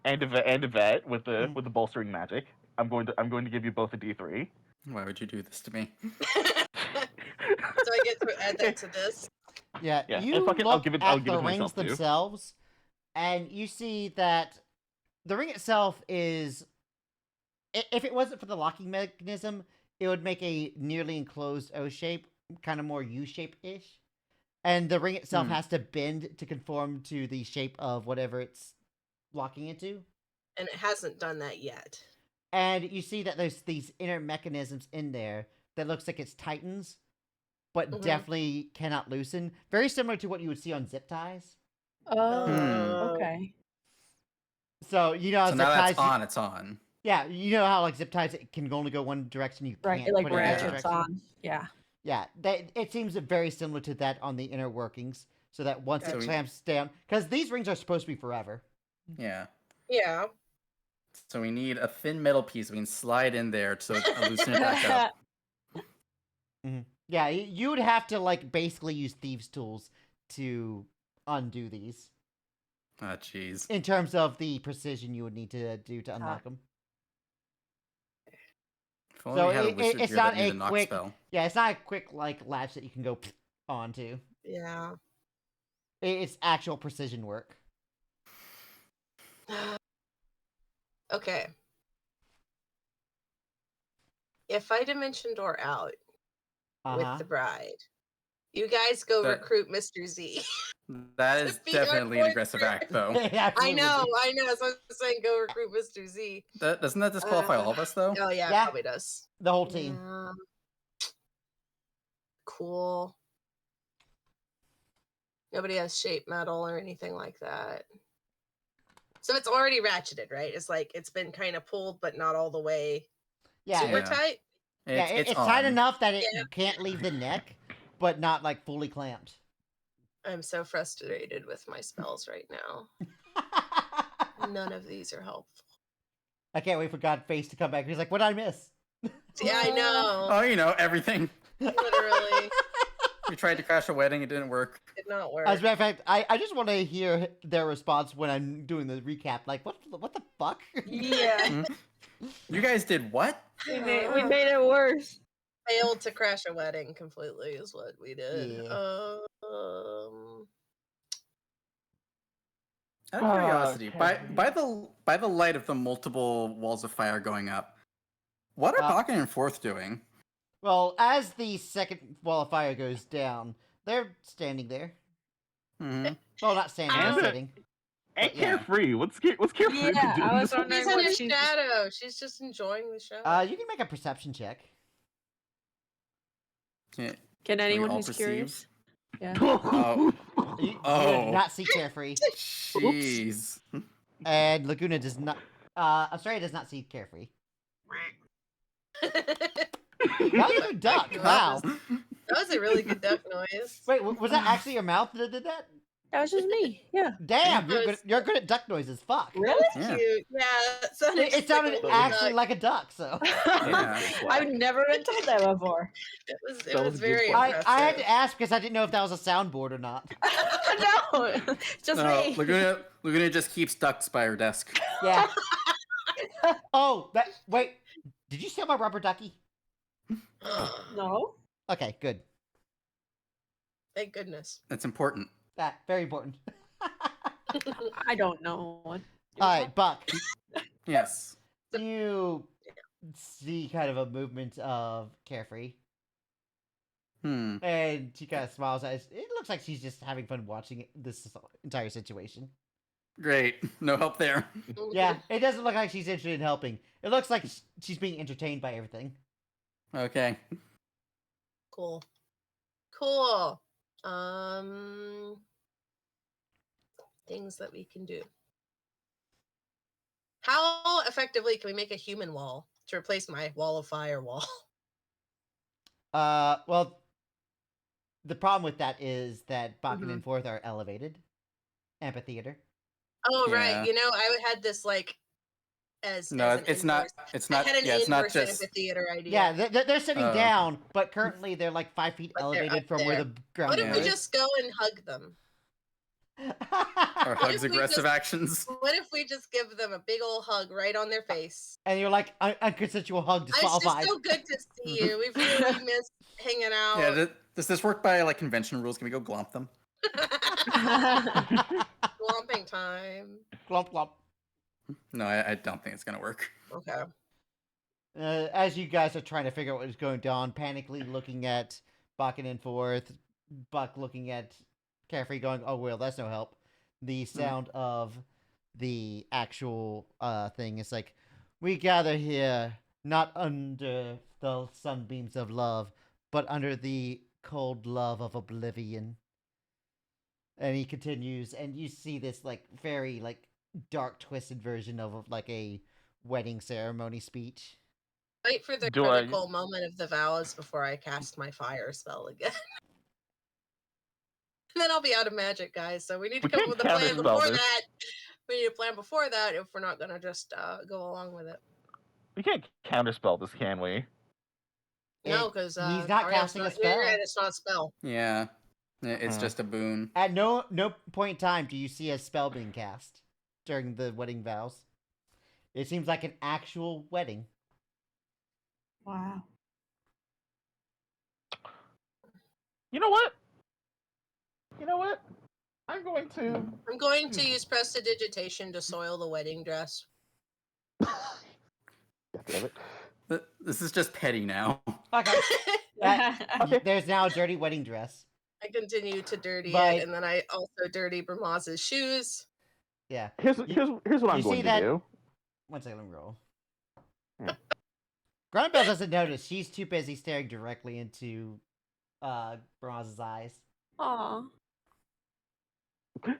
Yvette with the bolstering magic. I'm going to give you both a D3. Why would you do this to me? So I get to add that to this. Yeah, Yeah, you and fuck it, look I'll give it at to the rings myself too. themselves, and you see that the ring itself is. If it wasn't for the locking mechanism, it would make a nearly enclosed O shape, kind of more U shape-ish. And the ring itself has to bend to conform to the shape of whatever it's locking into. And it hasn't done that yet. And you see that there's these inner mechanisms in there that looks like it's tightens, but definitely cannot loosen. Very similar to what you would see on zip ties. Oh, okay. So you know how So zip now ties. that's on. It's on. Yeah, you know how like zip ties it can only go one direction. You Right, can't it like put it in the other ratchets direction. on. Yeah. Yeah, it seems very similar to that on the inner workings. So that once Gotcha. it clamps down, because these rings are supposed to be forever. Yeah. Yeah. So we need a thin metal piece we can slide in there to loosen it back up. Yeah, you would have to like basically use thieves' tools to undo these. Ah, jeez. In terms of the precision you would need to do to unlock them. If only we had a wizard it's here not that knew a the knock quick. spell. Yeah, it's not a quick like latch that you can go onto. Yeah. It's actual precision work. Okay. If I dimension door out with the bride, you guys go recruit Mr. Z. That is definitely an aggressive act, though. I know. So I'm saying go recruit Mr. Z. Doesn't that disqualify all of us, though? Oh, yeah, it probably does. The whole team. Cool. Nobody has shape metal or anything like that. So it's already ratcheted, right? It's like it's been kind of pulled, but not all the way super tight. It's tight enough that you can't leave the neck, but not like fully clamped. I'm so frustrated with my spells right now. None of these are helpful. I can't wait for Godface to come back. He's like, what did I miss? Yeah, I know. Oh, you know, everything. Literally. We tried to crash a wedding, it didn't work. Did not work. As a matter of fact, I just want to hear their response when I'm doing the recap. Like, what the fuck? Yeah. You guys did what? We made it worse. Failed to crash a wedding completely is what we did. Yeah. Out of curiosity, by the light of the multiple walls of fire going up, what are Pocket and Forth doing? Well, as the second wall of fire goes down, they're standing there. Mm-hmm. Well, not standing, they're sitting. And Carefree. What's Carefree doing? I was wondering She's in what a she's... shadow. She's just enjoying the show. You can make a perception check. Can anyone all who's perceive? curious? Yeah. You do not see Carefree. Jeez. And Laguna does not. Australia does not see Carefree. That was a good duck. Wow. That was a really good duck noise. Wait, was that actually your mouth that did that? That was just me. Yeah. Damn, you're good at duck noises. Fuck. Really? Yeah. Cute. Yeah. It sounded actually like a duck. So. Yeah. I've never been told that before. It was very impressive. I had to ask because I didn't know if that was a soundboard or not. No, it's just me. Laguna just keeps ducks by her desk. Yeah. Oh, wait. Did you steal my rubber ducky? No. Okay, good. Thank goodness. That's important. Very important. I don't know. All right, Buck. Yes. You see kind of a movement of Carefree. And she kind of smiles at us. It looks like she's just having fun watching this entire situation. Great. No help there. Yeah, it doesn't look like she's interested in helping. It looks like she's being entertained by everything. Okay. Cool. Things that we can do. How effectively can we make a human wall to replace my wall of fire wall? Well, the problem with that is that Bakken Mhm. and Forth are elevated amphitheater. Oh, right. Yeah. You know, I had this like as No, an it's not. inverse. It's I not. had an Yeah, it's not inverse just. amphitheater Yeah, idea, they're sitting Oh. down, but currently they're like 5 feet but they're up elevated from where there. the ground What if we Yeah. is. just go and hug them? Or What Hug's if we aggressive just actions. what if we just give them a big old hug right on their face? And you're like, unconsensual hug It's just disqualified. so good to see you. We've really missed hanging Yeah. out. Does this work by like convention rules? Can we go glomp them? Glomping time. Glump, glump. No, I don't think it's gonna work. Okay. As you guys are trying to figure out what is going on, panically looking at Bakken and Forth, Buck looking at Carefree going, oh, well, that's no help. The sound of the actual thing is like, we gather here not under the sunbeams of love, but under the cold love of oblivion. And he continues, and you see this like very like dark twisted version of like a wedding ceremony speech. Wait for the Do I- critical moment of the vows before I cast my fire spell again. And then I'll be out of magic, guys. So we need to We come up can't with a plan counterspell before this. that. We need a plan before that if we're not gonna just go along with it. We can't counterspell this, can we? No, because he's not casting a spell. It's not a spell. Yeah. It's just a boon. At no point in time do you see a spell being cast during the wedding vows. It seems like an actual wedding. Wow. You know what? I'm going to use prestidigitation to soil the wedding dress. God damn it. This is just petty now. Okay. Okay. There's now a dirty wedding dress. I continue to dirty But- it, and then I also dirty Bramaz's shoes. Yeah. Here's what I'm you see going to that- do. One second, let me roll. Yeah. Grunbell doesn't notice. She's too busy staring directly into Bronze's eyes. Aw.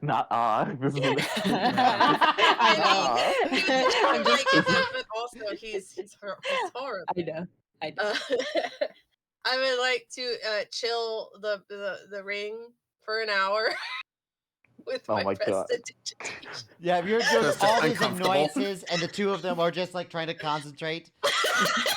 Not this is I know. I'm just, but also he's horrible. I know. I know. I would like to chill the ring for an hour with Oh my my God. prestidigitation. Yeah, you're doing Just all these uncomfortable. annoyances, and the two of them are just like trying to concentrate. I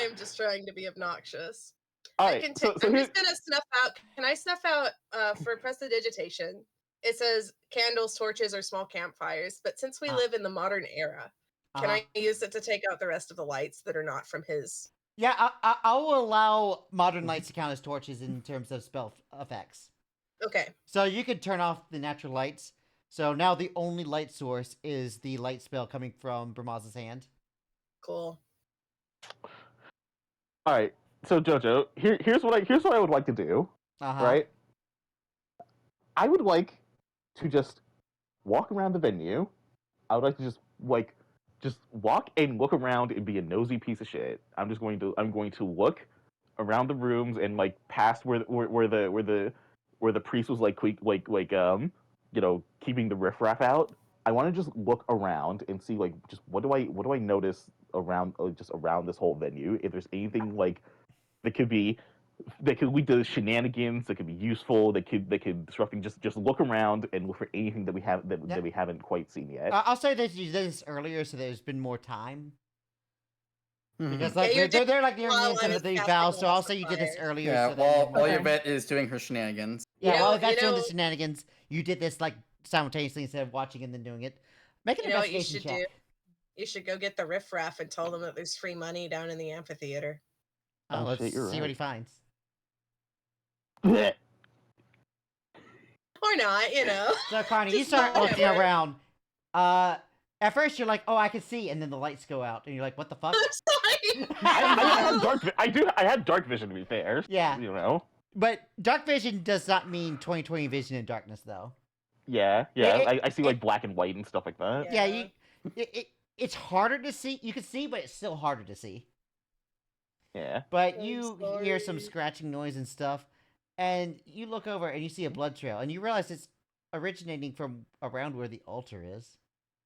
am just trying to be obnoxious. All I right. can So I'm here's just gonna snuff out. Can I snuff out for prestidigitation? It says candles, torches, or small campfires. But since we Ah. live in the modern era, can Uh-huh. I use it to take out the rest of the lights that are not from his? Yeah, I will allow modern lights to count as torches in terms of spell effects. Okay. So you could turn off the natural lights. So now the only light source is the light spell coming from Bramaz's hand. Cool. all right. So Jojo, here's what I would like to do. Uh-huh. Right. I would like to just walk around the venue. I would like to just walk and look around and be a nosy piece of shit. I'm going to look around the rooms and like past where the priest was keeping the riffraff out. I want to just look around and see like just what do I notice around just around this whole venue. If there's anything like that could lead to shenanigans, that could be useful, that could disrupting. Just look around and look for anything that we haven't quite seen yet. I'll say that you did this earlier, so there's been more time. Mhm. Because like Yeah, they're like near the while end I of was the casting vows, so all I'll the say you did this fires. earlier. Yeah, so that you have more while time. Yvette is doing her shenanigans. Yeah, You while know- Yvette's doing the you know- shenanigans, you did this like simultaneously instead of watching and then doing it. Make an You know what you investigation should check. do? You should go get the riffraff and tell them that there's free money down in the amphitheater. Oh, Let's shit, you're see what right. he finds. Or not, you know. So Carney, you Just start looking whatever. around. At first you're like, oh, I can see, and then the lights go out, and you're like, what the fuck? Sorry. I had dark vision, to be fair. Yeah. You know. But dark vision does not mean 20/20 vision in darkness, though. Yeah. It- I see like black and white and stuff like that. Yeah. It's harder to see. You can see, but it's still harder to see. Yeah. But I'm you hear some sorry. scratching noise and stuff, and you look over and you see a blood trail, and you realize it's originating from around where the altar is.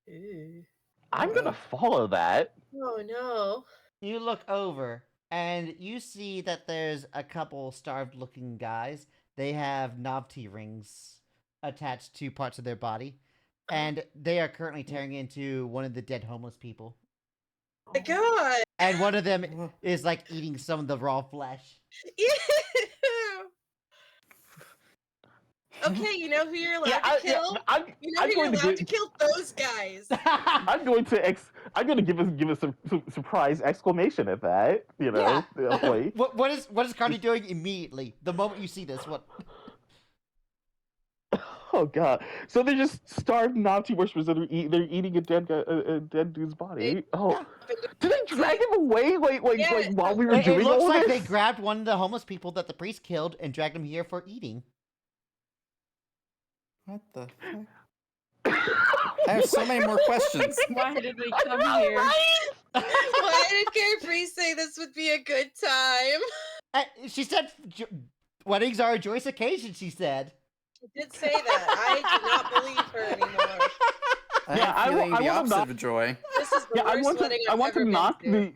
Ooh. I'm gonna follow that. Oh no. You look over and you see that there's a couple starved-looking guys. They have Navti rings attached to parts of their body, and they are currently tearing into one of the dead homeless people. My God. And one of them is like eating some of the raw flesh. Ew. Okay, you know who you're allowed to kill? You know I'm who you're going to allowed to give. kill? Those guys. I'm going to give us some surprise exclamation at that. You know, like, what is Cardi doing immediately? The moment you see this, what? oh god! So they're just starved Nazi worshippers that are they're eating a dead dude's body. Oh, Yeah. did they drag him away? Yeah, Like while we were It doing looks all like this? they grabbed one of the homeless people that the priest killed and dragged him here for eating. What the heck? I have so many more questions. Why did we come here? Why did Carefree say this would be a good time? She said, "Weddings are a joyous occasion." She said. She did say that. I do not believe her anymore. I Yeah, have feeling I the wanna opposite knock- of joy. This is the Yeah, worst wedding I I've want to ever knock been to.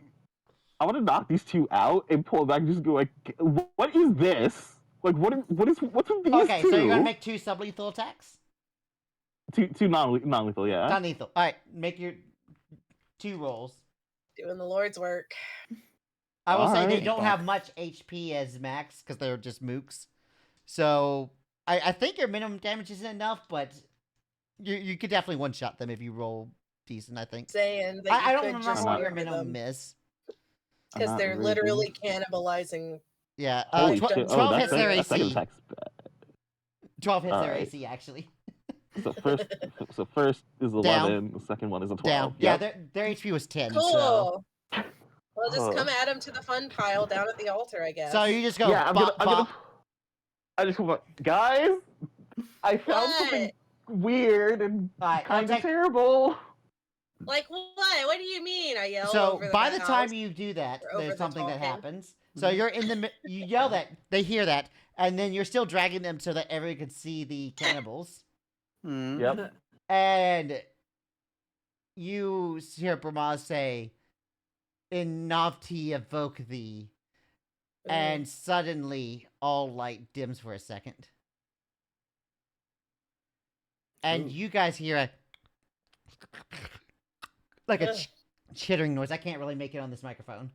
I want to knock these two out and pull back and just go like, what is this? Like, what's with these Okay, two? so you're gonna make 2 sublethal attacks. Two non-lethal, yeah. Non-lethal. All right, make your 2 rolls. Doing the Lord's work. I will say they Alright. don't have much HP as max because they're just mooks. So I think your minimum damage isn't enough, but you could definitely one-shot them if you roll decent, I think. Saying that I you don't could remember just what your murder minimum them is. because Not they're really. literally cannibalizing. Yeah, Holy I've shit! done 12 some hits their that second AC. attack's bad. 12 hits their Alright. AC, actually. So first is 11. The second one is a 12. Down. Yep. Yeah, their HP was 10, Cool. so... Well, just Oh. come at him to the fun pile down at the altar, I guess. So you just go Yeah, I'm bop, gonna. bop. I just want, guys. I found What? something weird and Alright, kind of take- terrible. Like what? What do you mean? I yell So over by the house. time you do that, or over there's the something that talking. happens. So you're in the you yell that, they hear that, and then you're still dragging them so that everyone can see the cannibals. Hmm. Yep. And you hear Brahma say, "In Navti evoke thee," and suddenly all light dims for a second. And Ooh. you guys hear a like a Ugh. chittering noise. I can't really make it on this microphone.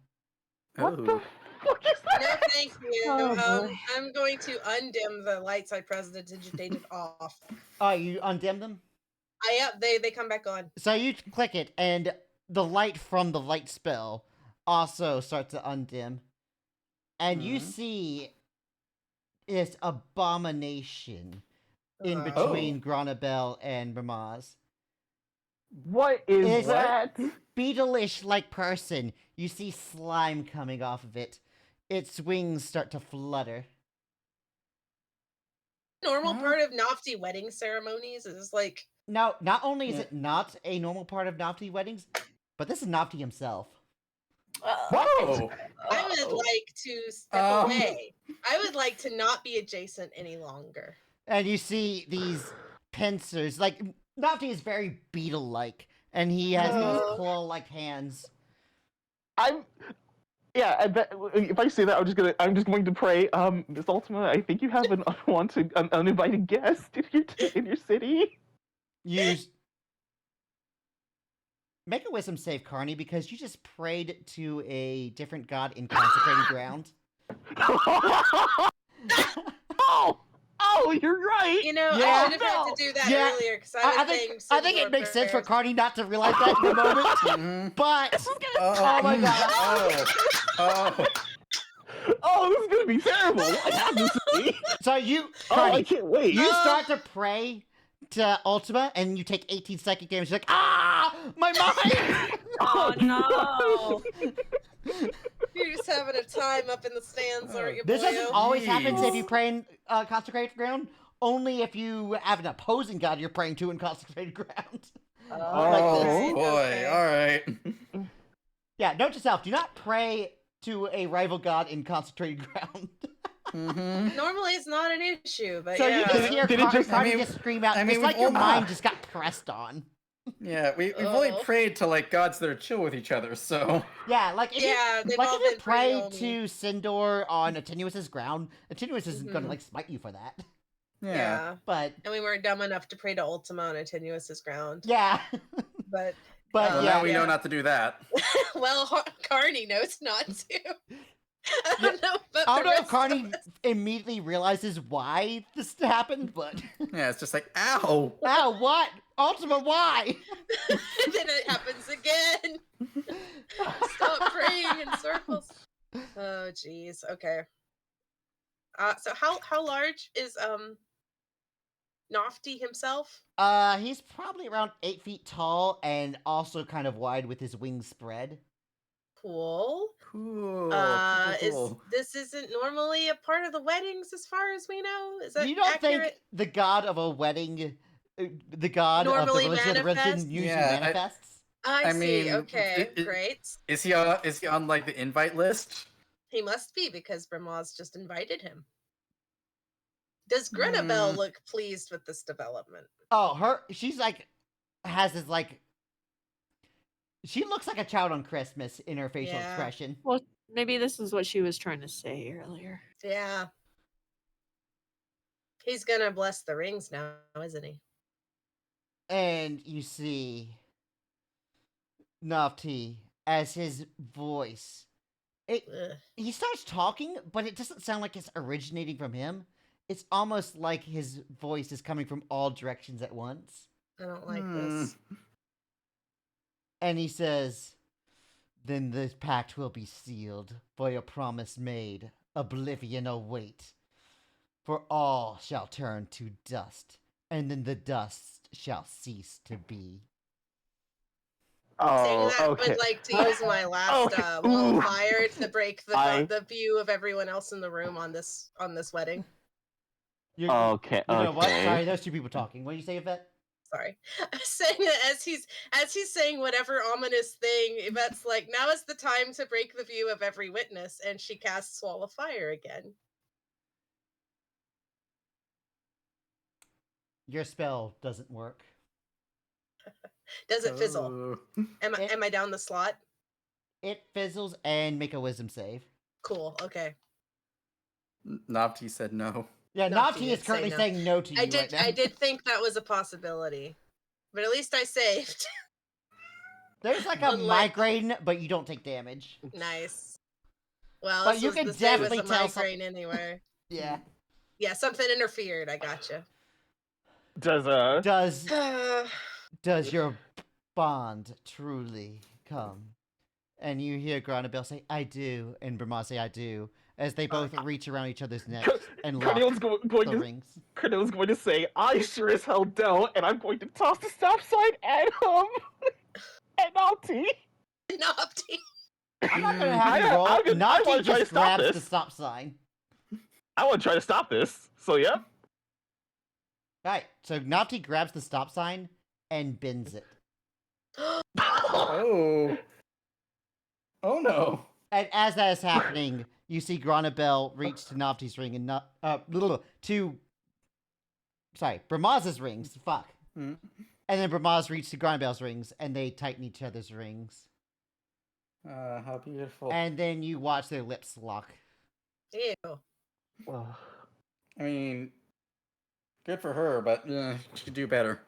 What the Oh. fuck is No, that? thank you. Oh, boy. I'm going to undim the lights I prestidigitated off. Oh, you undim them? Yep, they come back on. So you click it, and the light from the light spell also starts to undim. And you Mhm. see this abomination in Oh. between Granabel and Ramaz. What is Is that? Beetle-ish like person. You see slime coming off of it. Its wings start to flutter. Normal Huh? part of Nafti wedding ceremonies is like Now, not only is Yeah. it not a normal part of Nafti weddings, but this is Nafti himself. Whoa! I would like to step away. I would like to not be adjacent any longer. And you see these pincers. Like, Nafti is very beetle-like, and he has these Oh. claw-like hands. If I say that, I'm just going to pray. Miss Ultima, I think you have an uninvited guest in your city. Use make a wisdom save, Carney, because you just prayed to a different god in consecrated ground. Oh, you're right. You know, Yeah. I should have had to do that Yeah. earlier because I I think it makes sense for Carney not to realize that in the moment. Mhm. But Oh my God. Oh. Oh, this is gonna be terrible. I have to see. so you, Oh, I Carney, can't wait. you start to pray to Ultima, and you take 18 psychic damage. You're like, ah, my mind. Oh no! You're just having a time up in the stands, aren't you, This doesn't boyo? always happen if Jeez. you pray in consecrated ground. Only if you have an opposing god you're praying to in consecrated ground. Oh Okay, boy! okay. All right. Yeah, note to self: do not pray to a rival god in concentrated ground. Mm-hmm. Normally it's not an issue, but So yeah. you just hear Did it just- Carney I mean- just scream out. I mean, It's like we've your all- mind just got pressed on. Yeah, we've only Oh. prayed to like gods that are chill with each other, so Yeah, like if Yeah, you, they've like all if you been pretty pray homey. to Sindor on Attenuous's ground, Attenuous isn't gonna Mhm. like smite you for that. yeah. But And we weren't dumb enough to pray to Ultima on Attenuous's ground. yeah, But but Well, yeah, now we know not to do that. well, Carney knows not to. I don't know, but I the don't know if rest Carney of us- immediately realizes why this happened, but Yeah, it's just like, ow. ow, what? Ultima, why? and then it happens again. Stop praying in circles. Oh, jeez. Okay. So how large is Nofty himself? He's probably around 8 feet tall and also kind of wide with his wings spread. Cool. Cool. Is cool. this isn't normally a part of the weddings, as far as we know? Is that You don't accurate? think the god of a wedding, the god Normally of the religion manifests? usually Yeah, manifests? I see. mean, Okay, it- great. Is he on like the invite list? He must be because Bramaz just invited him. Does Grenabelle Hmm. look pleased with this development? Oh, she's like, has this like, she looks like a child on Christmas in her facial Yeah. expression. Well, maybe this is what she was trying to say earlier. Yeah. He's gonna bless the rings now, isn't he? And you see Nafti as his voice. Ugh. He starts talking, but it doesn't sound like it's originating from him. It's almost like his voice is coming from all directions at once. I don't like this. And he says, "Then the pact will be sealed, for your promise made. Oblivion await. For all shall turn to dust, and then the dust shall cease to be." Saying Oh, that, I okay. would like to use my last Okay. wall Ooh. of fire to break I- the view of everyone else in the room on this wedding. You're, Okay, you know what? okay. Sorry, there's two people talking. What did you say, Yvette? Sorry, saying that as he's saying whatever ominous thing, Yvette's like, now is the time to break the view of every witness, and she casts wall of fire again. Your spell doesn't work. Does it fizzle? Oh. Am I down the slot? It fizzles and make a wisdom save. Cool. Okay. Nopti said no. Yeah, Not Nafti to is say currently no. saying no to you right now. I did think that was a possibility, but at least I saved. There's like a Unlike- migraine, but you don't take damage. Nice. Well, But this you was can the same as definitely a tell some- migraine anyway. Yeah. Yeah, something interfered. I gotcha. Does Does your bond truly come? And you hear Granabelle say, "I do," and Bramaz say, "I do," as they both reach around each other's necks and lock Cornel's going the to rings. Cornel's going to say, "I sure as hell don't," and I'm going to toss the stop sign at at Nalty. Nopty. I'm not gonna have you I- roll. I'm gonna- I Nafti wanna try to just stop grabs the this. stop sign. I want to try to stop this. So yeah. Right. So Nafti grabs the stop sign and bends it. Oh. Oh no. And as that is happening, you see Granabelle reach to Nafti's ring and not Bramaz's rings. Fuck. Hmm. And then Bramaz reach to Granabelle's rings, and they tighten each other's rings. How beautiful. And then you watch their lips lock. Ew. I mean, good for her, but she could do better.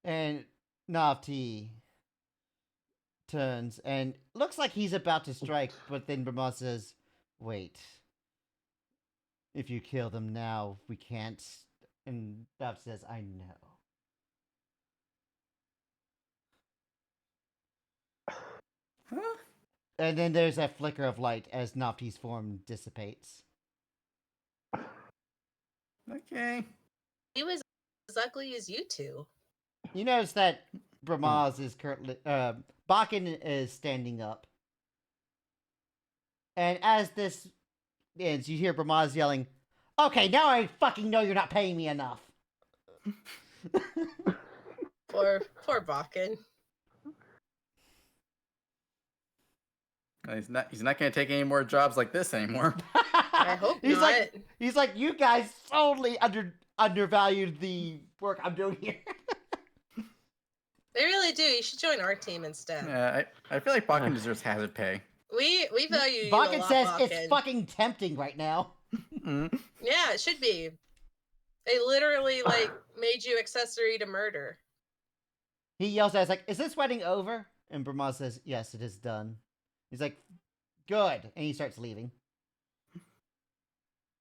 And Nafti turns and looks like he's about to strike, but then Bramaz says, "Wait. If you kill them now, we can't." And Nafti says, "I know." Huh? And then there's a flicker of light as Nafti's form dissipates. Okay. He was as ugly as you two. You notice that Bramaz is currently Bakken is standing up. And as this ends, you hear Bramaz yelling, "Okay, now I fucking know you're not paying me enough." Poor Bakken. He's not going to take any more jobs like this anymore. I hope he's not. like, you guys totally undervalued the work I'm doing here. They really do. You should join our team instead. Yeah, I feel like Bakken deserves hazard pay. We value you a Bakken lot, says Bakken. it's fucking tempting right now. Yeah, it should be. They literally made you accessory to murder. He yells at us like, "Is this wedding over?" And Brahma says, "Yes, it is done." He's like, "Good," and he starts leaving.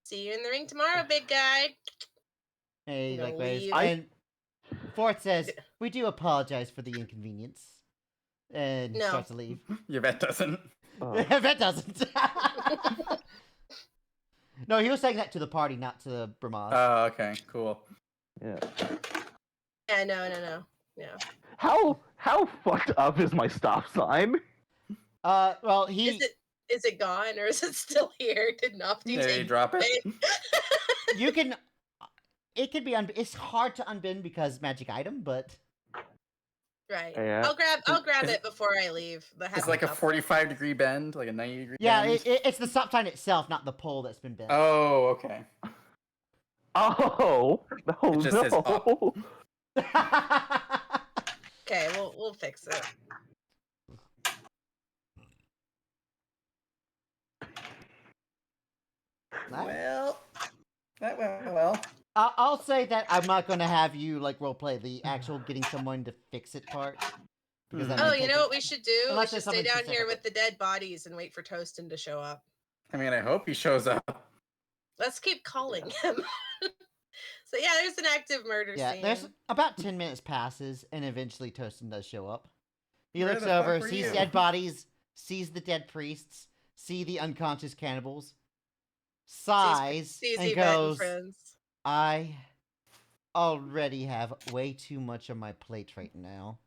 See you in the ring tomorrow, big guy. And he No, waves. leave. And Fort says, "We do apologize for the inconvenience," and No. starts to leave. Yvette doesn't. Yvette doesn't. No, he was saying that to the party, not to Brahma. Oh, okay, cool. Yeah. Yeah, no. Yeah. How fucked up is my stop sign? Well, he. Is it gone or is it still here? Did Nofty Yeah, you take drop it. You can. It could be. It's hard to unbend because magic item, but. Right. Yeah. I'll grab it before I leave. It's like a 45-degree bend, like a 90-degree Yeah, bend. it's the stop sign itself, not the pole that's been bent. Oh, okay. Oh no! It just says up. No. Okay, we'll fix it. Well, that went well. I'll say that I'm not going to have you like roleplay the actual getting someone to fix it part. Because that Oh, may you take know what we should do? Unless We should there's stay something down here specific. with the dead bodies and wait for Toastin to show up. I mean, I hope he shows up. Let's keep calling him. So yeah, there's an active murder Yeah, scene. there's about 10 minutes passes, and eventually Toastin does show up. He Where looks the fuck over, were sees you? dead bodies, sees the dead priests, see the unconscious cannibals, sighs, Sees and Yvette and goes, friends. I already have way too much on my plate right now.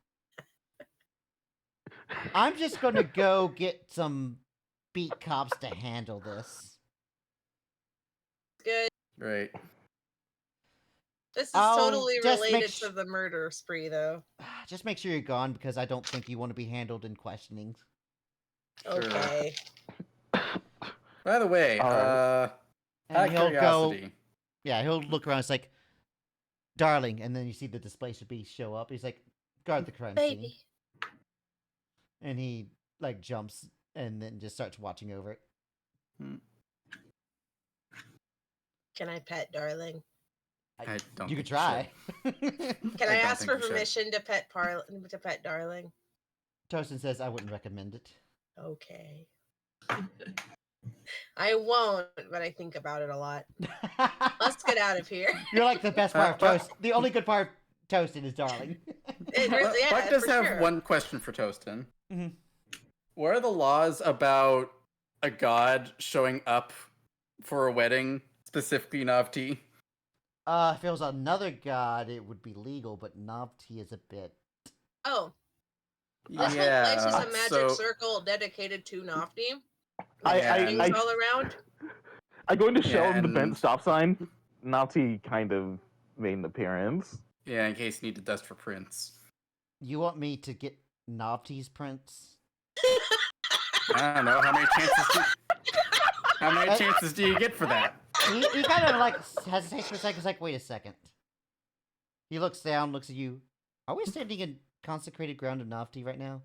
I'm just going to go get some beat cops to handle this. Good. Right. This is I'll totally just make related sh- to the murder spree, though. Just make sure you're gone because I don't think you want to be handled in questioning. Okay. By the way, out And of he'll curiosity, go. Yeah, he'll look around. It's like, darling, and then you see the displaced beast show up. He's like, guard the crime scene, Baby. and he like jumps and then just starts watching over it. Can I pet darling? I don't. You think could try. Can I don't ask think for you should. permission to pet darling? Toastin says, I wouldn't recommend it. Okay. I won't, but I think about it a lot. Let's get out of here. You're like the best part of but- Toast. The only good part of Toastin is darling. Yeah, Buck does for have sure. one question for Toastin. Mhm. What are the laws about a god showing up for a wedding, specifically Navti? If it was another god, it would be legal, but Navti is a bit. Oh, this whole place is a magic so circle dedicated to Nofty. I Things all around. I going to show Yeah, him the bent and- stop sign. Nazi kind of made an appearance. yeah, in case you need to dust for prints. You want me to get Navti's prints? I don't know how many chances do you get for that? He kind of like hesitates for a second. He's like, wait a second. He looks down, looks at you. Are we standing in consecrated ground of Nafti right now?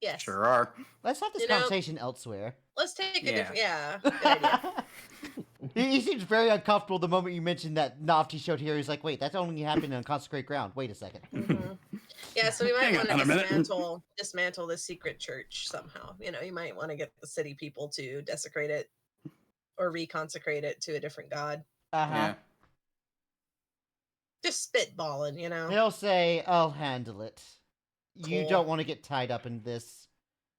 Yes. Sure are. Let's have this You know- conversation elsewhere. Let's take a Yeah. different. Yeah. Good idea. He seems very uncomfortable the moment you mentioned that Nafti showed here. He's like, wait, that's only happening on consecrated ground. Wait a second. Mhm. Yeah, so we might Hang want on a to minute. dismantle this secret church somehow. You know, you might want to get the city people to desecrate it or reconsecrate it to a different god. Uh-huh. Yeah. Just spitballing, you know. He'll say, I'll handle it. You Cool. don't want to get tied up in this.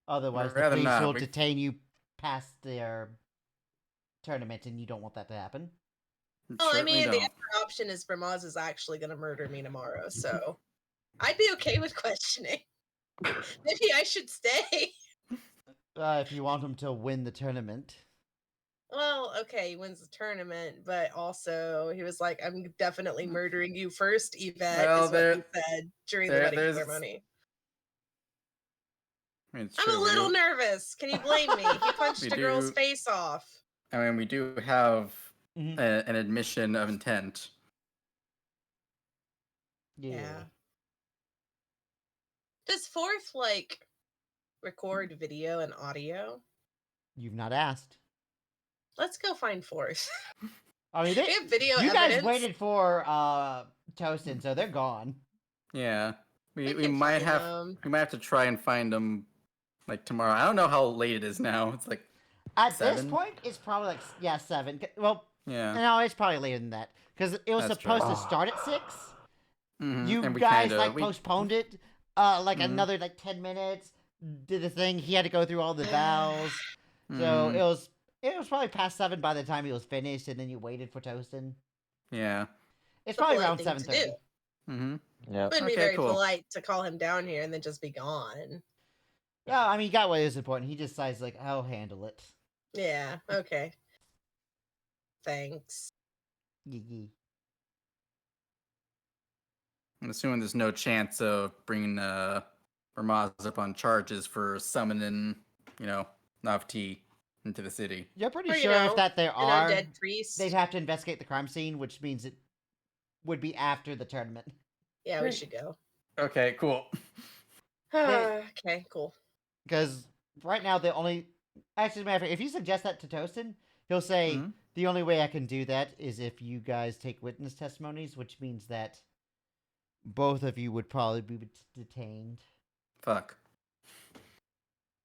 Otherwise, the Rather police not. will We- detain you past their tournament, and you don't want that to happen. Well, I Certainly mean, the don't. other option is Bramaz is actually going to murder me tomorrow, so I'd be okay with questioning. Maybe I should stay. If you want him to win the tournament. well, okay, he wins the tournament, but also he was like, "I'm definitely murdering you first, Yvette," Well, is what he said during the wedding there's. ceremony. I mean, it's I'm true. a little nervous. Can you blame me? He punched We a girl's do. face off. I mean, we do have Mhm. an admission of intent. Yeah. Does Fourth like record video and audio? You've not asked. Let's go find Fourth. I mean, We have video you guys evidence. waited for Toastin, so they're gone. Yeah, we can might find have them. we might have to try and find them like tomorrow. I don't know how late it is now. It's like At 7? this point, it's probably like 7. Well, yeah. no, it's probably later than that because it was That's supposed true. to start at 6. You And we guys kinda, postponed it another 10 minutes. Did the thing. He had to go through all the vows, so it was probably past 7 by the time he was finished, and then you waited for Toastin. yeah. It's The probably polite around thing to 7:30. do. Mm-hmm. Yeah. Wouldn't be Okay, very cool. polite to call him down here and then just be gone. Yeah, I mean, he got what is important. He just decides like, I'll handle it. Yeah, okay. Thanks. Yee. I'm assuming there's no chance of bringing Ramaz up on charges for summoning, Navti into the city. You're pretty Or, you sure know, if that there An are, undead priest. they'd have to investigate the crime scene, which means it would be after the tournament. Yeah, we should go. Okay, cool. Okay, cool. Because right now, the only. Actually, as a matter of fact, if you suggest that to Toastin, he'll say, Mhm. the only way I can do that is if you guys take witness testimonies, which means that both of you would probably be detained. Fuck.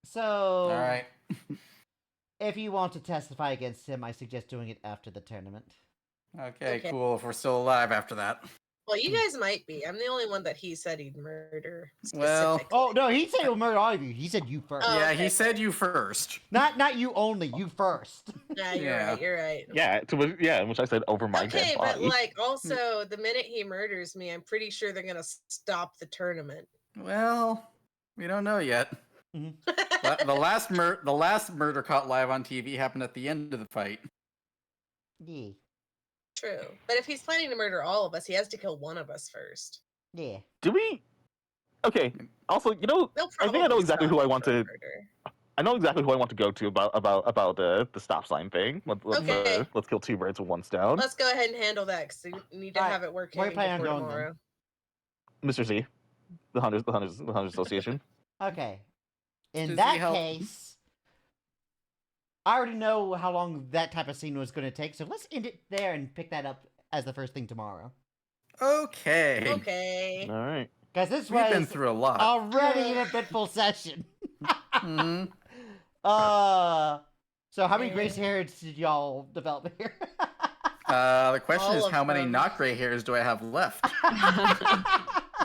So. All right. If you want to testify against him, I suggest doing it after the tournament. Okay, Okay. cool. If we're still alive after that. Well, you guys might be. I'm the only one that he said he'd murder. Well- Specifically. Oh, no, he said he'll murder all of you. He said you first. Oh, Yeah, okay. he said you first. Not you only, you first. Yeah, you're Yeah. right. You're right. Yeah. In which I said over my Okay, dead but body. like also the minute he murders me, I'm pretty sure they're gonna stop the tournament. Well, we don't know yet. Mhm. The last murder caught live on TV happened at the end of the fight. Yeah. True. But if he's planning to murder all of us, he has to kill one of us first. Yeah. Do we? Okay. Also, They'll I think I know probably exactly stop who I him want from to. murder. I know exactly who I want to go to about the stop sign thing. Okay. Let's kill 2 birds with 1 stone. Let's go ahead and handle that because we need to Alright, have it working where you planning on before going then? tomorrow. Mr. Z, the Hunters Association. Okay. In Does he that help? case, I already know how long that type of scene was going to take, so let's end it there and pick that up as the first thing tomorrow. Okay. Okay. All right. Because this We've been was through a lot. already an eventful session. Mhm. So how many gray hairs did y'all develop here? The question All is, of how many them. not gray hairs do I have left?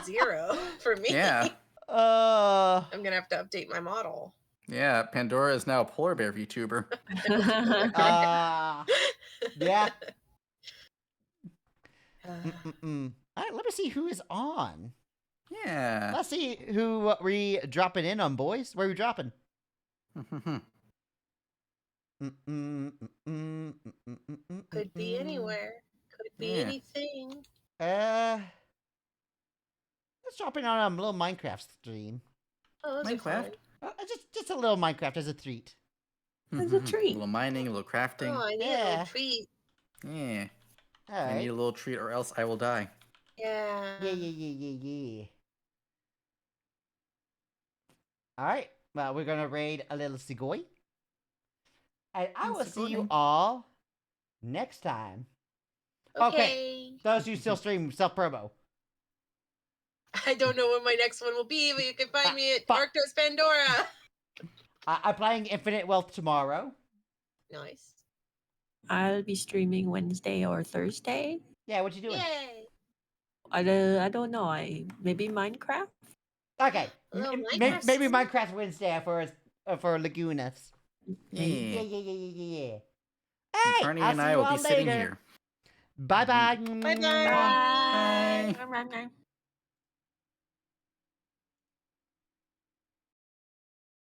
0 for me. Yeah. I'm gonna have to update my model. Yeah, Pandora is now a polar bear VTuber. Yeah. Uh, All right, let me see who is on. Yeah. Let's see who we dropping in on, boys. Where are we dropping? Could be anywhere. Could be Yeah. anything. Let's drop in on a little Minecraft stream. Oh, those are Minecraft? fun. Just a little Minecraft as a treat. It's a treat. A little mining, a little crafting. Oh, I need a Yeah. little treat. Yeah. All I need right. a little treat or else I will die. Yeah. Yeah. All right. Well, we're gonna raid a little Segoy, and I will see you Segoy. all next time. Okay. Those who still stream self promo. I don't know when my next one will be, but you can find me at Fuck. Arctos Pandora. I'm playing Infinite Wealth tomorrow. Nice. I'll be streaming Wednesday or Thursday. Yeah, what you doing? Yay. I don't know. Maybe Minecraft. Okay. Well, Maybe Minecraft's- Minecraft Wednesday for Lagunas. Yeah. Yeah. And Hey, Carney I'll and see I you will all be sitting later. here. Bye bye. Bye-bye. Bye.